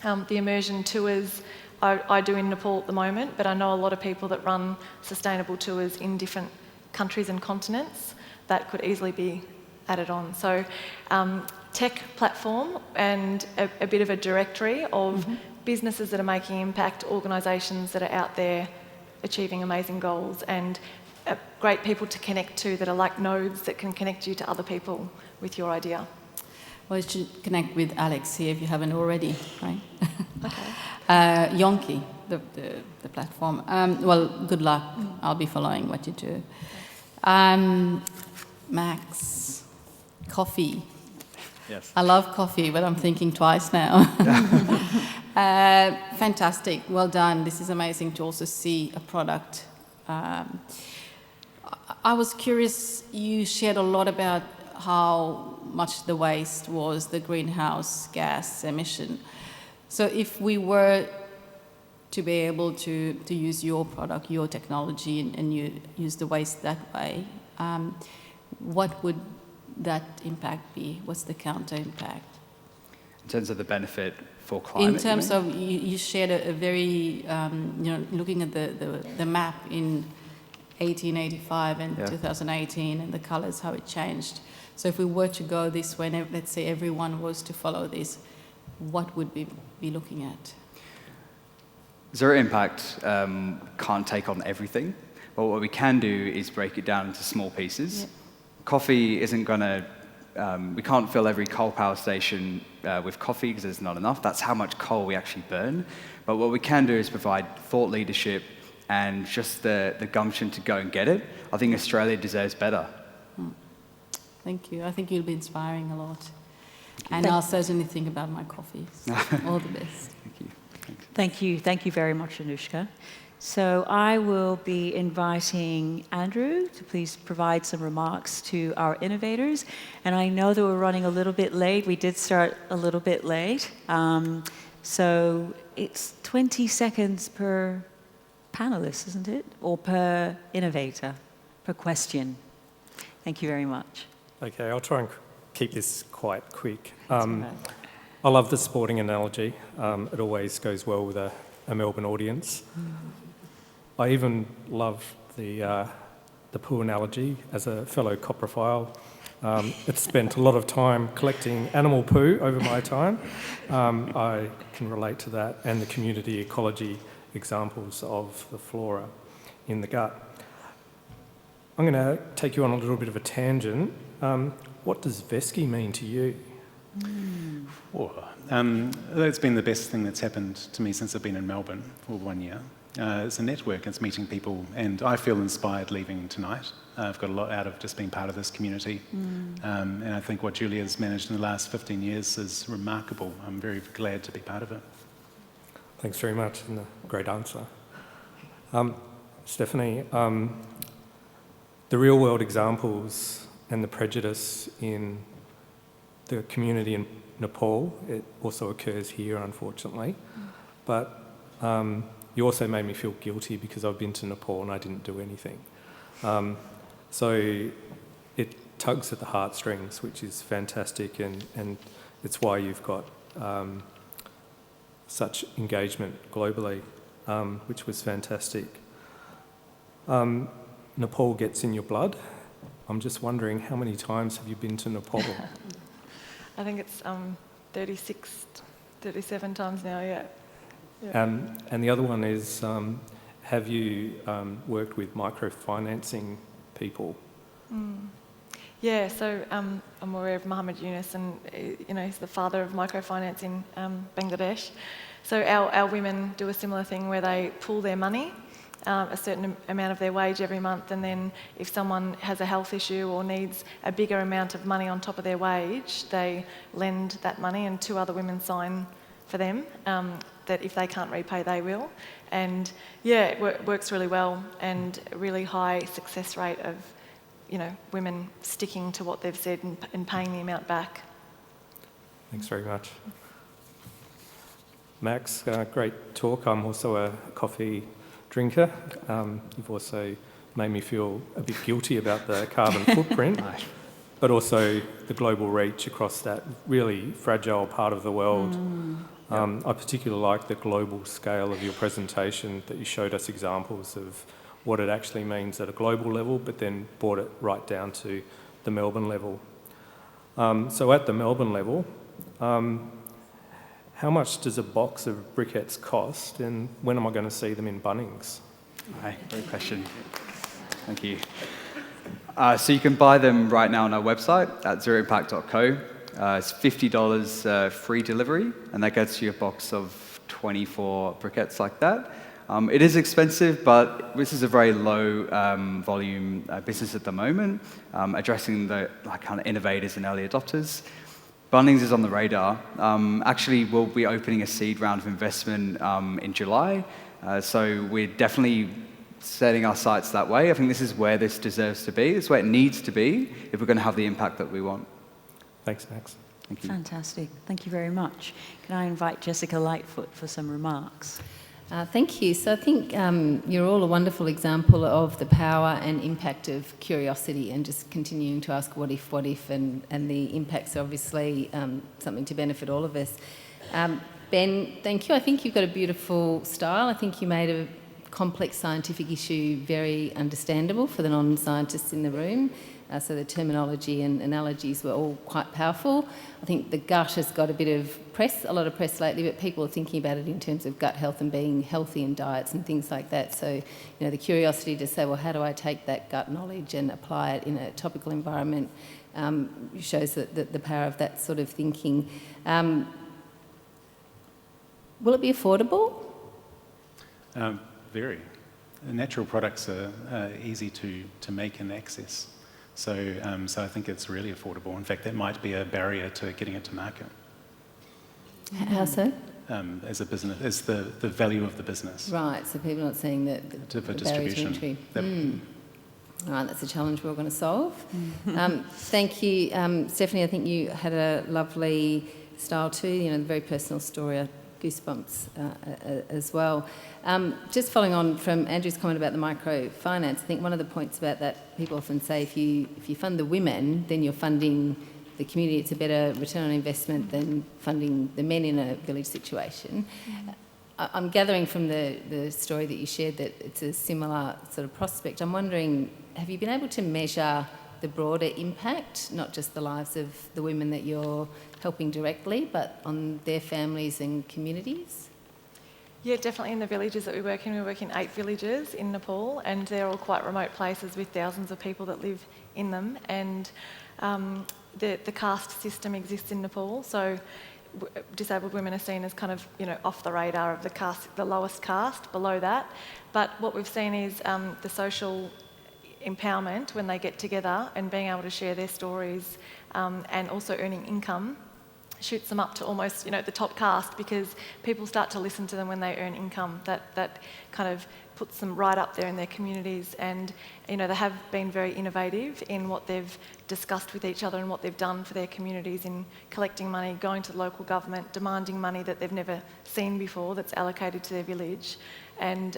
The immersion tours I do in Nepal at the moment, but I know a lot of people that run sustainable tours in different countries and continents that could easily be added on. So tech platform and a bit of a directory of businesses that are making impact, organisations that are out there achieving amazing goals, and great people to connect to that are like nodes that can connect you to other people with your idea. Well, you should connect with Alex here if you haven't already, right? Okay. Yonki, the platform. Well, good luck. I'll be following what you do. Max, coffee. Yes. I love coffee, but I'm thinking twice now. Fantastic. Well done. This is amazing to also see a product. I was curious, you shared a lot about how much the waste was the greenhouse gas emission. So if we were to be able to use your product, your technology, and you use the waste that way, what would that impact be? What's the counter impact? In terms of the benefit for climate? In terms of, you shared a very, looking at the map in 1885 and 2018 and the colours, how it changed. So if we were to go this way, and let's say everyone was to follow this, what would we be looking at? Zero impact can't take on everything, but what we can do is break it down into small pieces. Yep. Coffee isn't going to, we can't fill every coal power station with coffee because there's not enough. That's how much coal we actually burn. But what we can do is provide thought leadership and just the gumption to go and get it. I think Australia deserves better. Thank you. I think you'll be inspiring a lot. And I'll certainly think about my coffee. So all the best. Thank you. Thanks. Thank you. Thank you very much, Anushka. So I will be inviting Andrew to please provide some remarks to our innovators. And I know that we're running a little bit late. We did start a little bit late. So it's 20 seconds per panelist, isn't it? Or per innovator, per question. Thank you very much. Okay, I'll try and keep this quite quick. I love the sporting analogy. It always goes well with a Melbourne audience. I even love the poo analogy as a fellow coprophile. It's spent a lot of time collecting animal poo over my time. I can relate to that and the community ecology examples of the flora in the gut. I'm going to take you on a little bit of a tangent. What does veski mean to you? That's been the best thing that's happened to me since I've been in Melbourne for 1 year. It's a network, it's meeting people, and I feel inspired leaving tonight. I've got a lot out of just being part of this community. And I think what Julia's managed in the last 15 years is remarkable. I'm very glad to be part of it. Thanks very much, and a great answer. Stephanie, the real-world examples and the prejudice in the community in Nepal, it also occurs here, unfortunately. But you also made me feel guilty because I've been to Nepal and I didn't do anything. So it tugs at the heartstrings, which is fantastic, and it's why you've got such engagement globally, which was fantastic. Nepal gets in your blood. I'm just wondering, how many times have you been to Nepal? I think it's 36, 37 times now, yeah. And the other one is, have you worked with microfinancing people? Yeah, so I'm aware of Muhammad Yunus, and he's the father of microfinance in Bangladesh. So our women do a similar thing where they pool their money, a certain amount of their wage every month, and then if someone has a health issue or needs a bigger amount of money on top of their wage, they lend that money, and 2 other women sign for them, that if they can't repay, they will. And yeah, it works really well, and a really high success rate of women sticking to what they've said and paying the amount back. Thanks very much. Max, great talk. I'm also a coffee drinker. You've also made me feel a bit guilty about the carbon footprint, but also the global reach across that really fragile part of the world. I particularly like the global scale of your presentation, that you showed us examples of what it actually means at a global level, but then brought it right down to the Melbourne level. So at the Melbourne level, how much does a box of briquettes cost, and when am I going to see them in Bunnings? Hi, great question. Thank you. So you can buy them right now on our website at zeroimpact.co. It's $50 free delivery, and that gets you a box of 24 briquettes like that. It is expensive, but this is a very low volume business at the moment, addressing the kind of innovators and early adopters. Bunnings is on the radar. Actually, we'll be opening a seed round of investment in July, so we're definitely setting our sights that way. I think this is where this deserves to be. It's where it needs to be if we're going to have the impact that we want. Thanks, Max. Thank you. Fantastic. Thank you very much. Can I invite Jessica Lightfoot for some remarks? Thank you. So I think you're all a wonderful example of the power and impact of curiosity, and just continuing to ask what if, and the impacts are obviously something to benefit all of us. Ben, thank you. I think you've got a beautiful style. I think you made a complex scientific issue very understandable for the non-scientists in the room. So the terminology and analogies were all quite powerful. I think the gut has got a lot of press lately, but people are thinking about it in terms of gut health and being healthy in diets and things like that. So, the curiosity to say, well, how do I take that gut knowledge and apply it in a topical environment shows the power of that sort of thinking. Will it be affordable? Very. Natural products are easy to make and access. So I think it's really affordable. In fact, that might be a barrier to getting it to market. How so? As a business, as the value of the business. Right, so people are not seeing that the distribution. All right, that's a challenge we're going to solve. Thank you, Stephanie. I think you had a lovely style too. The very personal story. Goosebumps as well. Just following on from Andrew's comment about the microfinance, I think one of the points about that, people often say if you fund the women, then you're funding the community. It's a better return on investment than funding the men in a village situation. I'm gathering from the story that you shared that it's a similar sort of prospect. I'm wondering, have you been able to measure the broader impact, not just the lives of the women that you're helping directly, but on their families and communities? Yeah, definitely in the villages that we work in 8 villages in Nepal, and they're all quite remote places with thousands of people that live in them. And the caste system exists in Nepal, so disabled women are seen as kind of, off the radar of the caste, the lowest caste, below that. But what we've seen is the social empowerment when they get together and being able to share their stories and also earning income shoots them up to almost, the top caste, because people start to listen to them when they earn income. That kind of puts them right up there in their communities, and they have been very innovative in what they've discussed with each other and what they've done for their communities in collecting money, going to local government, demanding money that they've never seen before that's allocated to their village, and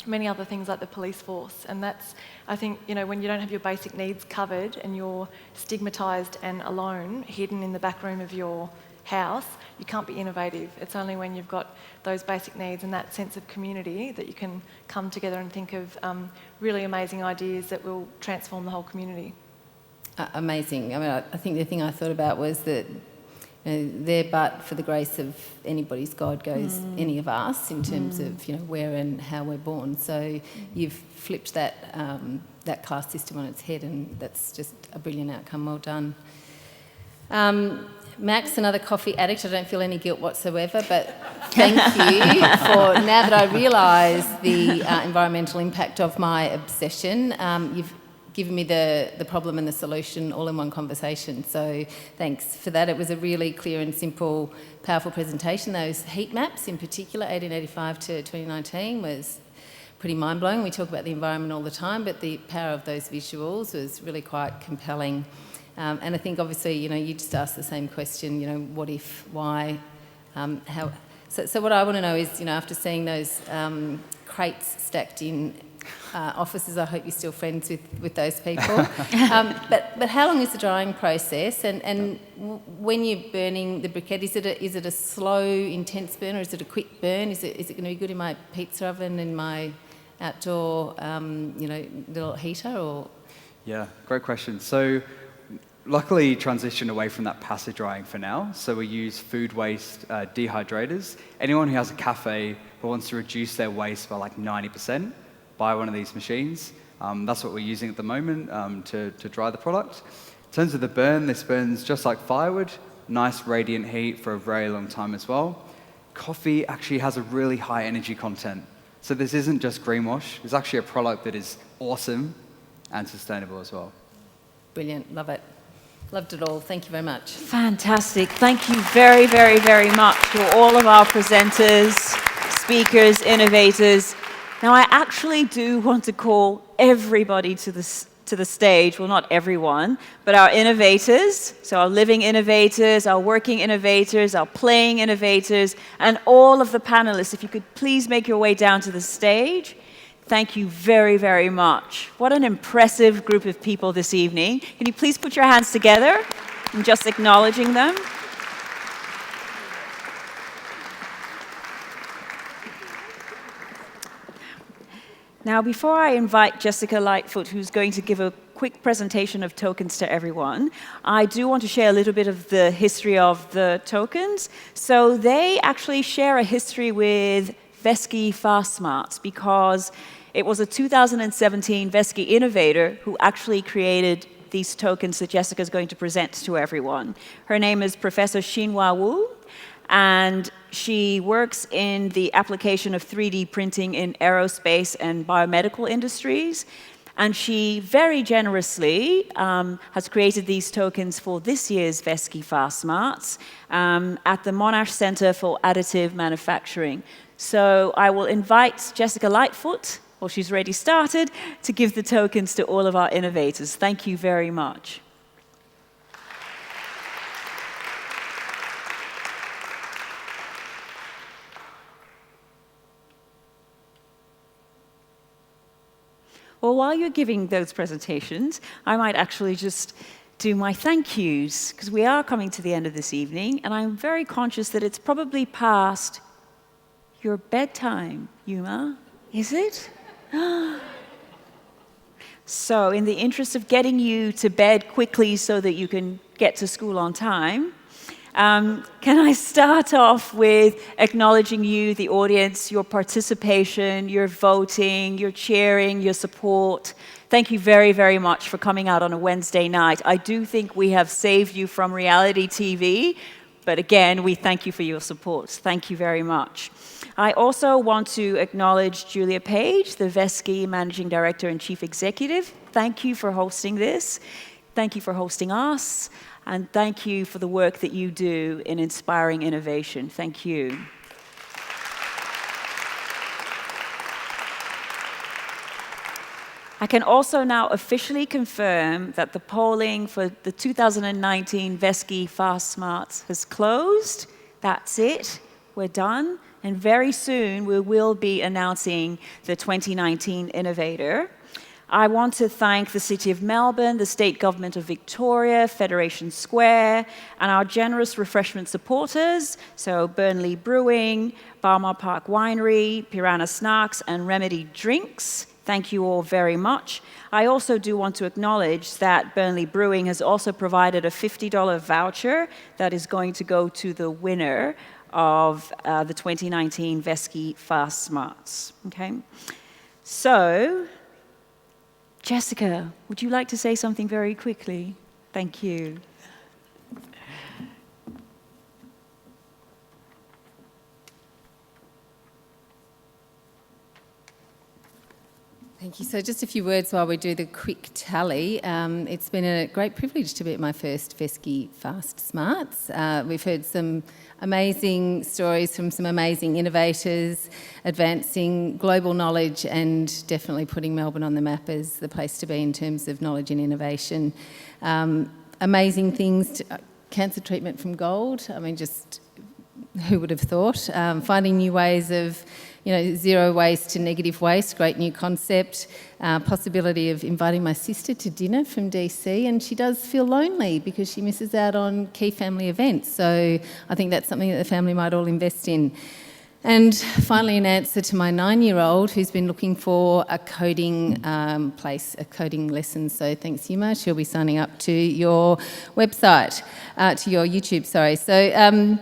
many other things like the police force. And that's, I think, when you don't have your basic needs covered and you're stigmatised and alone, hidden in the back room of your house, you can't be innovative. It's only when you've got those basic needs and that sense of community that you can come together and think of really amazing ideas that will transform the whole community. Amazing. I mean, I think the thing I thought about was that there, but for the grace of anybody's God goes any of us in terms of where and how we're born. So you've flipped that that class system on its head, and that's just a brilliant outcome. Well done. Max, another coffee addict. I don't feel any guilt whatsoever, but thank you for, now that I realise the environmental impact of my obsession, you've given me the problem and the solution all in one conversation. So thanks for that. It was a really clear and simple, powerful presentation. Those heat maps in particular, 1885 to 2019, was pretty mind-blowing. We talk about the environment all the time, but the power of those visuals was really quite compelling. And I think obviously, you just asked the same question, what if, why, how. So what I want to know is, after seeing those crates stacked in offices, I hope you're still friends with those people. But how long is the drying process? And when you're burning the briquette, is it a slow, intense burn, or is it a quick burn? Is it going to be good in my pizza oven, in my outdoor, little heater, or? Yeah, great question. So luckily transitioned away from that passive drying for now. So we use food waste dehydrators. Anyone who has a cafe who wants to reduce their waste by like 90%, buy one of these machines. That's what we're using at the moment to dry the product. In terms of the burn, this burns just like firewood, nice radiant heat for a very long time as well. Coffee actually has a really high energy content. So this isn't just greenwash. It's actually a product that is awesome and sustainable as well. Brilliant, love it. Loved it all. Thank you very much. Fantastic. Thank you very, very, very much to all of our presenters, speakers, innovators. Now, I actually do want to call everybody to the stage. Well, not everyone, but our innovators. So our living innovators, our working innovators, our playing innovators, and all of the panelists. If you could please make your way down to the stage. Thank you very, very much. What an impressive group of people this evening. Can you please put your hands together? I'm just acknowledging them. Now, before I invite Jessica Lightfoot, who's going to give a quick presentation of tokens to everyone, I do want to share a little bit of the history of the tokens. So they actually share a history with Veski Fast Smarts, because it was a 2017 Veski innovator who actually created these tokens that Jessica is going to present to everyone. Her name is Professor Xinhua Wu, and she works in the application of 3D printing in aerospace and biomedical industries. And she very generously has created these tokens for this year's Veski Fast Smarts at the Monash Centre for Additive Manufacturing. So I will invite Jessica Lightfoot, well, she's already started, to give the tokens to all of our innovators. Thank you very much. Well, while you're giving those presentations, I might actually just do my thank yous, because we are coming to the end of this evening, and I'm very conscious that it's probably past your bedtime, Yuma. Is it? So in the interest of getting you to bed quickly so that you can get to school on time, can I start off with acknowledging you, the audience, your participation, your voting, your cheering, your support. Thank you very, very much for coming out on a Wednesday night. I do think we have saved you from reality TV, But again, we thank you for your support. Thank you very much. I also want to acknowledge Julia Page, the Veski Managing Director and Chief Executive. Thank you for hosting this. Thank you for hosting us. And thank you for the work that you do in inspiring innovation. Thank you. I can also now officially confirm that the polling for the 2019 Veski Fast Smarts has closed. That's it. We're done. And very soon we will be announcing the 2019 Innovator. I want to thank the City of Melbourne, the State Government of Victoria, Federation Square, and our generous refreshment supporters, so Burnley Brewing, Balmar Park Winery, Piranha Snacks, and Remedy Drinks. Thank you all very much. I also do want to acknowledge that Burnley Brewing has also provided a $50 voucher that is going to go to the winner of the 2019 Veski Fast Smarts. Okay? So, Jessica, would you like to say something very quickly? Thank you. Thank you. So just a few words while we do the quick tally. It's been a great privilege to be at my first Veski Fast Smarts. We've heard some amazing stories from some amazing innovators, advancing global knowledge and definitely putting Melbourne on the map as the place to be in terms of knowledge and innovation. Amazing things, cancer treatment from gold. I mean, just who would have thought? Finding new ways of zero waste to negative waste, great new concept. Possibility of inviting my sister to dinner from DC, and she does feel lonely because she misses out on key family events. So I think that's something that the family might all invest in. And finally, an answer to my 9-year-old who's been looking for a coding place, a coding lesson. So thanks, Humour. She'll be signing up to your website, to your YouTube, sorry. So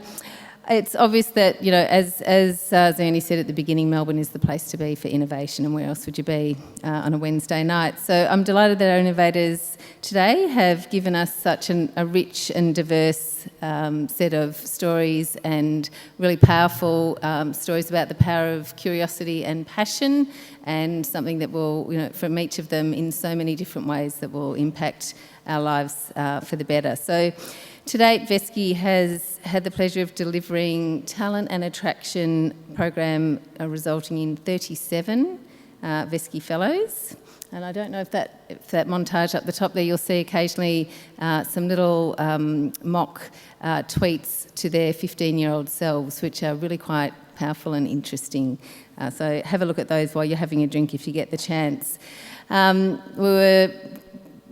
it's obvious that, as Zani said at the beginning, Melbourne is the place to be for innovation, and where else would you be on a Wednesday night? So I'm delighted that our innovators today have given us such a rich and diverse set of stories, and really powerful stories about the power of curiosity and passion, and something that will, from each of them in so many different ways that will impact our lives for the better. So to date, Veski has had the pleasure of delivering talent and attraction program resulting in 37 Veski Fellows. And I don't know if that montage up the top there, you'll see occasionally some little mock tweets to their 15-year-old selves, which are really quite powerful and interesting. So have a look at those while you're having a drink if you get the chance. We were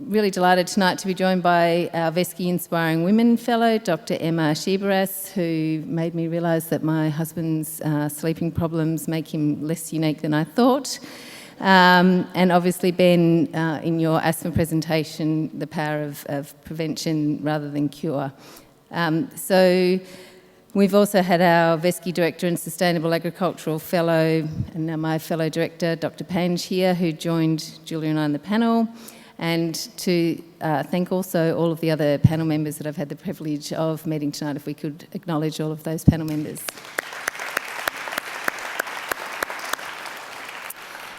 really delighted tonight to be joined by our Veski Inspiring Women Fellow, Dr. Emma Shibaras, who made me realise that my husband's sleeping problems make him less unique than I thought. And obviously, Ben, in your asthma presentation, the power of prevention rather than cure. So we've also had our Veski Director and Sustainable Agricultural Fellow, and now my fellow director, Dr. Pange here, who joined Julia and I on the panel. And to thank also all of the other panel members that I've had the privilege of meeting tonight, if we could acknowledge all of those panel members.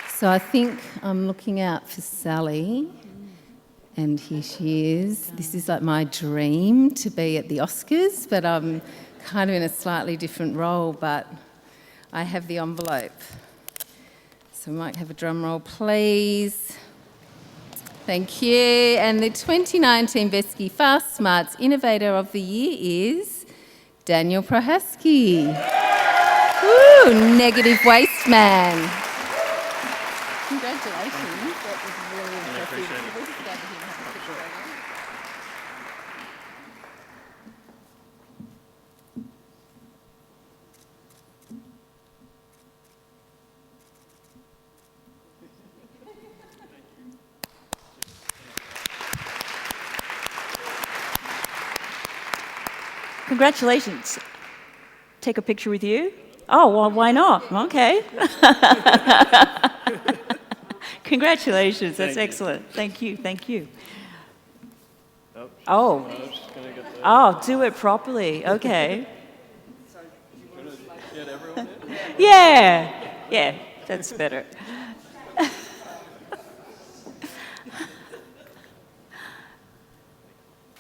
So I think I'm looking out for Sally, and here she is. This is like my dream, to be at the Oscars, but I'm kind of in a slightly different role, but I have the envelope. So we might have a drum roll, please. Thank you. And the 2019 Veski Fast Smarts Innovator of the Year is Daniel Pro Husky. Woo, negative waste man. Congratulations. That was really impressive. Congratulations. Take a picture with you? Oh, well, why not? Okay. Congratulations. That's excellent. Thank you. Thank you. Oh, Oh. I was just gonna get the... Oh, do it properly. Okay. Gonna get everyone in? Yeah, that's better.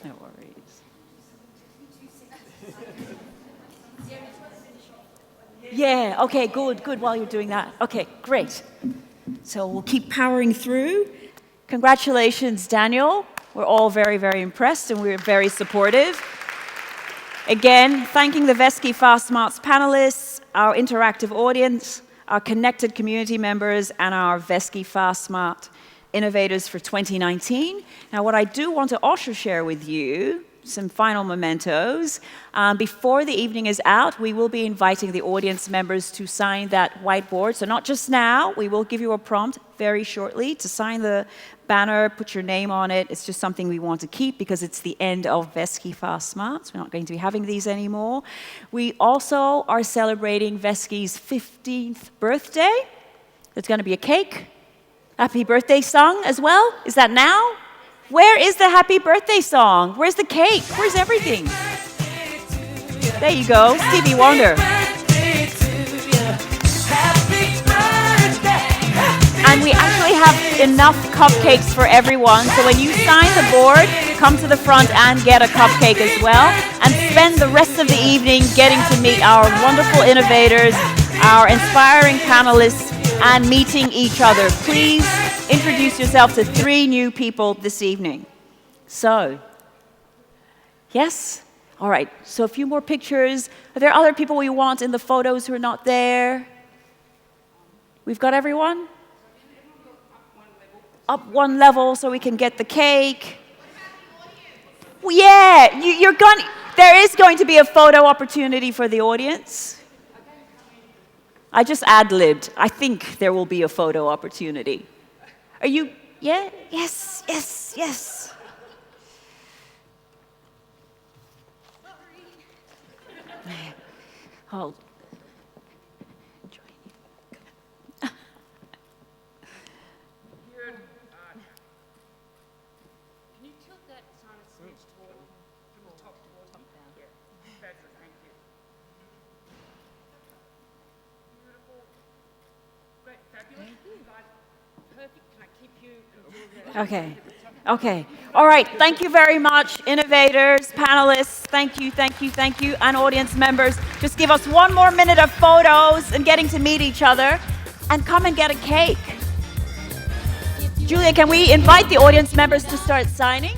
No worries. Yeah, okay, good while you're doing that. Okay, great. So we'll keep powering through. Congratulations, Daniel. We're all very, very impressed and we're very supportive. Again, thanking the Veski Fast Smarts panelists, our interactive audience, our connected community members, and our Veski Fast Smart Innovators for 2019. Now, what I do want to also share with you, some final mementos. Before the evening is out, we will be inviting the audience members to sign that whiteboard. So not just now, we will give you a prompt very shortly to sign the banner, put your name on it. It's just something we want to keep because it's the end of Veski Fast Smarts. We're not going to be having these anymore. We also are celebrating Veski's 15th birthday. There's going to be a cake. Happy birthday song as well. Is that now? Where is the happy birthday song? Where's the cake? Where's everything? There you go, Stevie Wonder. And we actually have enough cupcakes for everyone. So when you sign the board, come to the front and get a cupcake as well. And spend the rest of the evening getting to meet our wonderful innovators, our inspiring panelists, and meeting each other. Please introduce yourself to 3 new people this evening. So, yes? All right, so a few more pictures. Are there other people we want in the photos who are not there? We've got everyone? Up one level so we can get the cake. Well, yeah, there is going to be a photo opportunity for the audience. I just ad-libbed. I think there will be a photo opportunity. Are you, yeah? Yes. Hold. Can you tilt that sign a smidge toward from the top down? Yeah, that's it, thank you. Beautiful. Great, fabulous. You guys, perfect. Can I keep you until the... Okay. All right, thank you very much, innovators, panelists, thank you, and audience members. Just give us one more minute of photos and getting to meet each other, and come and get a cake. Julia, can we invite the audience members to start signing?